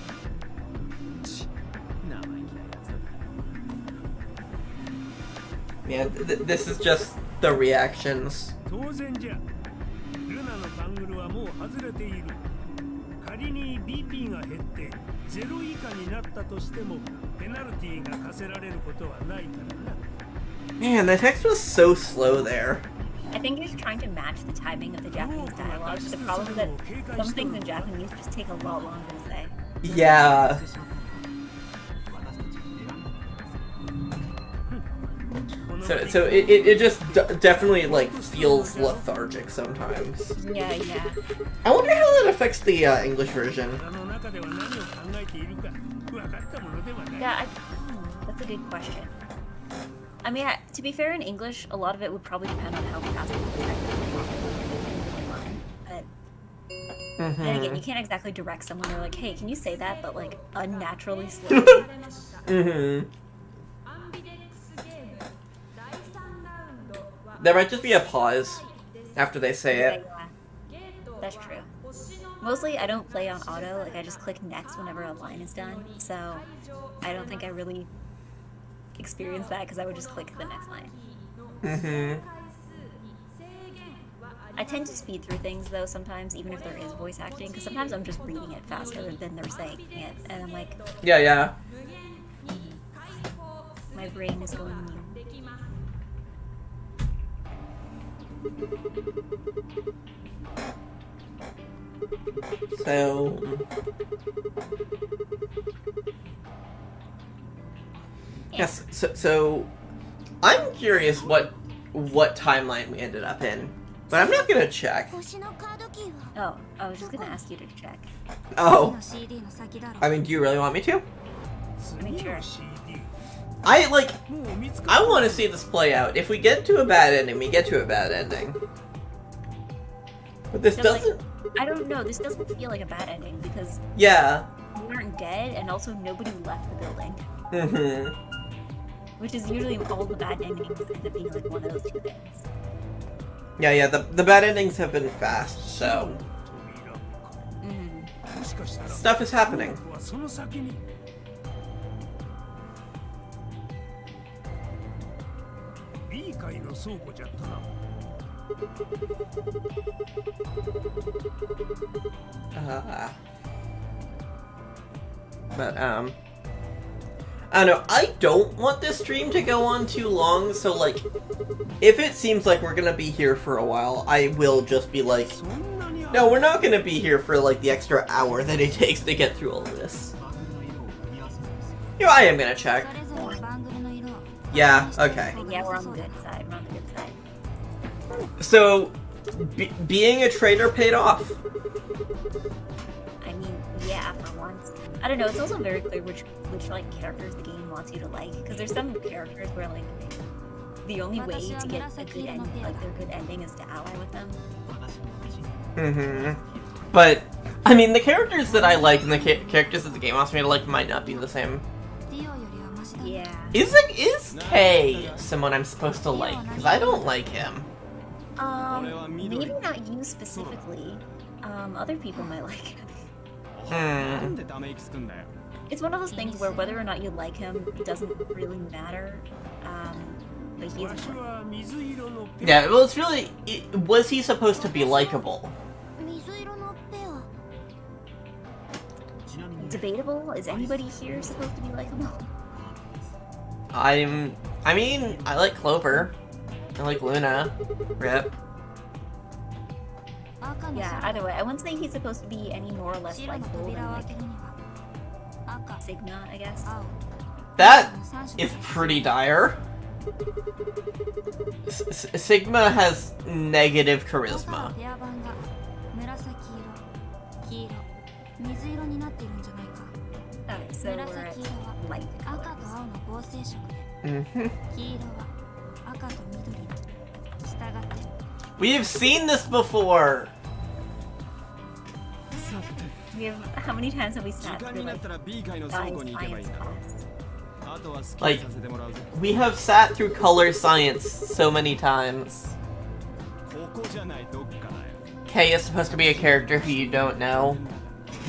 Yeah, this is just the reactions. 当然じゃ。ルナのバングルはもう外れている。仮に BP が減って0以下になったとしてもペナルティが課せられることはないからな。 Man, the text was so slow there. I think he's trying to match the timing of the Japanese dialogue. The problem is that some things in Japanese just take a lot longer to say. Yeah. してしまったので私たちは選んだのです。 So it just definitely like feels lethargic sometimes. Yeah, yeah. I wonder how that affects the English version. 腹の中では何を考えているか分かったものではない。 Yeah, that's a good question. I mean, to be fair, in English, a lot of it would probably depend on how fast people type it. But then again, you can't exactly direct someone. They're like, hey, can you say that, but like unnaturally slow? There might just be a pause after they say it. Yeah, that's true. Mostly, I don't play on auto. Like, I just click next whenever a line is done. So, I don't think I really experience that because I would just click the next line. I tend to speed through things though sometimes, even if there is voice acting, because sometimes I'm just reading it faster than they're saying it, and I'm like, Yeah. my brain is going mute. So yes, so I'm curious what timeline we ended up in, but I'm not gonna check. 星のカードキーは Oh, I was just gonna ask you to check. Oh, の CD の先だろ。 I mean, do you really want me to? mean, sure. CD I like. もう見つか I want to see this play out. If we get to a bad ending, we get to a bad ending. But this No, like, doesn't. I don't know. This doesn't feel like a bad ending because Yeah. we weren't dead, and also nobody left the building, which is usually all the bad endings end up being like one of those two things. Yeah. The bad endings have been fast, so. しかしたら Stuff is happening. 僕はその先に B 階の倉庫じゃったな But, I don't know, I don't want this stream to go on too long, so, like, if it seems like we're gonna be here for a while, I will just be like, そんなに no, we're not gonna be here for, like, the extra hour that it takes to get through all of this. バグの色を組み合わせるんですよ You know, I am gonna check. それぞれのバングルの色を Yeah, okay. Yeah, we're on the good side. We're on the good side. So, being a traitor paid off. I mean, yeah, for once. I don't know. It's also very clear which like characters the game wants you to like, because there's some characters where like the only way to get a good end, like their good ending, is to ally with them. 私の美人 Mm-hmm. But, I mean, the characters that I like and the characters that the game wants me to like might not be the same. ディオよりはマシだ Yeah. Is Kay someone I'm supposed to like? Because I don't like him. Maybe not you specifically. Other people might like him. なんでため息つくんだよ It's one of those things where whether or not you like him doesn't really matter. But he's わしは水色のペ Yeah, well, it's really... was he supposed to be likable? 水色のペア ちなみに debatable. Is anybody here supposed to be likable? I mean, I like Clover. I like Luna. Rip. 赤の Yeah, 空 either way. I wouldn't say he's supposed to be any more or less 白の likable 扉 than を開 like けるには赤 Sigma, I guess. 青 That 三色 is pretty dire. Sigma has negative 赤の charisma. ペア版が紫色黄色水色になっているんじゃないか Alright, so we're at 紫色は light 赤と colors. 青の合成色で Mhm. 黄色は赤と緑に従って We've seen this before! We have how many times have we 時 sat 間 through になっ like たら B 階の倉 guys 庫に行けばいい science んだろ class? あとは好き Like- にさせてもらうぜ We have sat through color science so many times. ここじゃないどっかだよ Kay is supposed to be a character who you don't know.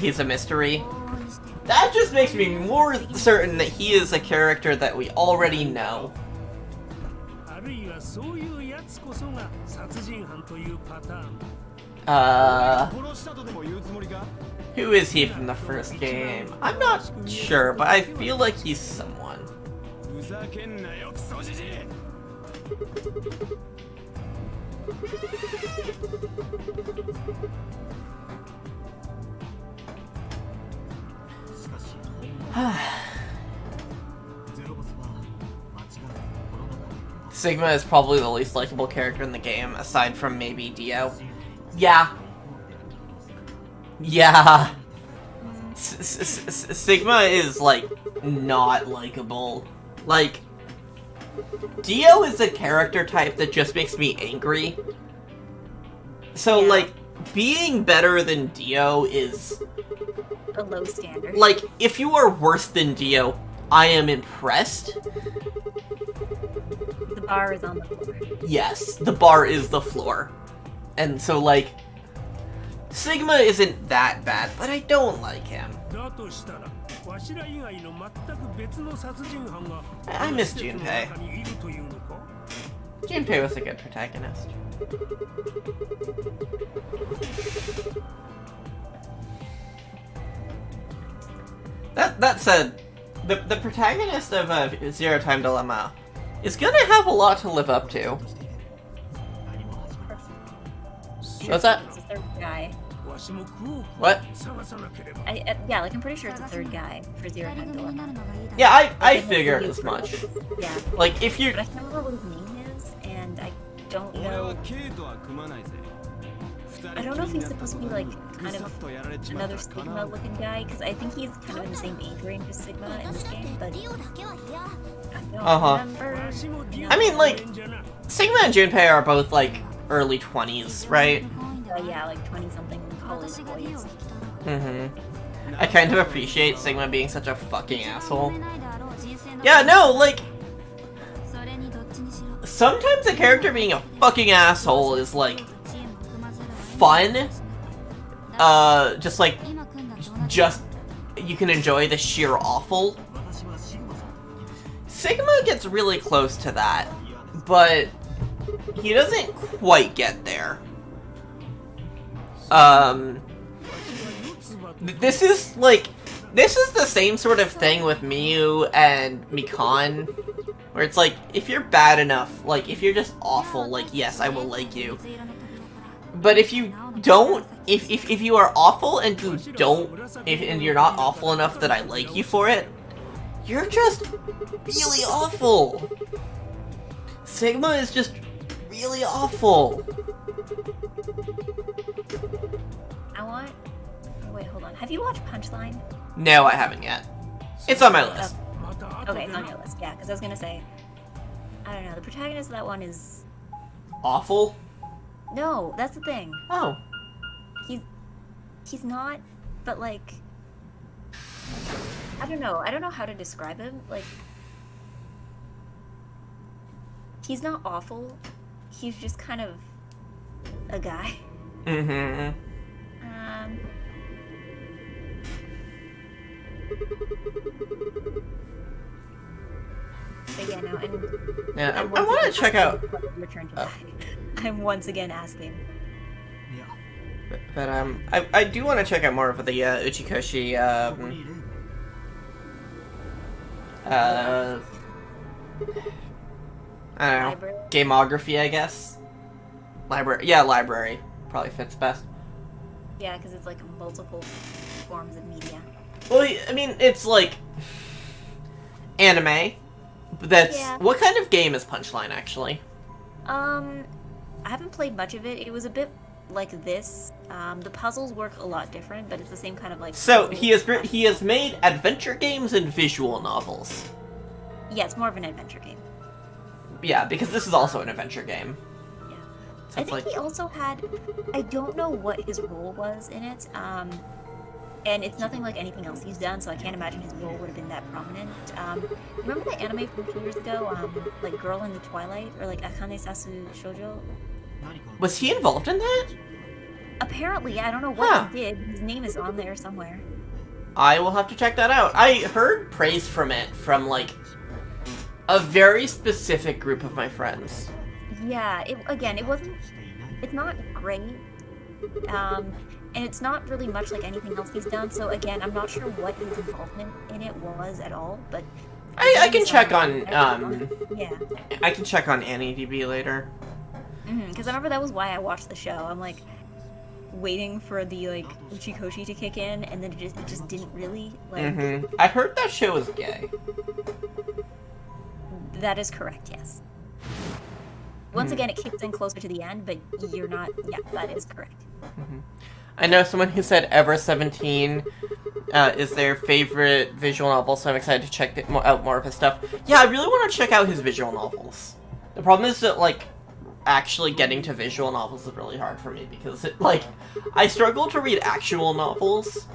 He's a mystery. 往々にして That just makes me more certain that he is a character that we already know. あるいはそういうやつこそが殺人犯というパターン 殺したとでも言うつもりか Who is he from the first game? I'm not sure, but I feel like he's someone. ふざけんなよクソじじい しかしゼロボスは間違いなくコロナ禍 Sigma is probably the least likable character in the game, aside from maybe Dio. Yeah. Yeah. Sigma is, like, not likable. Like, Dio is a character type that just makes me angry. So, Yeah. like, being better than Dio is... A low standard. Like, if you are worse than Dio, I am impressed. The bar is on the floor. Yes, the bar is the floor. And so, like, Sigma isn't that bad, but I don't like him. だとしたらわしら以外の全く別の殺人犯が I miss この施設の Junpei. 中にいるというのか Junpei was a good protagonist. That said, the protagonist of Zero Time Dilemma is gonna have a lot to live up to. としていける何も始まらず What's that? It's a third guy. わしもクオークを What? 探さなければ Yeah, like I'm pretty sure it's a third guy for Zero 二人 Time 組にな Dilemma. るのがいいだろう Yeah, I Like, figured maybe as a group. much. Yeah, Like, if you... but I can't remember what his name is, and I don't 俺 know. は K とは組まないぜ I don't know if he's supposed to be like kind of とやられちまった another らかな Sigma looking guy, because I think he's kind of in the same age range as Sigma in this game, but ディオだけは嫌 I don't Uh-huh. remember. わしもディオ I mean, like- のじゃな Sigma and Junpei are both, like, early 20s, right? Yeah, like 20-something college 私がディオを boys. 引き取ろう Mm-hmm. I kind of appreciate Sigma being such a fucking 一番 asshole. 揉めないであろう人生の Yeah, no, like, それにどっちにしろ sometimes a character being a fucking asshole is, like, チームを組まざるを得ない fun. Just, like, 今組んだって同じ just you can enjoy the sheer awful. 私はシグマさんと言います。 Sigma gets really close to that, but he doesn't quite get there. This is the same sort of thing with Miyu and Mikan, where it's like, if you're bad enough, like, if you're just awful, like, yes, I will like you. But if you don't, if you are awful and you don't, and you're not awful enough that I like you for it, you're just really awful. Sigma is just really awful. I want... Wait, hold on. Have you watched Punchline? No, I haven't yet. It's on my list. Okay, it's on your list. Yeah, because I was gonna say... I don't know, the protagonist of that one is... Awful? No, that's the thing. Oh. He's not, but like... I don't know how to describe him. Like... He's not awful. He's just kind of... a guy. Mm-hmm. But yeah, no, and... Yeah, I want to check out... Return to that. I'm once again asking. いや、 But, I do want to check out more of the, Uchikoshi, ここに例が I don't know, Library? gameography, I guess? Library, yeah, library. Probably fits best. Yeah, because it's like multiple forms of media. Well, I mean, it's like... anime. But that's... Yeah. What kind of game is Punchline, actually? I haven't played much of it. It was a bit like this. The puzzles work a lot different, but it's the same kind of like... So, puzzle- he has made adventure games and visual novels. Yeah, it's more of an adventure game. Yeah, because this is also an adventure game. Yeah. So I it's think like... he also had... I don't know what his role was in it. And it's nothing like anything else he's done, so I can't imagine his role would have been that prominent. Remember the anime from 2 years ago? Like Girl in the Twilight? Or like Akane Sasu Shoujo? 何か Was he involved in that? Apparently, I don't know what Huh. he did. His name is on there somewhere. I will have to check that out. I heard praise from it from, like, a very specific group of my friends. Yeah, it wasn't... していない。 It's not great. And it's not really much like anything else he's done, so again, I'm not sure what his involvement in it was at all, but... I can check on, Yeah. I can check on AnyDB later. Because I remember that was why I watched the show. I'm like, waiting for the, like, Uchikoshi to kick in, and then it just didn't really, like... I heard that show was gay. That is correct, yes. Once again, it kicks in closer to the end, but you're not... Yeah, that is correct. I know someone who said Ever 17 is their favorite visual novel, so I'm excited to check out more of his stuff. Yeah, I really want to check out his visual novels. The problem is that, like, actually getting to visual novels is really hard for me, because, I struggle to read actual novels.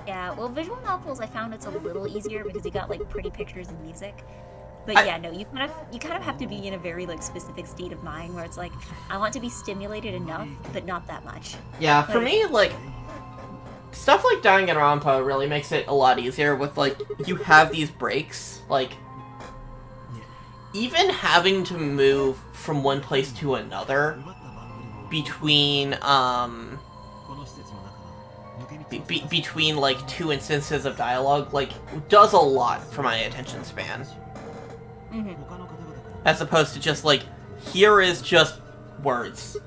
Yeah, well, visual novels, I found it's a little easier because you got, like, pretty pictures and music. But I- yeah, no, you kind of have to be in a very, like, specific state of mind where it's like, I want to be stimulated enough, but not that much. Yeah, for me, like, stuff like Danganronpa really makes it a lot easier with, like, you have these breaks, like, even having to move from one place to another 奪った番組を between, この施設の中の抜け道を between, like, two instances of dialogue, like, does a lot for my attention span. 他の方々から As opposed to just, like, here is just words.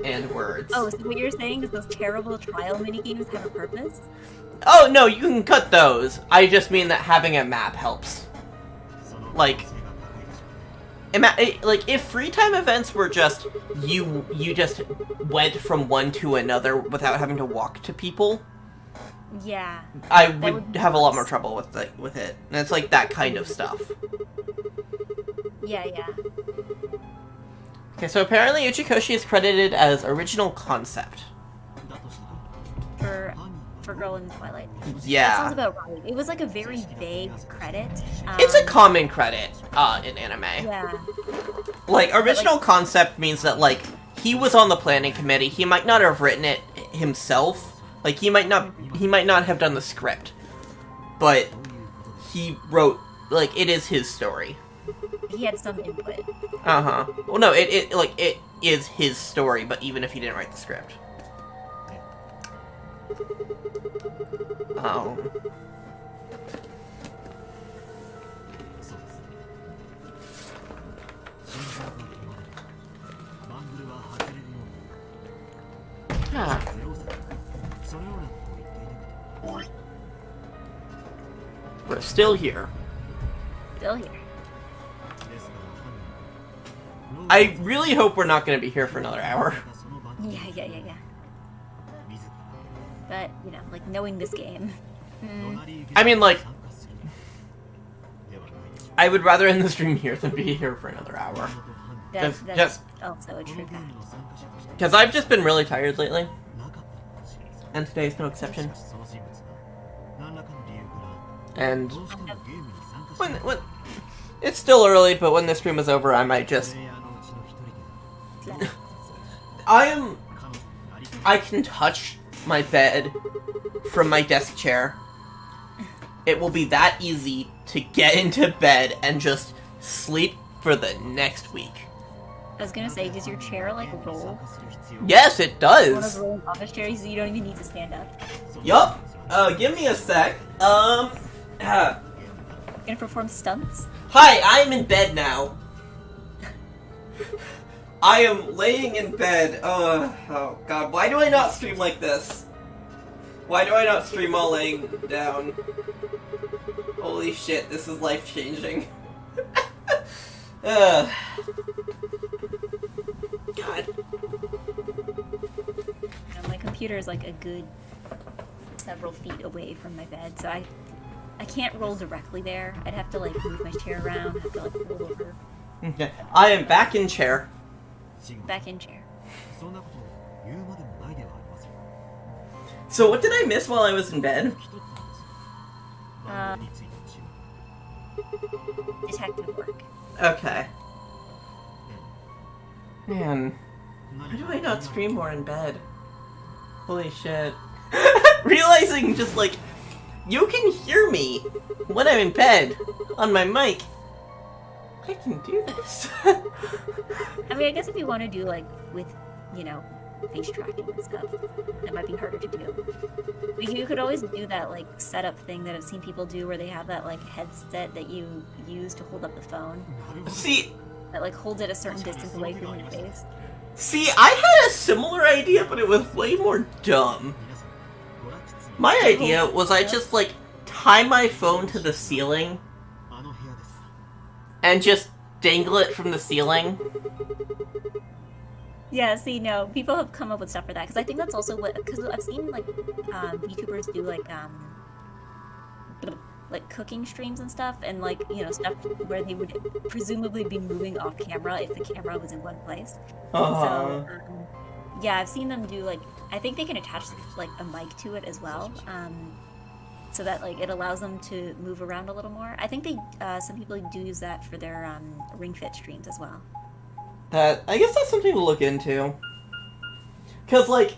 And words. Oh, so what you're saying is those terrible trial minigames have a purpose? Oh, no, you can cut those. I just mean that having a map helps. その Like- 可能性が高いでしょう。 Like, if free time events were just, you just went from one to another without having to walk to people, Yeah. I would would be have a lot nice. more trouble with it. And it's like that kind of stuff. Yeah, yeah. Okay, so apparently Uchikoshi is credited as original concept. だとしたら For for Girl in the Twilight. That sounds Yeah. about right. It was like a very vague credit. It's a common credit in anime. Yeah. Like, original concept means that, like, he was on the planning committee. He might not have written it himself, Like, he might not have done the script, but he wrote, like, it is his story. He had some input. Uh-huh. Well, no, it is his story, but even if he didn't write the script. Oh. そうです心臓が止まるバングルは外れるよう Ah. にゼロさそのようなことを言っていなかった We're still here. Still here. ですから犯人は I really hope we're not going to be here for another hour. そのバングル Yeah. 自ら But, you know, like, knowing this game. ドナリー I mean, like, 参加するではないでしょう I would rather end the stream here than be here for another hour. 犯人 That's also a この true ゲーム fact. の参加者として Because I've just been really tired lately, なかったのかもしれません and today's no し exception. かしその人物が何らかの理由から And どうしてもゲームに参加し when it's still early, but when the stream is over, I might プ just レイヤーのうちの一人で Like, I am 彼女になりたい I can touch my bed from my desk chair. It will be that easy to get into bed and just sleep for the next week. I was gonna say, does your chair, like, ゲームに roll? 参加する必要 Yes, it One of those does. rolling office chairs, so you don't even need to stand up. Yup. Give me a sec. Gonna perform stunts? Hi, I'm in bed now. I am laying in bed. Oh god, why do I not stream like this? Why do I not stream while laying down? Holy shit, this is life-changing. God. You know, my computer is, like, a good several feet away from my bed, so I can't roll directly there. I'd have to, like, move my chair around, have to, like, roll over. Okay, I am back in chair. 死後 Back in chair. そんなことを言うまでもないではありません So what did I miss while I was in bed? 聞き取ったんですよバングルについての仕事 Detective work. Okay. Man, 何 why do か I not stream more in bed? Holy shit. Realizing just like, you can hear me when I'm in bed on my mic. I can do this. I mean, I guess if you want to do, like, with, you know, face tracking and stuff, that might be harder to do. But you could always do that, like, setup thing that I've seen people do where they have that, like, headset that you use to hold up the phone. なるほど see, That, like, holds it a certain distance away from your face. see, I had a similar idea, but it was way more dumb. 皆さんご落地 My idea was I just like tie my phone to the ceiling あの部屋です and just dangle it from the ceiling. Yeah, see, no, people have come up with stuff for that, because I think that's also what, because I've seen, like, VTubers do, like, cooking streams and stuff, and, like, you know, stuff where they would presumably be moving off camera if the camera was in one place. So, yeah, I've seen them do, like, I think they can attach, like, a mic to it as well, so that, like, it allows them to move around a little more. I think they, some people do use that for their, Ring Fit streams as well. That I guess that's something to look into. Cause like,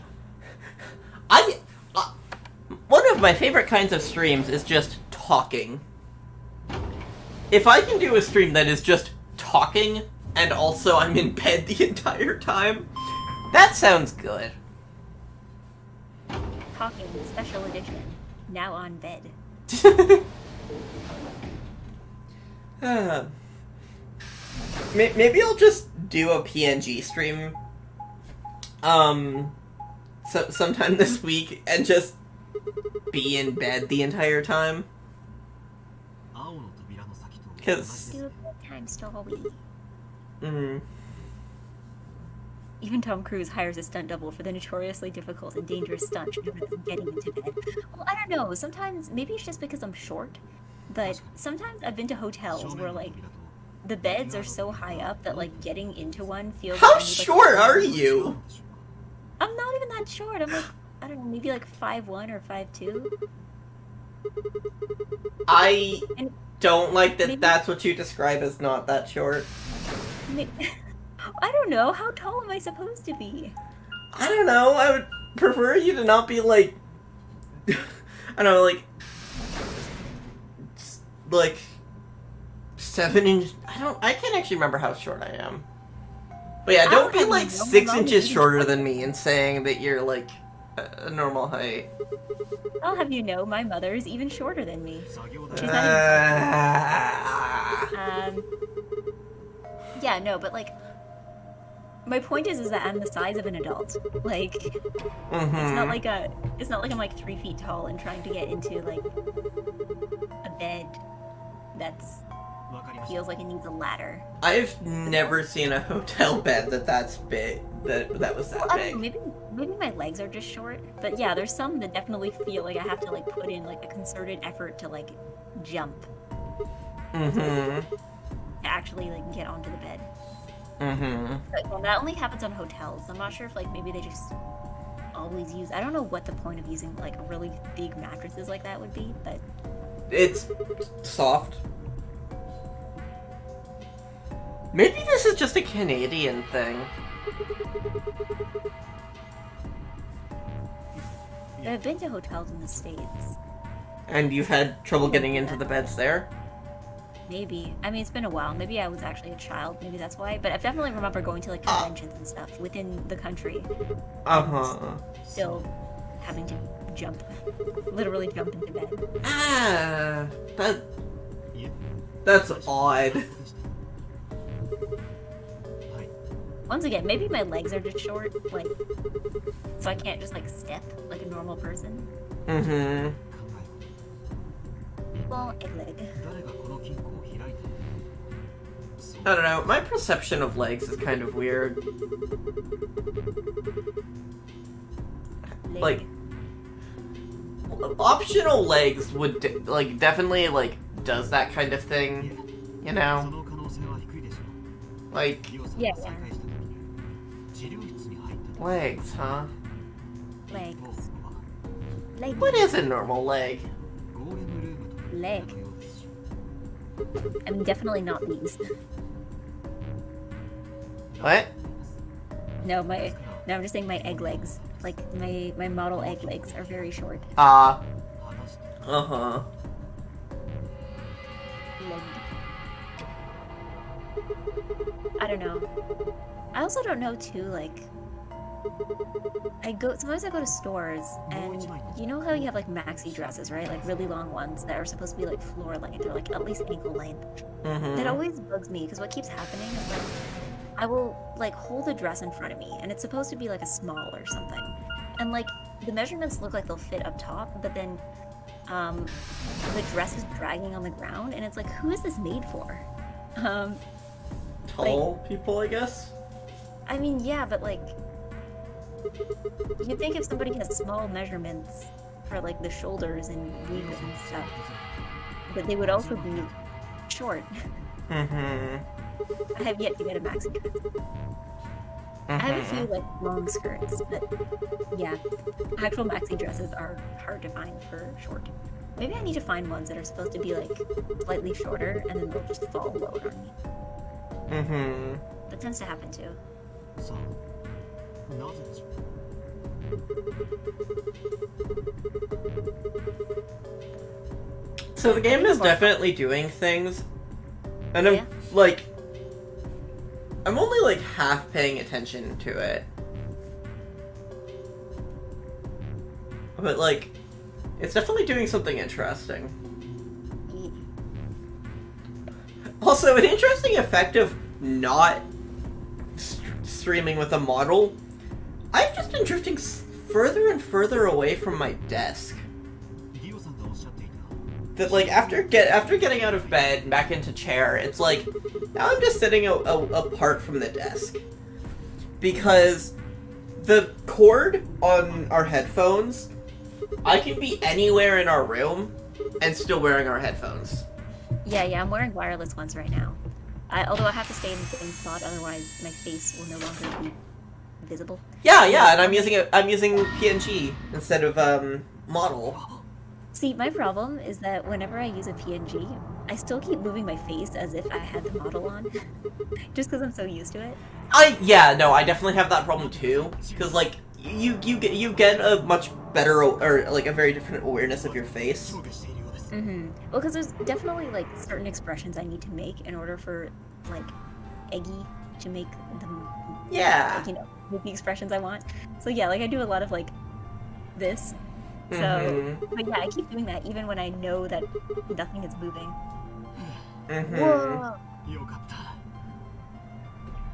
one of my favorite kinds of streams is just talking. If I can do a stream that is just talking and also I'm in bed the entire time, that sounds good. Talking special edition, now on bed. Maybe I'll just do a PNG stream, sometime this week and just be in bed the entire time. 青の扉の先と同じ 'Cause- です Do a bedtime story. Mm. Even Tom Cruise hires a stunt double for the notoriously difficult and dangerous stunt known as getting into bed. Well, I don't know. Sometimes, maybe it's just because I'm short, but sometimes I've been to 正 hotels 面 where, の like, 扉と the beds are so high up that, like, getting into one feels How like I need, like, short are you? I'm not even that short. I'm, like, I don't know, maybe, like, 5'1" or 5'2". I And don't like that maybe- that's what you describe as not that short. I don't know. How tall am I supposed to be? I don't know, I would prefer you to not be, like, I don't know, like 7 inch. I can't actually remember how short I am. But yeah, don't be like 6 inches shorter than me and saying that you're like a normal height. I'll have you know, my mother is even shorter than me. 作業 She's 台 not Ah. Yeah, no, but like, my point is that I'm the size of an adult. Like, it's not like I'm like 3 feet tall and trying to get into like a bed that's わかりました feels like it needs a ladder. I've never seen a hotel bed that's big. That was that Well, I big. mean, maybe my legs are just short, but yeah, there's some that definitely feel like I have to like put in like a concerted effort to like jump Mm-hmm. to actually like get onto the bed. Mm-hmm. But well, that only happens on hotels. I'm not sure if like maybe they just always use. I don't know what the point of using like really big mattresses like that would be, but It's soft. Maybe this is just a Canadian thing. I've been to hotels in the States. And you've had trouble getting into the beds there? Maybe. I mean, it's been a while. Maybe I was actually a child. Maybe that's why. But I definitely remember going to like conventions and stuff within the country. Uh-huh. Still having to jump, literally jump into bed. Ah, いえ that's odd. でしたはい Once again, maybe my legs are just short, like, so I can't just like step like a normal person. Mm-hmm. 考 Well, egg leg. え誰がこの金庫を開いたのそう I don't know, my perception of legs is kind of weird. Leg. Like, optional legs would, like, definitely, like, does that kind of thing, you そ know? の可能性は低いでしょう Like, リオさん Yeah. が再会した時治療室に入ったと legs, huh? legs. 頭部は Leg. What is a normal leg? ゴーレムルームという Leg. のようですし I mean, definitely not these. What? No, no, I'm just saying my egg legs. Like my model egg legs are very short. あ 果たして uh-huh. Leg. I don't know. I also don't know too, like, sometimes I go to stores and you know how you have like maxi dresses, right? Like really long ones that are supposed to be like floor length or like at least ankle length. That Mm-hmm. always bugs me because what keeps happening is like I will like hold a dress in front of me and it's supposed to be like a small or something. And like the measurements look like they'll fit up top, but then the dress is dragging on the ground and it's like, who is this made for? Tall people, I guess? I mean, yeah, but like, you'd think if somebody has small measurements for like the shoulders and waist and stuff, that they would also be short. Mm-hmm. I have yet to get a maxi dress. I have a few like long skirts, but yeah, actual maxi dresses are hard to find for short. Maybe I need to find ones that are supposed to be like slightly shorter and then they'll just fall lower on me. Mm-hmm. That tends to happen too. さあなぜでしょう So the game is definitely doing things, and I'm Yeah. like, I'm only like half paying attention to it, but like, it's definitely doing something interesting. Also, an interesting effect of not streaming with a model. I've just been drifting further and further away from my desk. リオさんがおっしゃっていた That like after getting out of bed and back into chair, it's like now I'm just sitting apart from the desk because the cord on our headphones, I can be anywhere in our room and still wearing our headphones. Yeah, I'm wearing wireless ones right now. Although I have to stay in the same spot, otherwise my face will no longer be visible. Yeah, and I'm using PNG instead of model. See, my problem is that whenever I use a PNG, I still keep moving my face as if I had the model on, just because I'm so used to it. I definitely have that problem too. Because like you get a much better or like a very different awareness of your face. 上下しているようです Mm-hmm. Well, because there's definitely like certain expressions I need to make in order for like Eggy to make the Yeah. like, you know, make the expressions I want. So yeah, like I do a lot of like this. So, Mhm. but yeah, I keep doing that even when I know that nothing is moving. Mhm. Whoa! よかった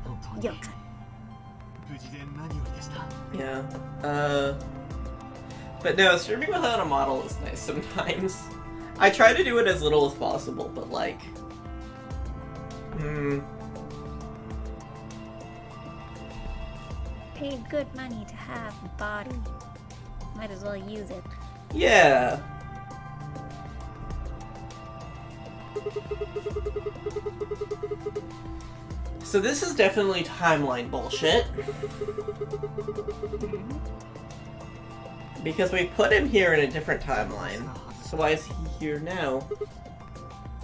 本当に Yo, 無事で何よりでした Yeah. But no, streaming without a model is nice sometimes. I try to do it as little as possible, but like, paid good money to have a body. Might as well use it. yeah. So this is definitely timeline bullshit. Because we put him here in a different timeline. So why is he here now?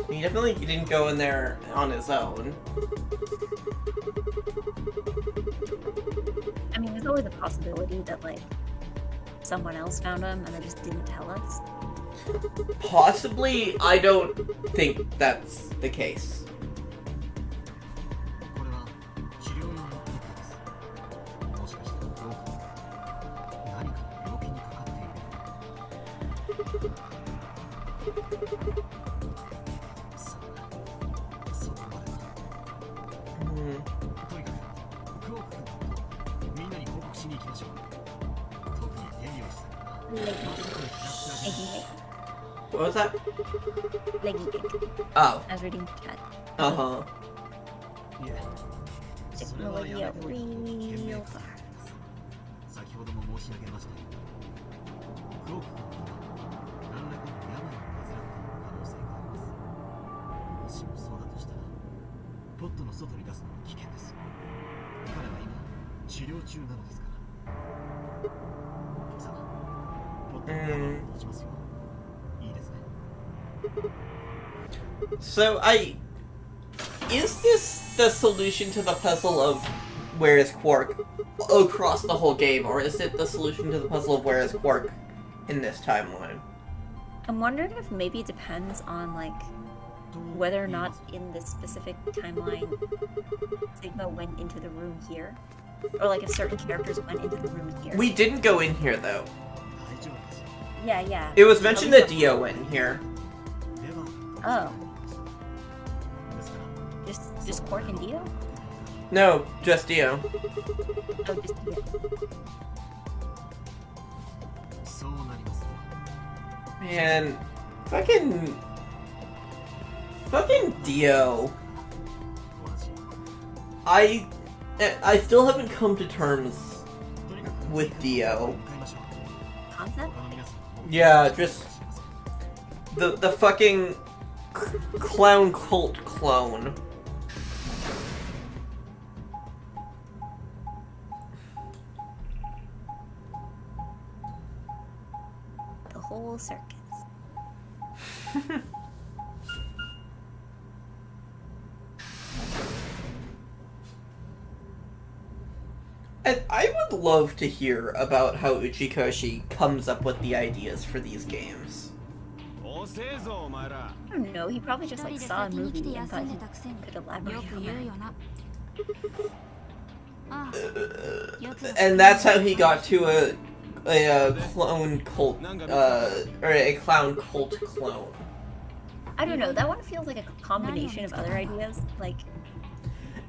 He definitely didn't go in there on his own. I mean, there's always a possibility that like someone else found him and they just didn't tell us. Possibly, I don't think that's the case. これは治療用のクリップですもしかしてロークは何かの病気にかかっているさあそこまでだ Hmm. とにかくクローク君のことみんなに報告しに行きましょう特にデリオスさんが Leggy. What was that? Leggy. Oh. I was reading the chat. Uh-huh. いえそれはやめておいた方が賢明かと思います先ほども申し上げましたよクローク君には何らかの病を患っている可能性がありますもしもそうだとしたらポットの外に出すのは危険です彼は今治療中なのですからさあポットの病を持ちますよいいですね So is this the solution to the puzzle of where is Quark across the whole game, or is it the solution to the puzzle of where is Quark in this timeline? I'm wondering if maybe it depends on like whether or not in this specific timeline Sigma went into the room here. Or like if certain characters went into the room here. We didn't go in here though. 大丈夫ですよ Yeah, yeah. It was mentioned that Dio went in here. では Oh, ですから just Quark and Dio? No, just Dio. Oh, just Dio. そうなりますね Man, fucking Dio. お味 I still haven't come to terms とにかく with Dio. 向かいましょう Concept? 他の皆さんも Yeah, just the fucking clown cult clone. The whole circus. And I would love to hear about how Uchikoshi comes up with the ideas for these games. 遅えぞお前ら I don't know, he probably just 一 like 人で saw a 先に来て movie and 休 thought んで he たくせに could よ elaborate く on 言う that. よなああ四つ And that's how he got to a clone cult, or a clown cult clone. I don't know, that one feels like a combination of other ideas. Like,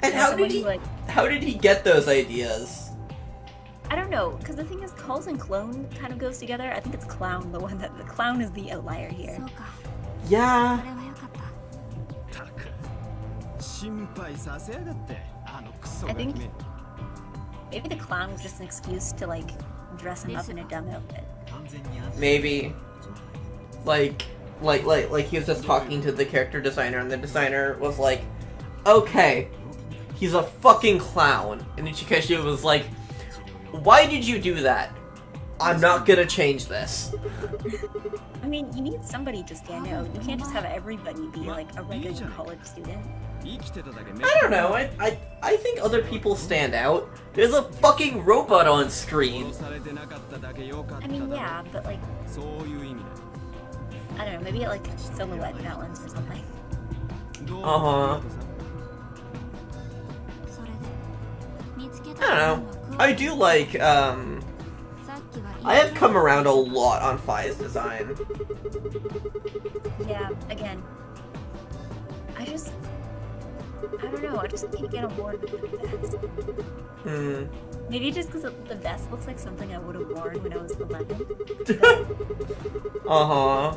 And Yeah, how someone did who, like- how did he get those ideas? I don't know, because the thing is, Calls and Clone kind of goes together. I think it's Clown, the one that the Clown is the outlier here. そうか Yeah. それはよかったたく心配させやがってあのクソ I ガキ think め maybe the Clown was just an excuse to like dress him up in a dumb outfit. 完全に安心 Maybe 状態で like he was just talking to the character designer, and the designer was like, "Okay, he's a fucking clown," and Uchikoshi was like, "Why did you do that?" I'm not gonna change this. I mean, you need somebody to stand out. You can't just have everybody be like a regular college student. 生きてただけ I don't know, I think other people stand out. There's a fucking robot on screen. 殺されてなかっただけよかった I mean, yeah, but like, そういう意味 I don't know, maybe like silhouette balance or something. でどう Uh-huh. それで見つけ I た don't know. I do like, さっきは I have come around a lot on Fi's design. Yeah, again, I don't know, I just can't get on board with the vest. Hmm. Maybe just because the vest looks like something I would have worn when I was 11. Uh-huh.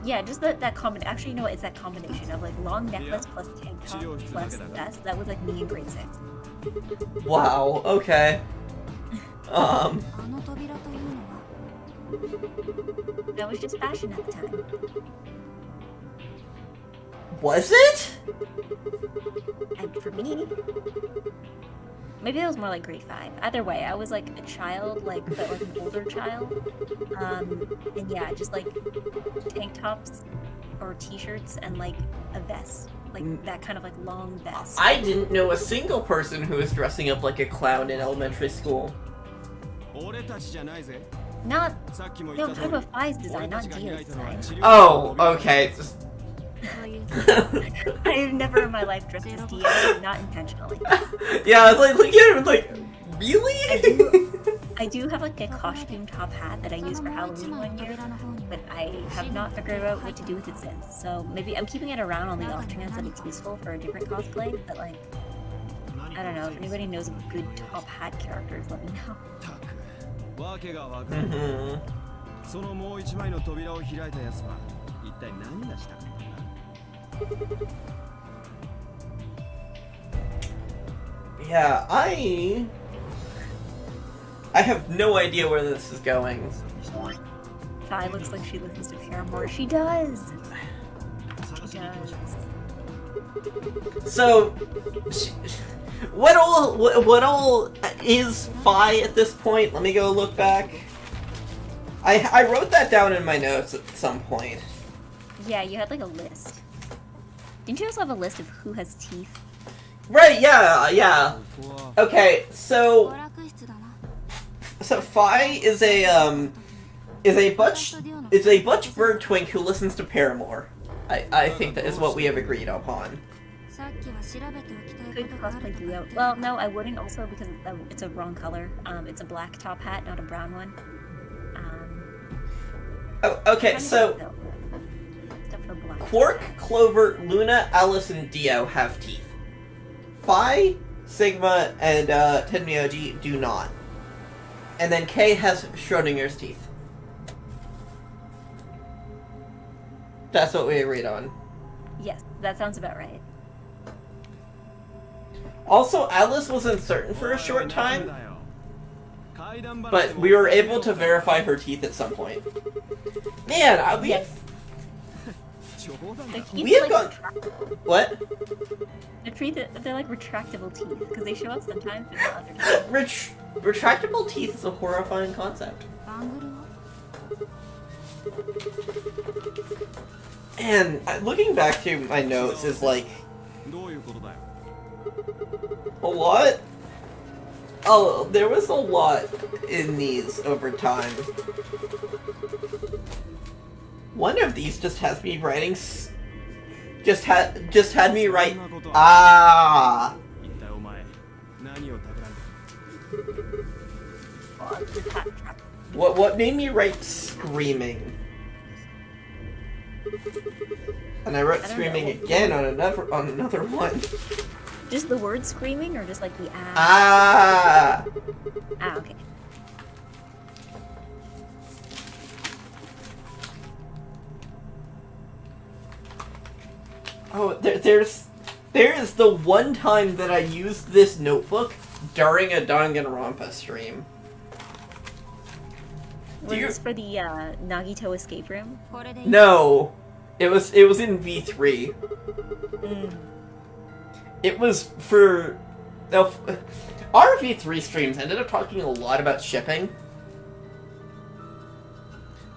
Yeah, just that combination. Actually, you know what? It's that combination of like long necklace plus tank top plus vest. That was like me in grade 6. Wow, okay. あの扉というのは That was just fashion at the time. Was it? And for me, maybe that was more like grade 5. Either way, I was like a child, but like an older child. And yeah, just like tank tops or t-shirts and like a vest. Like that kind of like long vest. I didn't know a single person who was dressing up like a clown in elementary school. 俺たちじゃないぜ Not, さっきも no, 言 I'm った talking 通り about Fi's design, 俺た not ちが開い Dio's たのは design. 治療 Oh, okay. Just- そういう I've never in my life dressed as Dio, not intentionally. yeah, I was like looking at him like, really? I do have like a costume top hat that I そ used の for もう一 Halloween 枚 one の year, 扉の方にも but I have not figured out what to do with it since. So maybe I'm keeping it around on the off chance that it's useful for a different cosplay, but like, I don't know, if anybody knows of good top hat characters, let me know. たくわけがわかる Mhm. そのもう一枚の扉を開いたやつは一体何がしたかったんだ Yeah, I have no idea where this is going. Fi looks like she listens to Paramore. She does! 探し She に行きましょ does. So, what all is Fi at this point? Let me go look back. I wrote that down in my notes at some point. Yeah, you had like a list. Didn't you also have a list of who has teeth? Right? Yeah. うここは Okay, 娯 so 楽室だな Fi is a Butch Bird twink who listens to Paramore. I think that is what we have agreed upon. さっきは調べておきたい Could ことがある cosplay と Dio. Well, no, I wouldn't also because it's a wrong color. It's a black top hat, not a brown one. Oh, okay, so Except for black. Quark, Clover, Luna, Alice, and Dio have teeth. Phi, Sigma, and Tenmyoji do not. And then K has Schrodinger's teeth. That's what we agreed on. Yes, that sounds about right. Also, Alice was uncertain for a short ダメ time, だよ怪談話 but でも we were able to verify her teeth at some point. Man, Yes. 冗談 The だ teeth We are, have like, gone- What? they're like retractable teeth because they show up sometimes and not other times. Retractable teeth is a horrifying concept. バングルは And looking back to my notes is like どういうことだよ a lot. Oh, there was a lot in these over time. One of these just has me writing. Just had me write. Ah. 一体お前何を企んで Well, it's a hat trap. What made me write screaming? And I wrote I don't screaming know. again on another one. Just the word screaming or just like the ah? Ah. Ah, okay. Oh, there is the one time that I used this notebook during a Danganronpa stream. Was you- this for the Nagito escape room? これでいい No, it was in V3. Mm. It was for Our V3 streams ended up talking a lot about shipping.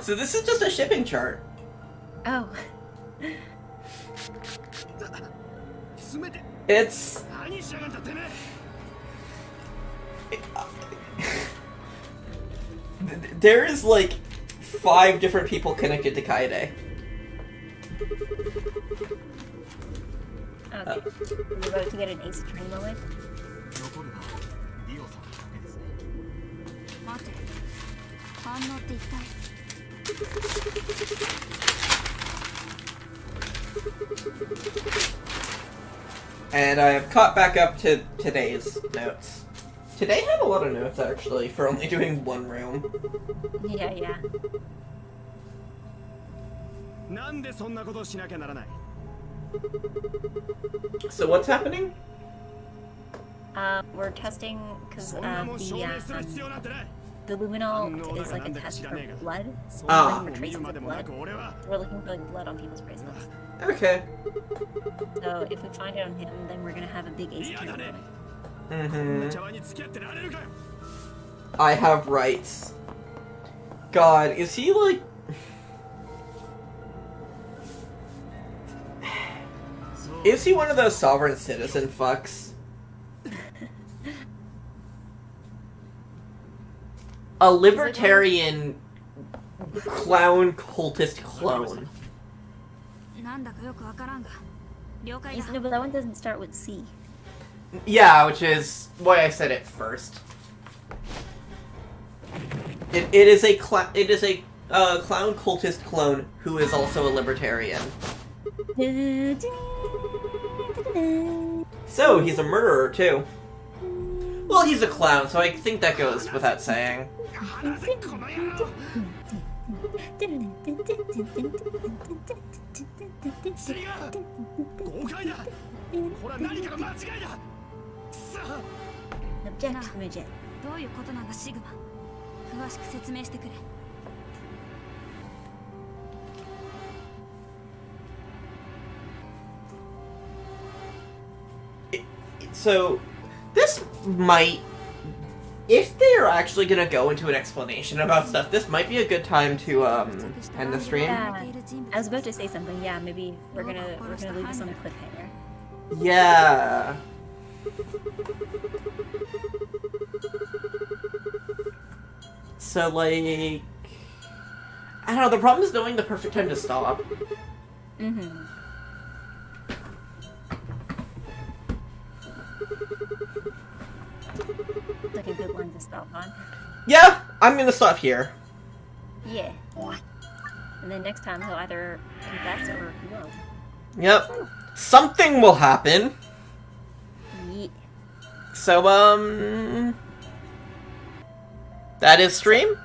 So this is just a shipping chart. Oh. It's... There is like 5 different people connected to Kaede. Okay. We're about to get an Ace Attorney moment. 残るのはディオさんだけですね。待て、反応って一体。 And I have caught back up to today's notes. Today had a lot of notes, actually, for only doing one room. Yeah, yeah. なんでそんなことをしなきゃならない。 So what's happening? We're testing because そんなもん証明する必要なんてない。 the luminol is like a test for blood. Ah. For traces of blood. We're looking for blood on people's bracelets. Okay. So if we find it on him, then we're gonna have a big Ace Attorney moment. Mm-hmm. 茶碗に付き合ってられるかよ。 I have rights. God, is he like... Is he one of those sovereign citizen fucks? A libertarian clown cultist clone. なんだかよくわからんが、了解だ。 No, but that one doesn't start with C. Yeah, which is why I said it first. It is a clown cultist clone who is also a libertarian. So he's a murderer too. Well, he's a clown, so I think that goes without saying. 話せこの野郎。違う。誤解だ。これは何かの間違いだ。さあ。 Object Imogen. どういうことなんだシグマ。詳しく説明してくれ。 So, this might... If they are actually gonna go into an explanation about stuff, this might be a good time to, end the stream. Yeah, I was about to say something. Yeah, maybe we're gonna leave this on a cliffhanger. Yeah. So, like... I don't know, the problem is knowing the perfect time to stop. Mm-hmm. Like a good one to stop on. Yeah, I'm gonna stop here. Yeah. And then next time he'll either confess or he won't. Yep. Something will happen. Yeah. So, that is stream?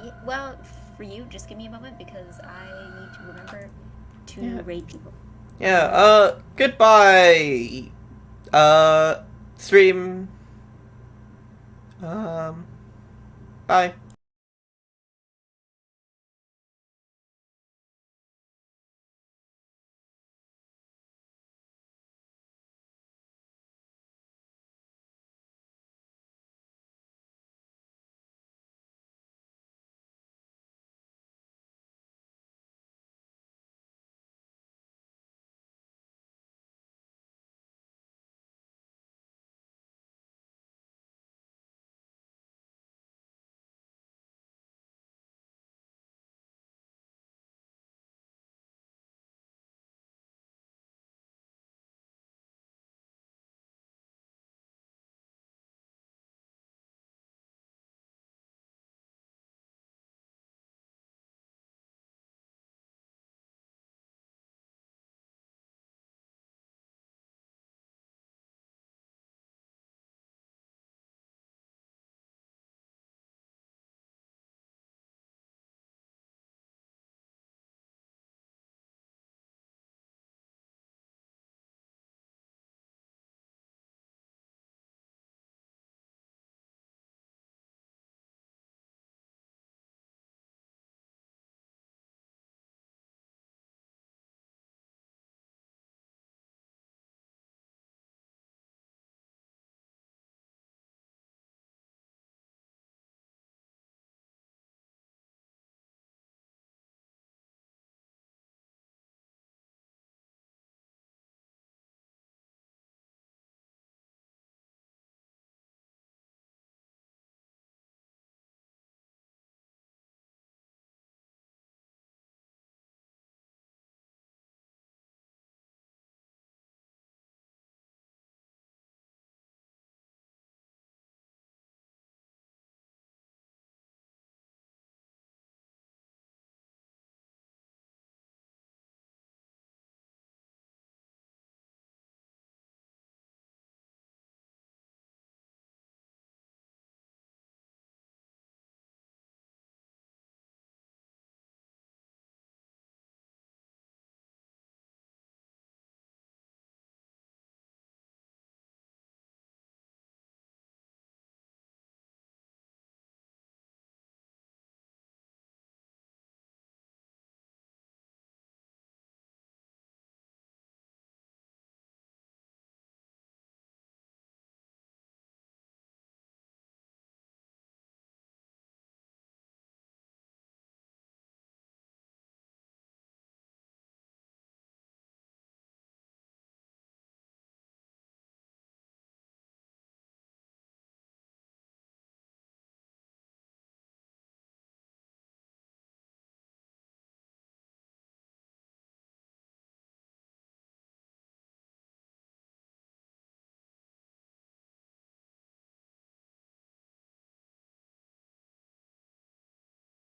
Yeah. Well, for you, just give me a moment because I need to remember to Yeah. raid people. Yeah, goodbye. Stream. Bye.